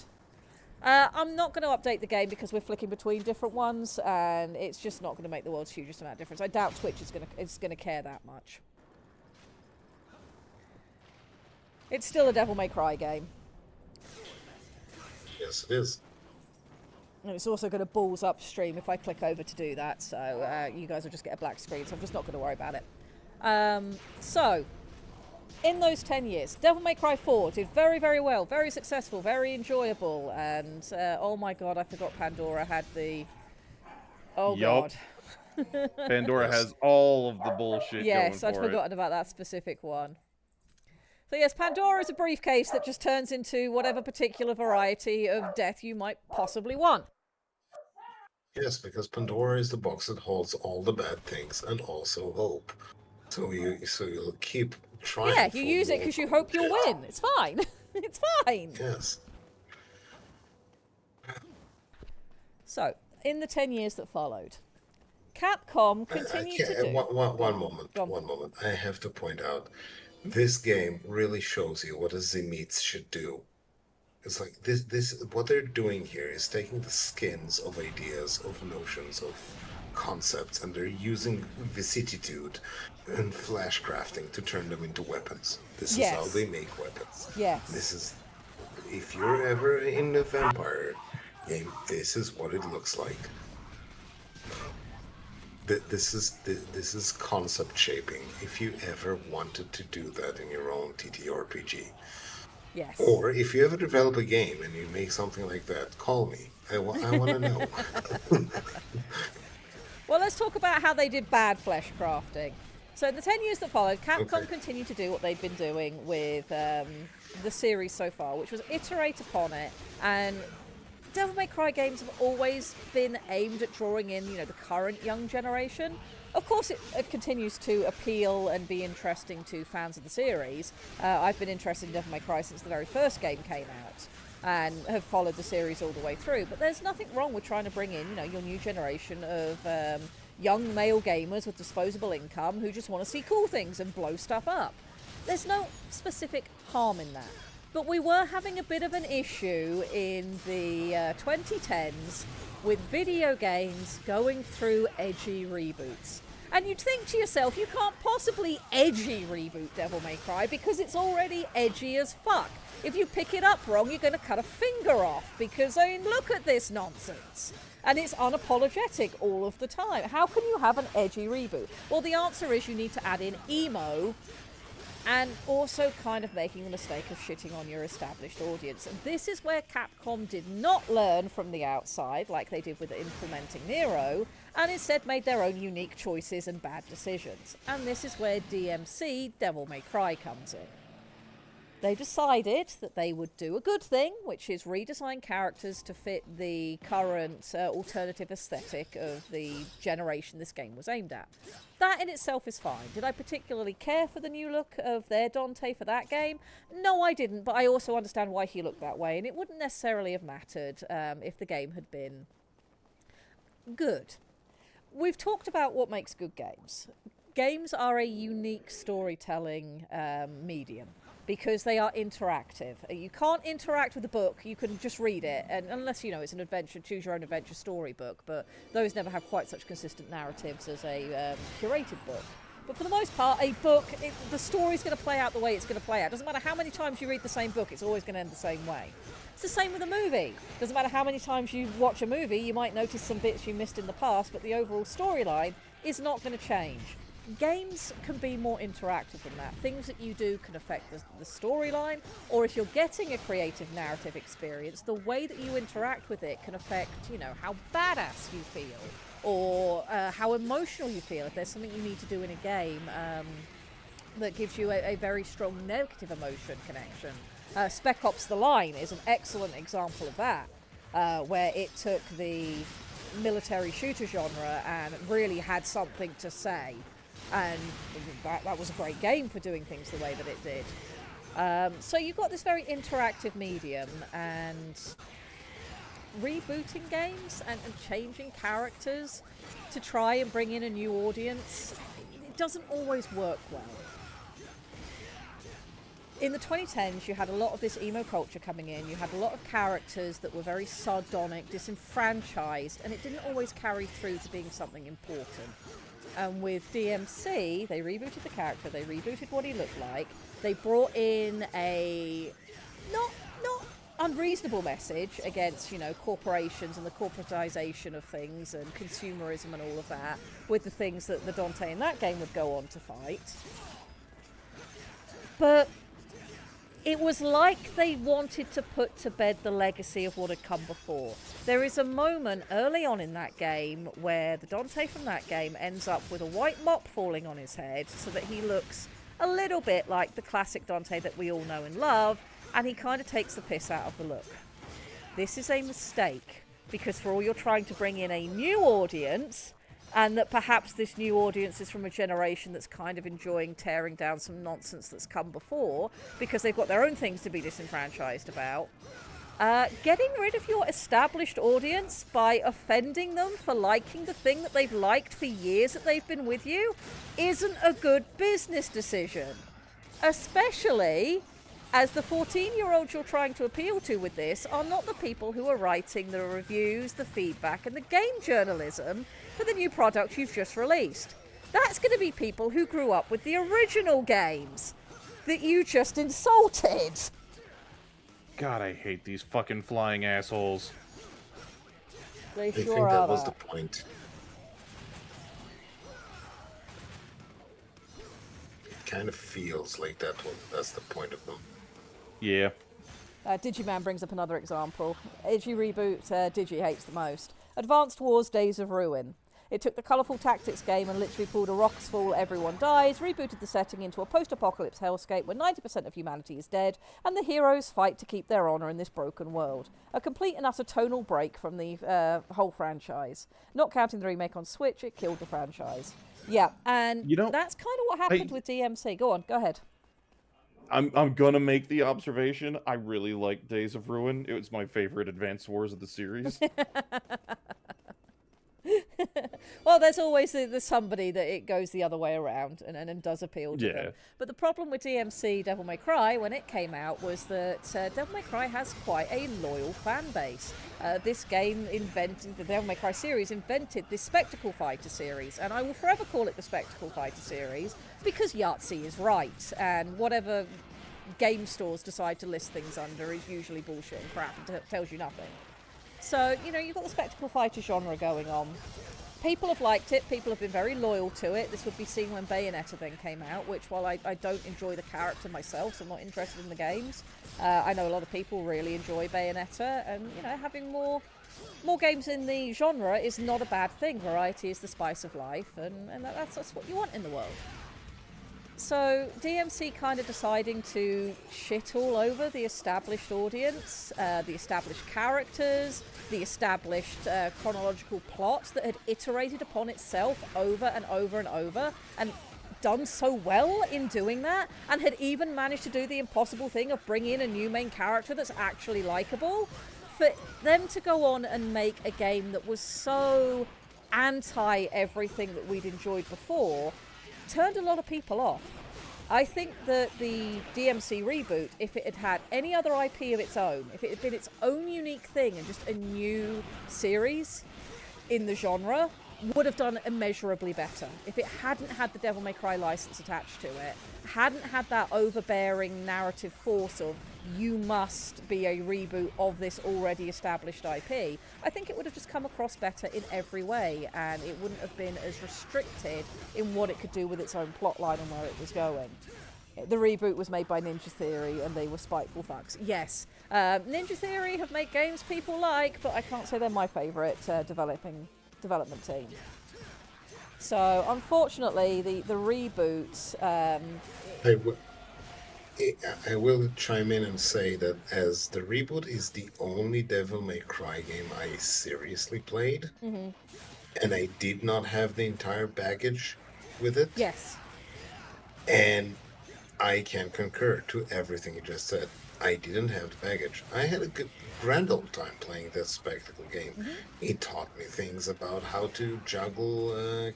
I'm not going to update the game because we're flicking between different ones, and it's just not going to make the world's hugest amount of difference. I doubt Twitch is going to care that much. It's still a Devil May Cry game. Yes, it is. And it's also going to balls upstream if I click over to do that, so you guys will just get a black screen, so I'm just not going to worry about it. So, in those 10 years, Devil May Cry 4 did very, very well, very successful, very enjoyable, and oh my god, I forgot Pandora had the... Oh Yup. god. Pandora has all of the bullshit yes, going I'd for forgotten about that specific one. So yes, Pandora is a briefcase that just turns into whatever particular variety of death you might possibly want. Yes, because Pandora is the box that holds all the bad things and also hope. So you'll keep trying. Yeah, you use it because you hope you'll win. It's fine. It's fine. Yes. So, in the 10 years that followed, Capcom continued to do... One moment. I have to point out, this game really shows you what a Zemeats should do. It's like this. What they're doing here is taking the skins of ideas, of notions, of concepts, and they're using vicissitude and flash crafting to turn them into weapons. This is how they make weapons. Yes. This is, if you're ever in a vampire game, this is what it looks like. This is concept shaping. If you ever wanted to do that in your own TTRPG. Yes. Or if you ever develop a game and you make something like that, call me. I want to know. Well, let's talk about how they did bad flesh crafting. So in the 10 years that followed, Capcom continued to do what they'd been doing with the series so far, which was iterate upon it. And Devil May Cry games have always been aimed at drawing in, the current young generation. Of course, it continues to appeal and be interesting to fans of the series. I've been interested in Devil May Cry since the very first game came out and have followed the series all the way through. But there's nothing wrong with trying to bring in, your new generation of young male gamers with disposable income who just want to see cool things and blow stuff up. There's no specific harm in that. But we were having a bit of an issue in the 2010s with video games going through edgy reboots. And you'd think to yourself, you can't possibly edgy reboot Devil May Cry because it's already edgy as fuck. If you pick it up wrong, you're going to cut a finger off because, look at this nonsense. And it's unapologetic all of the time. How can you have an edgy reboot? Well, the answer is you need to add in emo and also kind of making the mistake of shitting on your established audience. And this is where Capcom did not learn from the outside, like they did with implementing Nero, and instead made their own unique choices and bad decisions. And this is where DMC, Devil May Cry, comes in. They decided that they would do a good thing, which is redesign characters to fit the current alternative aesthetic of the generation this game was aimed at. That in itself is fine. Did I particularly care for the new look of their Dante for that game? No, I didn't, but I also understand why he looked that way, and it wouldn't necessarily have mattered if the game had been good. We've talked about what makes good games. Games are a unique storytelling medium, because they are interactive. You can't interact with a book, you can just read it, and unless, it's an adventure, choose your own adventure storybook, but those never have quite such consistent narratives as a curated book. But for the most part, a book, the story's going to play out the way it's going to play out. It doesn't matter how many times you read the same book, it's always going to end the same way. It's the same with a movie. It doesn't matter how many times you watch a movie, you might notice some bits you missed in the past, but the overall storyline is not going to change. Games can be more interactive than that. Things that you do can affect the storyline, or if you're getting a creative narrative experience, the way that you interact with it can affect, how badass you feel, or how emotional you feel. If there's something you need to do in a game that gives you a very strong negative emotion connection. Spec Ops: The Line is an excellent example of that, where it took the military shooter genre and really had something to say. And that was a great game for doing things the way that it did. So you've got this very interactive medium, and rebooting games and changing characters to try and bring in a new audience, it doesn't always work well. In the 2010s, you had a lot of this emo culture coming in. You had a lot of characters that were very sardonic, disenfranchised, and it didn't always carry through to being something important. And with DMC, they rebooted the character, they rebooted what he looked like, they brought in a not unreasonable message against, corporations and the corporatization of things and consumerism and all of that, with the things that the Dante in that game would go on to fight. But it was like they wanted to put to bed the legacy of what had come before. There is a moment early on in that game where the Dante from that game ends up with a white mop falling on his head so that he looks a little bit like the classic Dante that we all know and love, and he kind of takes the piss out of the look. This is a mistake, because for all you're trying to bring in a new audience, and that perhaps this new audience is from a generation that's kind of enjoying tearing down some nonsense that's come before, because they've got their own things to be disenfranchised about, Getting rid of your established audience by offending them for liking the thing that they've liked for years that they've been with you isn't a good business decision. Especially as the 14-year-olds you're trying to appeal to with this are not the people who are writing the reviews, the feedback, and the game journalism for the new product you've just released. That's going to be people who grew up with the original games that you just insulted. God, I hate these fucking flying assholes. They I sure think that are was the point. It kind of feels like that's the point of them. Yeah. Digiman brings up another example. Edgy reboot Digi hates the most. Advanced Wars Days of Ruin. It took the colourful tactics game and literally pulled a rocks fall, everyone dies, rebooted the setting into a post-apocalypse hellscape where 90% of humanity is dead, and the heroes fight to keep their honour in this broken world. A complete and utter tonal break from the whole franchise. Not counting the remake on Switch, it killed the franchise. Yeah, and that's kind of what happened with DMC. Go on, go ahead. I'm gonna make the observation. I really like Days of Ruin. It was my favorite Advanced Wars of the series. Well, there's always the somebody that it goes the other way around and does appeal to them. But the problem with DMC Devil May Cry when it came out was that Devil May Cry has quite a loyal fan base. This game the Devil May Cry series invented this Spectacle Fighter series, and I will forever call it the Spectacle Fighter series because Yahtzee is right, and whatever game stores decide to list things under is usually bullshit and crap and tells you nothing. So, you've got the Spectacle Fighter genre going on. People have liked it. People have been very loyal to it. This would be seen when Bayonetta then came out, which, while I don't enjoy the character myself, so I'm not interested in the games, I know a lot of people really enjoy Bayonetta, and, having more games in the genre is not a bad thing. Variety is the spice of life, and that's what you want in the world. So DMC kind of deciding to shit all over the established audience, the established characters, the established chronological plot that had iterated upon itself over and over and over, and done so well in doing that, and had even managed to do the impossible thing of bring in a new main character that's actually likable. For them to go on and make a game that was so anti everything that we'd enjoyed before turned a lot of people off. I think that the DMC reboot, if it had had any other IP of its own, if it had been its own unique thing and just a new series in the genre, would have done immeasurably better. If it hadn't had the Devil May Cry license attached to it, hadn't had that overbearing narrative force of you must be a reboot of this already established IP, I think it would have just come across better in every way, and it wouldn't have been as restricted in what it could do with its own plotline and where it was going. The reboot was made by Ninja Theory, and they were spiteful fucks. Yes, Ninja Theory have made games people like, but I can't say they're my favourite development team. So, unfortunately, the reboot... I will chime in and say that as the reboot is the only Devil May Cry game I seriously played, and I did not have the entire baggage with it. Yes. And I can concur to everything you just said. I didn't have the baggage. I had a grand old time playing that Spectacle game. It taught me things about how to juggle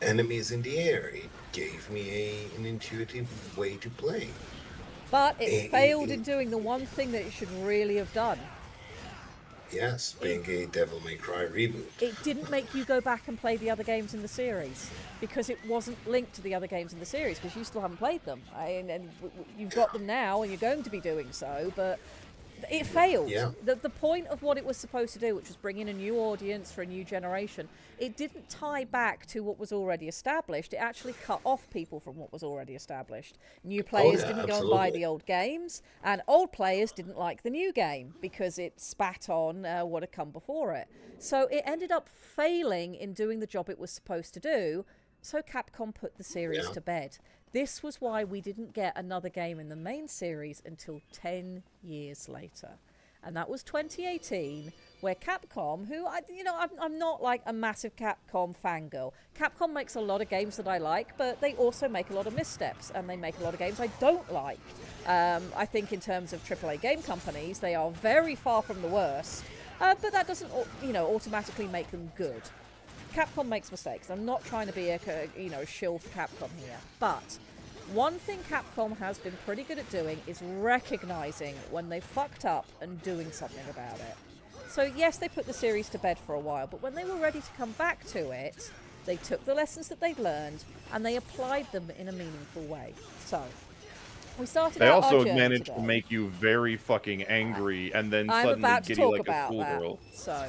enemies in the air. It gave me an intuitive way to play. But it failed in doing the one thing that it should really have done. Yes, being a Devil May Cry reboot. It didn't make you go back and play the other games in the series because it wasn't linked to the other games in the series because you still haven't played them. And you've got them now and you're going to be doing so, but it failed. Yeah. The point of what it was supposed to do, which was bring in a new audience for a new generation, it didn't tie back to what was already established. It actually cut off people from what was already established. New players didn't go and buy the old games, and old players didn't like the new game because it spat on what had come before it. So it ended up failing in doing the job it was supposed to do, so Capcom put the series to bed. This was why we didn't get another game in the main series until 10 years later. And that was 2018, where Capcom, who I'm not like a massive Capcom fangirl. Capcom makes a lot of games that I like, but they also make a lot of missteps, and they make a lot of games I don't like. I think in terms of AAA game companies, they are very far from the worst, but that doesn't automatically make them good. Capcom makes mistakes. I'm not trying to be a shill for Capcom here, but one thing Capcom has been pretty good at doing is recognizing when they fucked up and doing something about it. So yes, they put the series to bed for a while, but when they were ready to come back to it, they took the lessons that they'd learned and they applied them in a meaningful way. So we started. They out also our journey managed today. to make you very fucking angry, and then I'm suddenly about to giddy talk like a about that. schoolgirl. So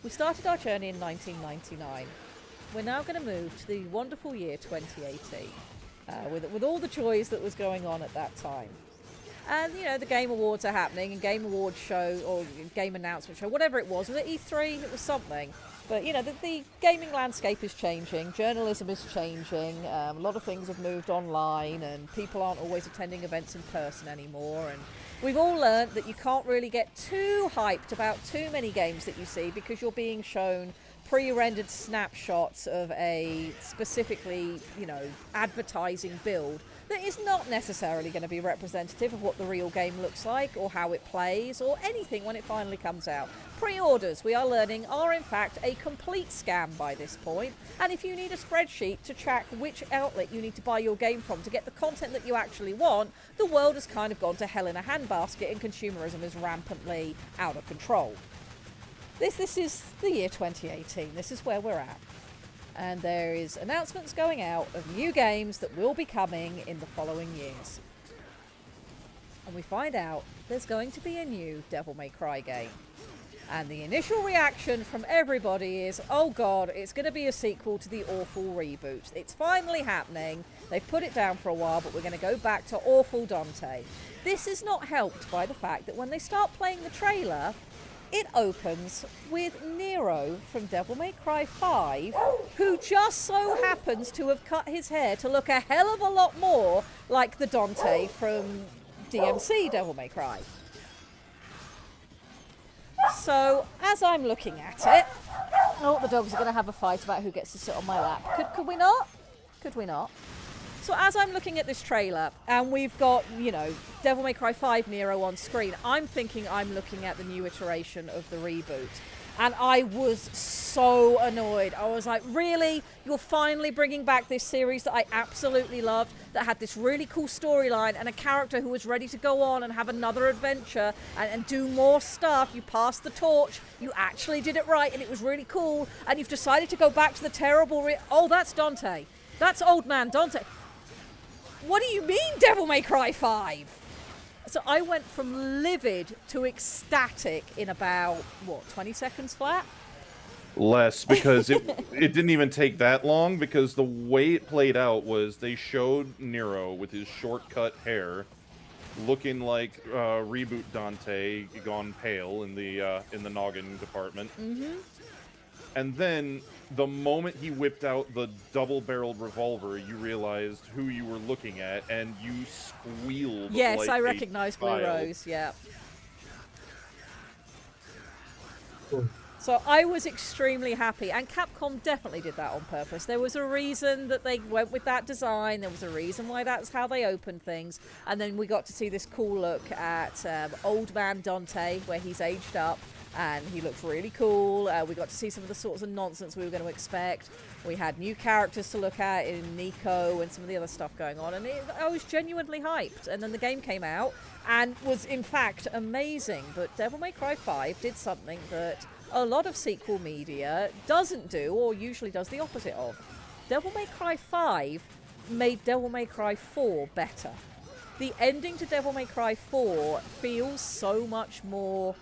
we started our journey in 1999. We're now going to move to the wonderful year 2018, with all the joys that was going on at that time. And, the Game Awards are happening, and Game Awards show, or Game Announcement show, whatever it was it E3? It was something. But, the gaming landscape is changing, journalism is changing, a lot of things have moved online, and people aren't always attending events in person anymore, and we've all learned that you can't really get too hyped about too many games that you see, because you're being shown pre-rendered snapshots of a specifically, advertising build that is not necessarily going to be representative of what the real game looks like or how it plays or anything when it finally comes out. Pre-orders, we are learning, are in fact a complete scam by this point, and if you need a spreadsheet to track which outlet you need to buy your game from to get the content that you actually want, the world has kind of gone to hell in a handbasket and consumerism is rampantly out of control. This is the year 2018. This is where we're at. And there is announcements going out of new games that will be coming in the following years. And we find out there's going to be a new Devil May Cry game. And the initial reaction from everybody is, oh god, it's going to be a sequel to the awful reboot. It's finally happening. They've put it down for a while, but we're going to go back to awful Dante. This is not helped by the fact that when they start playing the trailer, it opens with Nero from Devil May Cry 5, who just so happens to have cut his hair to look a hell of a lot more like the Dante from DMC Devil May Cry. So, as I'm looking at it... Oh, the dogs are going to have a fight about who gets to sit on my lap. Could we not? Could we not? So as I'm looking at this trailer, and we've got, Devil May Cry 5 Nero on screen, I'm thinking I'm looking at the new iteration of the reboot. And I was so annoyed. I was like, really? You're finally bringing back this series that I absolutely loved, that had this really cool storyline and a character who was ready to go on and have another adventure and do more stuff. You passed the torch. You actually did it right, and it was really cool. And you've decided to go back to the terrible... Oh, that's Dante. That's old man Dante. What do you mean, Devil May Cry 5? So I went from livid to ecstatic in about, 20 seconds flat? Less, because it didn't even take that long, because the way it played out was they showed Nero with his shortcut hair looking like reboot Dante gone pale in the noggin department. Mm-hmm. And then the moment he whipped out the double-barreled revolver, you realized who you were looking at, and you squealed. Yes, like I recognized Blue child. Rose, yeah. So I was extremely happy, and Capcom definitely did that on purpose. There was a reason that they went with that design, there was a reason why that's how they opened things, and then we got to see this cool look at old man Dante, where he's aged up, and he looks really cool. We got to see some of the sorts of nonsense we were going to expect. We had new characters to look at in Nico and some of the other stuff going on, and I was genuinely hyped. And then the game came out and was in fact amazing, but Devil May Cry 5 did something that a lot of sequel media doesn't do, or usually does the opposite of. Devil May Cry 5 made Devil May Cry 4 better. The ending to Devil May Cry 4 feels so much more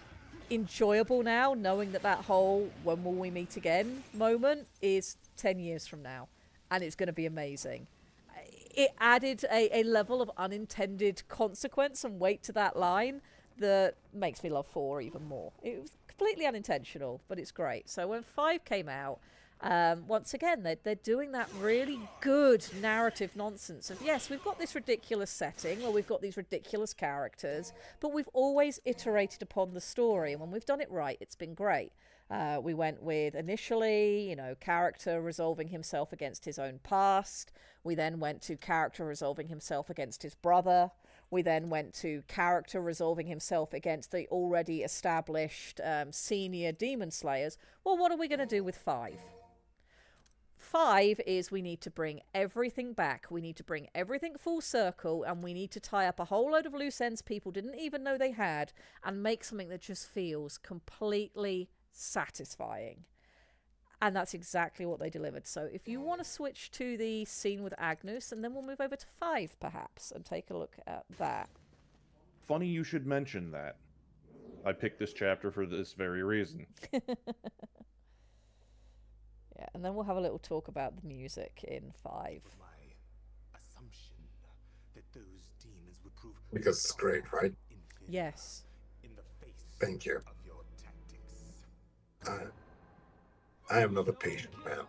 enjoyable now, knowing that whole "when will we meet again" moment is 10 years from now, and it's going to be amazing. It added a level of unintended consequence and weight to that line that makes me love 4 even more. It was completely unintentional, but it's great. So when 5 came out, Once again, they're doing that really good narrative nonsense of, yes, we've got this ridiculous setting where we've got these ridiculous characters, but we've always iterated upon the story, and when we've done it right, it's been great. We went with, initially, character resolving himself against his own past. We then went to character resolving himself against his brother. We then went to character resolving himself against the already established senior demon slayers. Well, what are we going to do with 5? 5 is we need to bring everything back. We need to bring everything full circle, and we need to tie up a whole load of loose ends people didn't even know they had, and make something that just feels completely satisfying. And that's exactly what they delivered. So if you want to switch to the scene with Agnus, and then we'll move over to 5 perhaps and take a look at that. Funny you should mention that. I picked this chapter for this very reason. Yeah, and then we'll have a little talk about the music in 5. My assumption that those demons would prove Because it's great, right? Yes. in the face Thank you. of your tactics. I am not a patient man.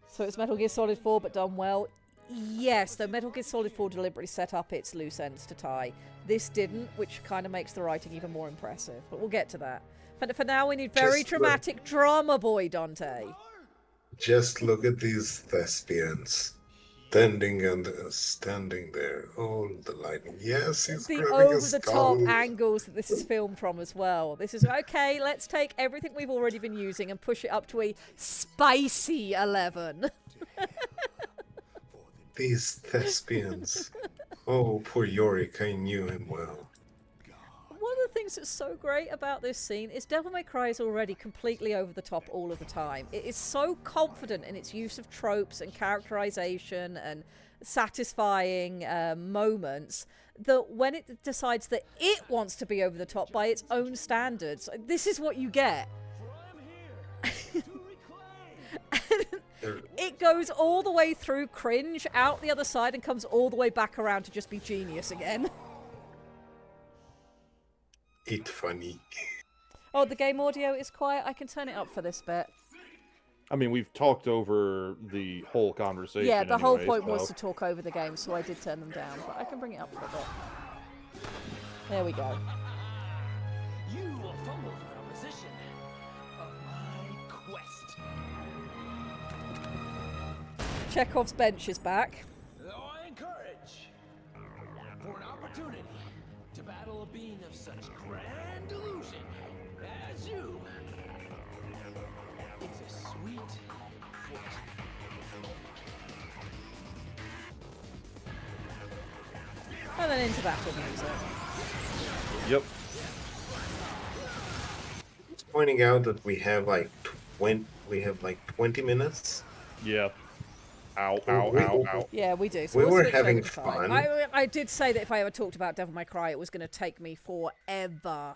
So it's Metal Gear Solid 4, but done well. Yes, though Metal Gear Solid 4 deliberately set up its loose ends to tie. This didn't, which kind of makes the writing even more impressive. But we'll get to that. But for now, we need very dramatic drama, boy Dante. Just look at these thespians. Standing there. Oh, the lightning. Yes, he's The grabbing a over-the-top skull. angles that this is filmed from as well. This is, okay, let's take everything we've already been using and push it up to a spicy 11. These thespians. Oh, poor Yorick. I knew him well. One of the things that's so great about this scene is Devil May Cry is already completely over the top all of the time. It is so confident in its use of tropes and characterization and satisfying moments that when it decides that it wants to be over the top by its own standards, this is what you get. It goes all the way through cringe, out the other side, and comes all the way back around to just be genius again. It funny. Oh, the game audio is quiet. I can turn it up for this bit. I mean, we've talked over the whole conversation. Yeah, the whole anyway, point so. was to talk over the game, so I did turn them down, but I can bring it up for a bit. There we go. You will fumble your position of my quest. Chekhov's bench is back. Though I encourage for an opportunity to battle a being of such grand delusion as you. It's a sweet fortune. And then into battle music. Yep. It's pointing out that we have like 20 minutes. Yeah. Ow, ow, ow, ow. Yeah, we do. So We we'll were switch having over time. fun. I did say that if I ever talked about Devil May Cry, it was going to take me forever.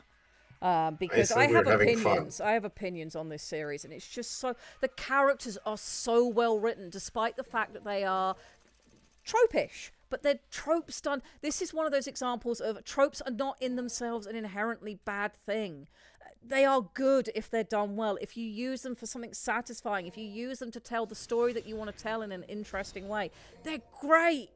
Because said I we have were having fun. opinions. I have opinions on this series, and it's just so... The characters are so well written, despite the fact that they are tropish. But they're tropes done... This is one of those examples of tropes are not in themselves an inherently bad thing. They are good if they're done well. If you use them for something satisfying, if you use them to tell the story that you want to tell in an interesting way, they're great.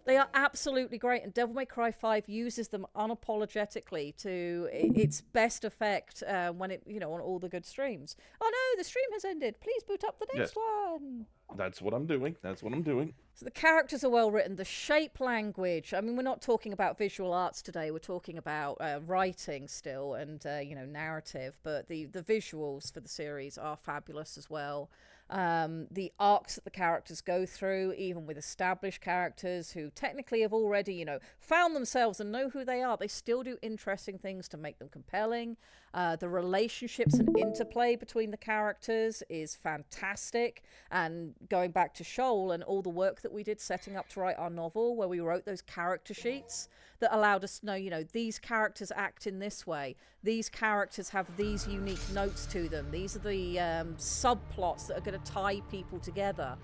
They are absolutely great, and Devil May Cry 5 uses them unapologetically to its best effect when it, on all the good streams. Oh no, the stream has ended. Please boot up the next one. That's what I'm doing. That's what I'm doing. So the characters are well written. The shape language. I mean, we're not talking about visual arts today. We're talking about writing still and narrative. But the visuals for the series are fabulous as well. The arcs that the characters go through, even with established characters who technically have already, found themselves and know who they are, they still do interesting things to make them compelling. The relationships and interplay between the characters is fantastic. And going back to Shoal and all the work that we did setting up to write our novel, where we wrote those character sheets that allowed us to know, these characters act in this way. These characters have these unique notes to them. These are the subplots that are going to tie people together.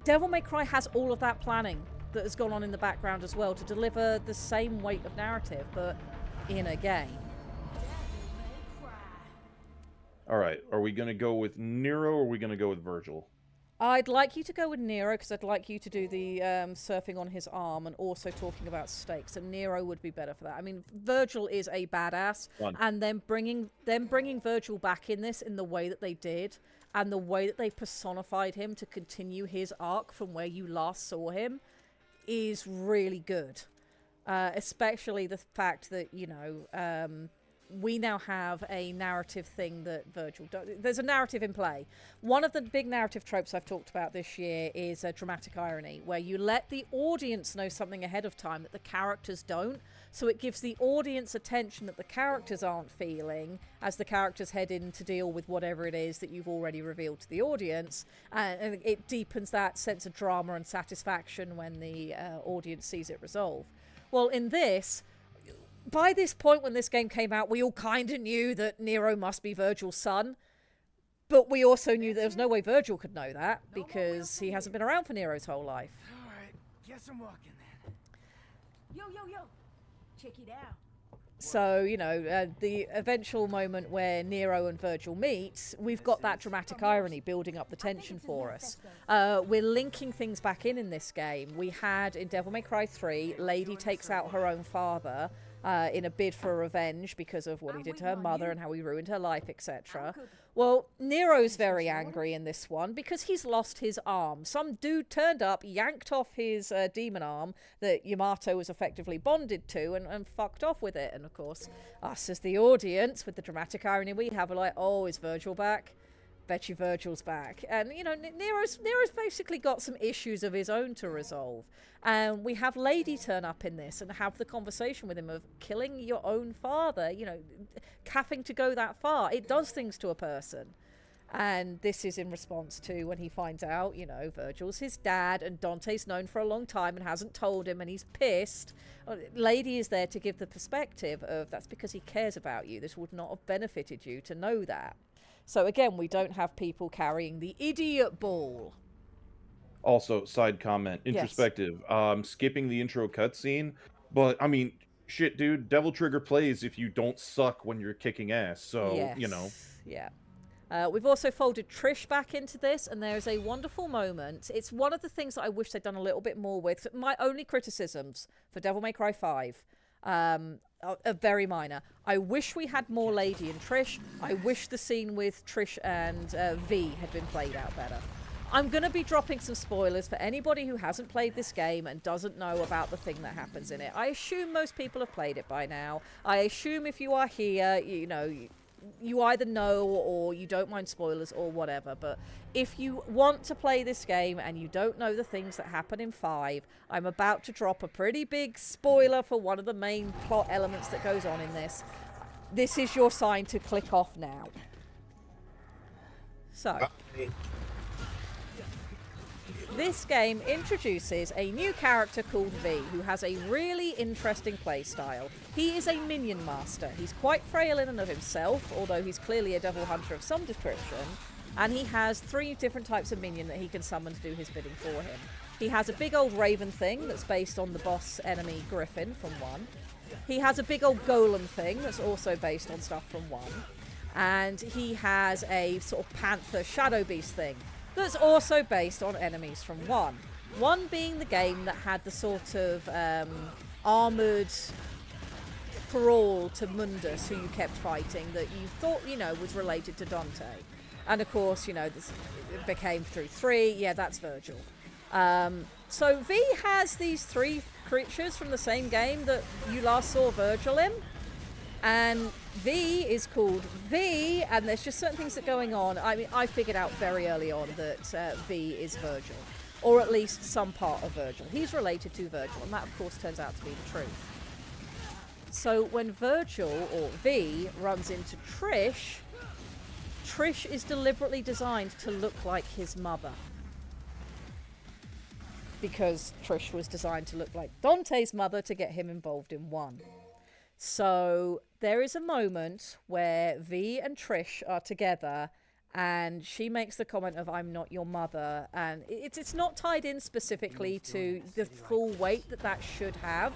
Devil May Cry has all of that planning that has gone on in the background as well to deliver the same weight of narrative, but in a game. All right, are we going to go with Nero or are we going to go with Virgil? I'd like you to go with Nero because I'd like you to do the surfing on his arm and also talking about stakes. And Nero would be better for that. I mean, Virgil is a badass, and then bringing Virgil back in this in the way that they did, and the way that they personified him to continue his arc from where you last saw him, is really good. Especially the fact that we now have a narrative thing that Virgil does. There's a narrative in play. One of the big narrative tropes I've talked about this year is a dramatic irony, where you let the audience know something ahead of time that the characters don't. So it gives the audience attention that the characters aren't feeling as the characters head in to deal with whatever it is that you've already revealed to the audience. And it deepens that sense of drama and satisfaction when the audience sees it resolve. Well, in this, by this point when this game came out, we all kind of knew that Nero must be Virgil's son. But we also knew there was no way Virgil could know that because he hasn't been around for Nero's whole life. All right, guess I'm walking then. Yo, check it out. So, the eventual moment where Nero and Virgil meet, we've got that dramatic irony building up the tension for us. We're linking things back in this game. We had, in Devil May Cry 3, Lady takes out her own father in a bid for revenge because of what he did to her mother and how he ruined her life, etc. Well, Nero's very angry in this one because he's lost his arm. Some dude turned up, yanked off his demon arm that Yamato was effectively bonded to and fucked off with it. And of course, us as the audience, with the dramatic irony we have, are like, oh, is Virgil back? Bet you Virgil's back. And, Nero's basically got some issues of his own to resolve. And we have Lady turn up in this and have the conversation with him of killing your own father, having to go that far. It does things to a person. And this is in response to when he finds out, Virgil's his dad and Dante's known for a long time and hasn't told him and he's pissed. Lady is there to give the perspective of that's because he cares about you. This would not have benefited you to know that. So again, we don't have people carrying the idiot ball. Also, side comment, introspective. Yes. Skipping the intro cutscene, but I mean, shit, dude. Devil Trigger plays if you don't suck when you're kicking ass. So yes. Yeah. We've also folded Trish back into this, and there is a wonderful moment. It's one of the things that I wish they'd done a little bit more with. My only criticisms for Devil May Cry 5. Are very minor. I wish we had more Lady and Trish. I wish the scene with Trish and V had been played out better. I'm going to be dropping some spoilers for anybody who hasn't played this game and doesn't know about the thing that happens in it. I assume most people have played it by now. I assume if you are here, you either know or you don't mind spoilers or whatever. But if you want to play this game and you don't know the things that happen in 5, I'm about to drop a pretty big spoiler for one of the main plot elements that goes on in this. This is your sign to click off now. So, this game introduces a new character called V, who has a really interesting playstyle. He is a minion master. He's quite frail in and of himself, although he's clearly a devil hunter of some description. And he has 3 different types of minion that he can summon to do his bidding for him. He has a big old Raving thing that's based on the boss enemy Griffin from 1. He has a big old Golem thing that's also based on stuff from 1. And he has a sort of Panther Shadow Beast thing that's also based on enemies from 1. 1 being the game that had the sort of armoured thrall to Mundus who you kept fighting that you thought, was related to Dante. And of course, this it became through 3. Yeah, that's Virgil. So V has these 3 creatures from the same game that you last saw Virgil in. And V is called V, and there's just certain things that are going on. I mean, I figured out very early on that V is Virgil, or at least some part of Virgil. He's related to Virgil, and that, of course, turns out to be the truth. So when Virgil, or V, runs into Trish, Trish is deliberately designed to look like his mother. Because Trish was designed to look like Dante's mother to get him involved in 1. So there is a moment where V and Trish are together and she makes the comment of, "I'm not your mother." And it's not tied in specifically to the full weight that should have.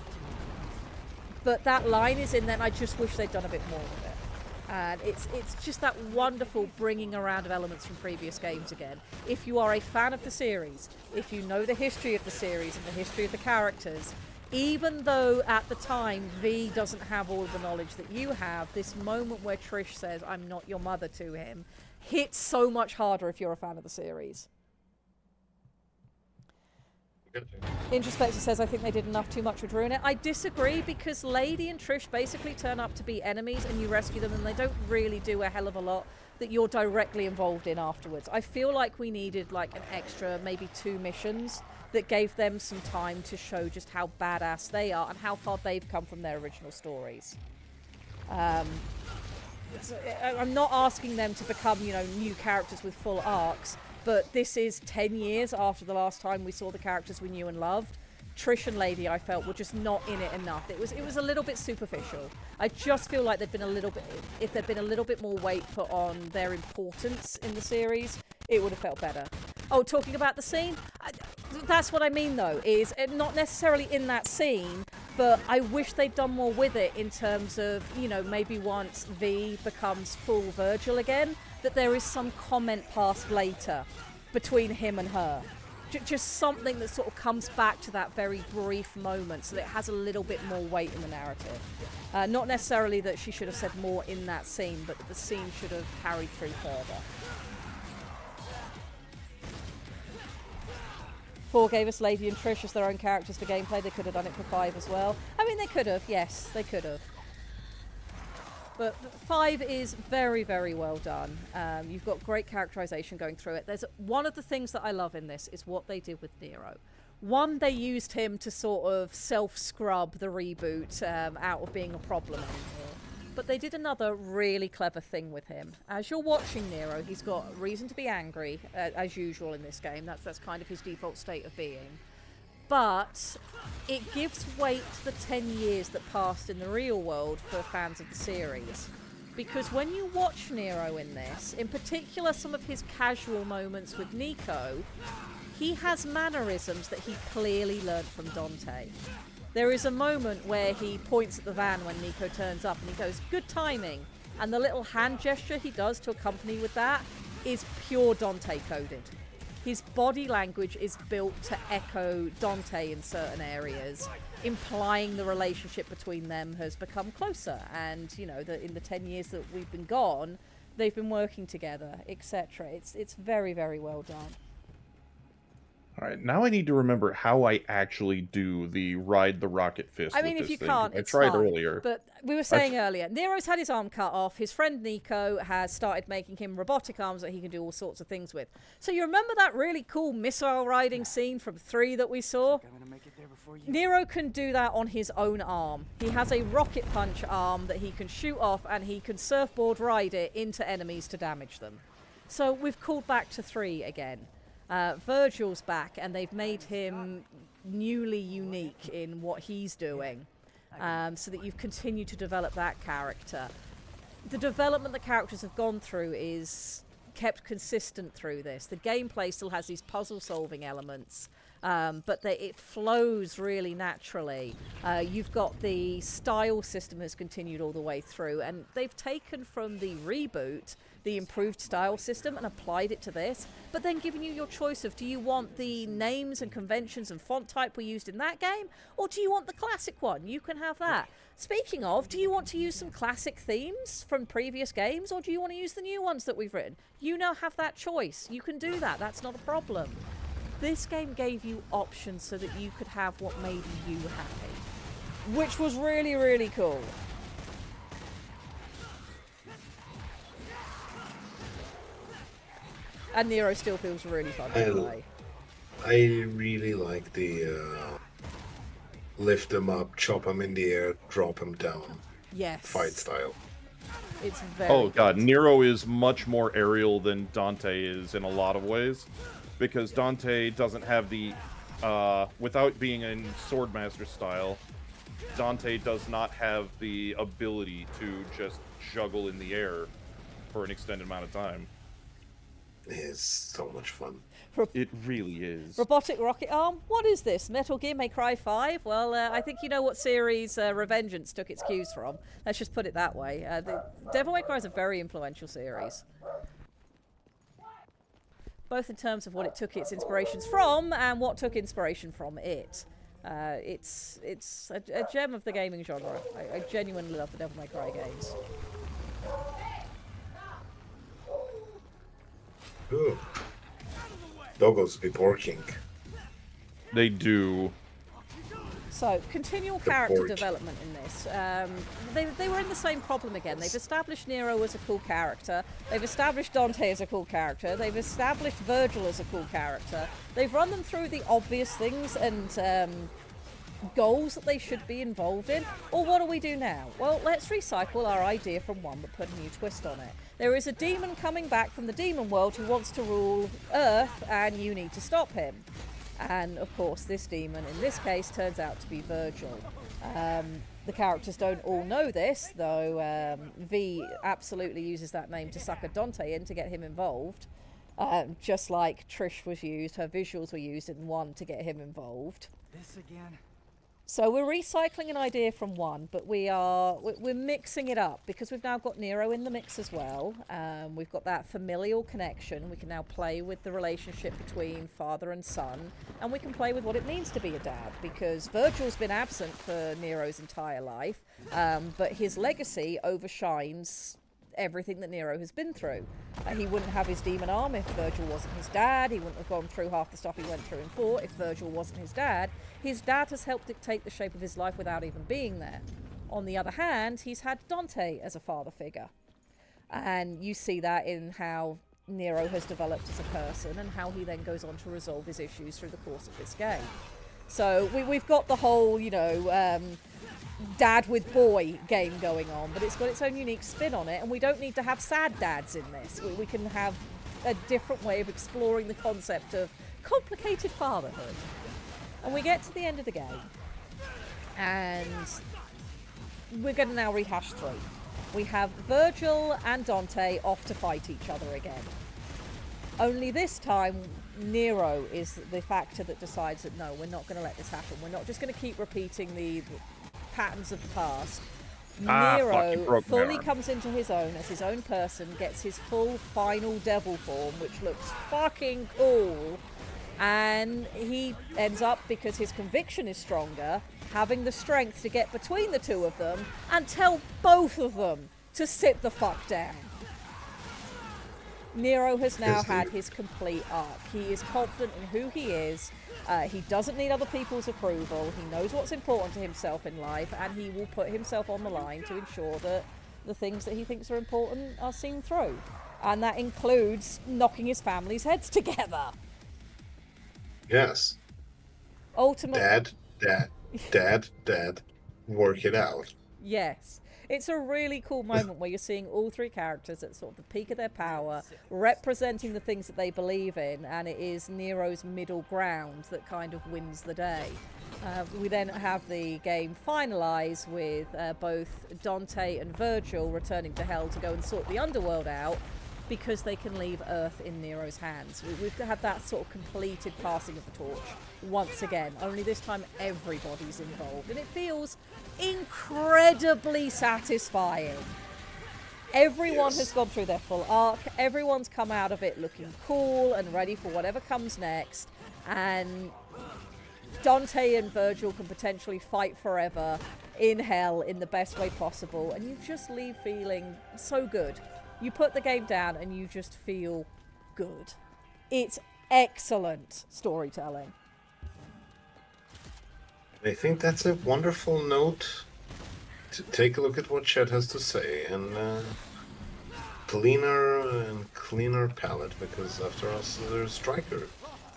But that line is in there and I just wish they'd done a bit more with it. And it's just that wonderful bringing around of elements from previous games again. If you are a fan of the series, if you know the history of the series and the history of the characters, even though at the time V doesn't have all of the knowledge that you have, this moment where Trish says, "I'm not your mother" to him, hits so much harder if you're a fan of the series. Introspector says, I think they did too much with ruin it. I disagree, because Lady and Trish basically turn up to be enemies and you rescue them, and they don't really do a hell of a lot that you're directly involved in afterwards. I feel like we needed like an extra, maybe 2 missions that gave them some time to show just how badass they are and how far they've come from their original stories. I'm not asking them to become, you know, new characters with full arcs, but this is 10 years after the last time we saw the characters we knew and loved. Trish and Lady, I felt, were just not in it enough. It was a little bit superficial. I just feel like if there'd been a little bit more weight put on their importance in the series, it would have felt better. Oh, talking about the scene, that's what I mean though, is not necessarily in that scene, but I wish they'd done more with it in terms of, you know, maybe once V becomes full Virgil again, that there is some comment passed later between him and her. Just something that sort of comes back to that very brief moment so that it has a little bit more weight in the narrative. Not necessarily that she should have said more in that scene, but the scene should have carried through further. 4 gave us Lady and Trish as their own characters for gameplay. They could have done it for 5 as well. I mean, they could have, yes, they could have. But 5 is very, very well done. You've got great characterization going through it. There's one of the things that I love in this is what they did with Nero. One, they used him to sort of self-scrub the reboot out of being a problem anymore. But they did another really clever thing with him. As you're watching Nero, he's got reason to be angry, as usual in this game. That's kind of his default state of being. But it gives weight to the 10 years that passed in the real world for fans of the series. Because when you watch Nero in this, in particular some of his casual moments with Nico, he has mannerisms that he clearly learned from Dante. There is a moment where he points at the van when Nico turns up and he goes, "Good timing." And the little hand gesture he does to accompany with that is pure Dante coded. His body language is built to echo Dante in certain areas, implying the relationship between them has become closer. And, you know, that in the 10 years that we've been gone, they've been working together, etc. It's very, very well done. All right, now I need to remember how I actually do the ride the rocket fist. I mean, with if this you thing. can't, I it's tried fine. earlier. But we were saying earlier, Nero's had his arm cut off. His friend Nico has started making him robotic arms that he can do all sorts of things with. So you remember that really cool missile riding scene from 3 that we saw? Nero can do that on his own arm. He has a rocket punch arm that he can shoot off, and he can surfboard ride it into enemies to damage them. So we've called back to 3 again. Virgil's back, and they've made him newly unique in what he's doing, so that you've continued to develop that character. The development the characters have gone through is kept consistent through this. The gameplay still has these puzzle-solving elements, but it flows really naturally. You've got the style system has continued all the way through, and they've taken from the reboot the improved style system and applied it to this, but then given you your choice of, do you want the names and conventions and font type we used in that game, or do you want the classic one? You can have that. Speaking of, do you want to use some classic themes from previous games, or do you want to use the new ones that we've written? You now have that choice. You can do that. That's not a problem. This game gave you options so that you could have what made you happy, which was really, really cool. And Nero still feels really fun to play. I really like the lift them up, chop them in the air, drop them down. Yes. Fight style. It's very Oh god, good. Nero is much more aerial than Dante is in a lot of ways. Because Dante doesn't have the, without being in Swordmaster style, Dante does not have the ability to just juggle in the air for an extended amount of time. is so much fun. It really is. Robotic rocket arm? What is this? Metal Gear May Cry 5? Well, I think you know what series Revengeance took its cues from. Let's just put it that way. Devil May Cry is a very influential series. Both in terms of what it took its inspirations from and what took inspiration from it. It's a gem of the gaming genre. I genuinely love the Devil May Cry games. Ooh. Doggos be porking. They do. So, continual character development in this. They were in the same problem again. They've established Nero as a cool character. They've established Dante as a cool character. They've established Virgil as a cool character. They've run them through the obvious things and goals that they should be involved in. Or what do we do now? Well, let's recycle our idea from one but put a new twist on it. There is a demon coming back from the demon world who wants to rule Earth, and you need to stop him. And of course, this demon in this case turns out to be Virgil. The characters don't all know this, though V absolutely uses that name to sucker Dante in to get him involved. Just like Trish was used, her visuals were used in 1 to get him involved. This again? So we're recycling an idea from 1, but we're mixing it up because we've now got Nero in the mix as well. We've got that familial connection. We can now play with the relationship between father and son, and we can play with what it means to be a dad, because Virgil's been absent for Nero's entire life, but his legacy overshines everything that Nero has been through. He wouldn't have his demon arm if Virgil wasn't his dad. He wouldn't have gone through half the stuff he went through in 4 if Virgil wasn't his dad. His dad has helped dictate the shape of his life without even being there. On the other hand, he's had Dante as a father figure. And you see that in how Nero has developed as a person and how he then goes on to resolve his issues through the course of this game. So we've got the whole, dad with boy game going on, but it's got its own unique spin on it, and we don't need to have sad dads in this. We can have a different way of exploring the concept of complicated fatherhood. And we get to the end of the game, and we're going to now rehash 3. We have Virgil and Dante off to fight each other again. Only this time, Nero is the factor that decides that no, we're not going to let this happen. We're not just going to keep repeating the patterns of the past. Nero fully comes into his own as his own person, gets his full final devil form, which looks fucking cool, and he ends up, because his conviction is stronger, having the strength to get between the two of them and tell both of them to sit the fuck down. Nero has now had his complete arc. He is confident in who he is. He doesn't need other people's approval. He knows what's important to himself in life, and he will put himself on the line to ensure that the things that he thinks are important are seen through. And that includes knocking his family's heads together. Yes. Ultimately, Dad, work it out. Yes. It's a really cool moment where you're seeing all 3 characters at sort of the peak of their power, representing the things that they believe in, and it is Nero's middle ground that kind of wins the day. We then have the game finalise with both Dante and Virgil returning to Hell to go and sort the underworld out, because they can leave Earth in Nero's hands. We've had that sort of completed passing of the torch once again, only this time everybody's involved, and it feels incredibly satisfying. Everyone has gone through their full arc, everyone's come out of it looking cool and ready for whatever comes next, and Dante and Virgil can potentially fight forever in Hell in the best way possible, and you just leave feeling so good. You put the game down and you just feel good. It's excellent storytelling. I think that's a wonderful note to take a look at what Chet has to say, and cleaner palette, because after us there's Striker.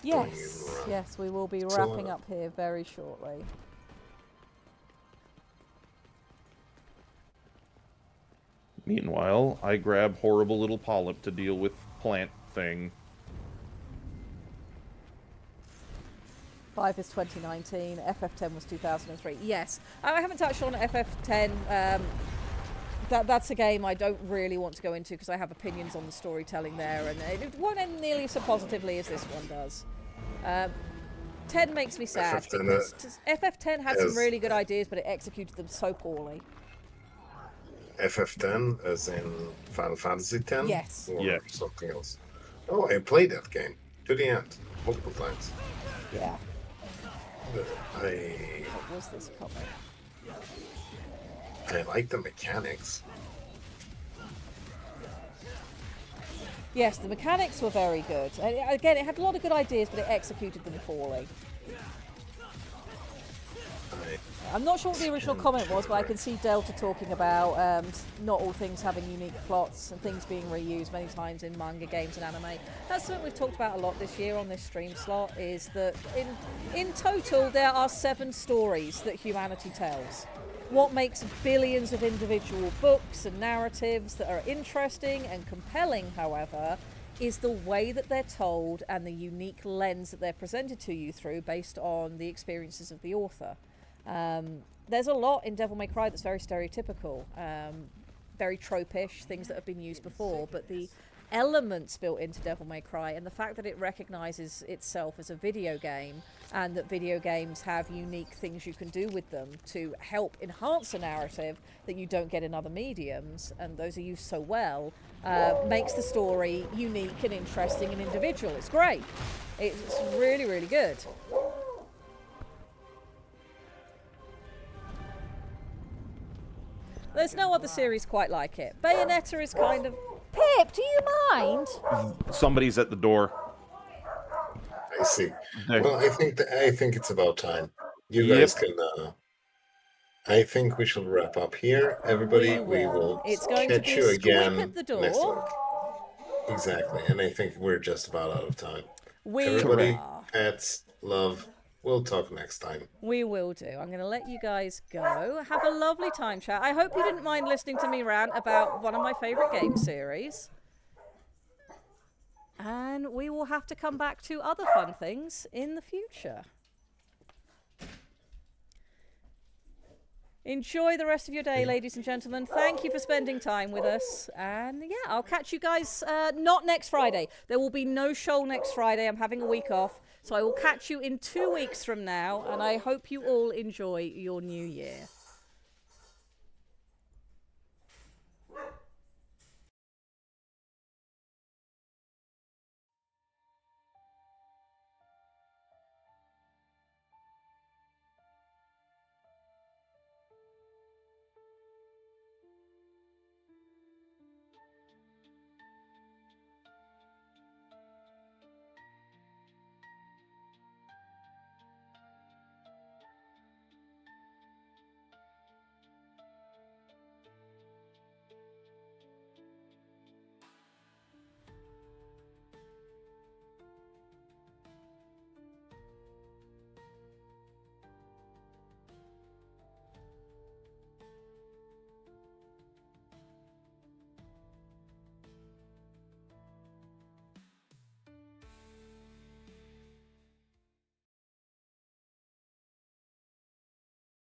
Yes, we will be wrapping up here very shortly. Meanwhile, I grab horrible little polyp to deal with plant thing. 5 is 2019, FF10 was 2003. Yes, I haven't touched on FF10. that's a game I don't really want to go into because I have opinions on the storytelling there, and it won't end nearly so positively as this one does. 10 makes me sad because FF10 had some really good ideas, but it executed them so poorly. FF10 as in Final Fantasy X? Yes. Or something else? Oh, I played that game to the end multiple times. Yeah. I What was this comic? like the mechanics. Yes, the mechanics were very good. And again, it had a lot of good ideas, but it executed them poorly. I'm not sure what the original comment was, but I can see Delta talking about not all things having unique plots and things being reused many times in manga, games and anime. That's something we've talked about a lot this year on this stream slot, is that in total there are 7 stories that humanity tells. What makes billions of individual books and narratives that are interesting and compelling, however, is the way that they're told and the unique lens that they're presented to you through based on the experiences of the author. There's a lot in Devil May Cry that's very stereotypical, very trope-ish, things that have been used before, but the elements built into Devil May Cry and the fact that it recognizes itself as a video game and that video games have unique things you can do with them to help enhance a narrative that you don't get in other mediums, and those are used so well, makes the story unique and interesting and individual. It's great. It's really, really good. There's no other series quite like it. Bayonetta is kind of... Pip, do you mind? Somebody's at the door. I see. Well, I think it's about time. You guys can... I think we shall wrap up here. Everybody, we will catch you again at the door. next week. Exactly. And I think we're just about out of time. Everybody, pets, love... We'll talk next time. We will do. I'm going to let you guys go. Have a lovely time, chat. I hope you didn't mind listening to me rant about one of my favourite game series. And we will have to come back to other fun things in the future. Enjoy the rest of your day, ladies and gentlemen. Thank you for spending time with us. And yeah, I'll catch you guys not next Friday. There will be no show next Friday. I'm having a week off. So I will catch you in 2 weeks from now. And I hope you all enjoy your new year.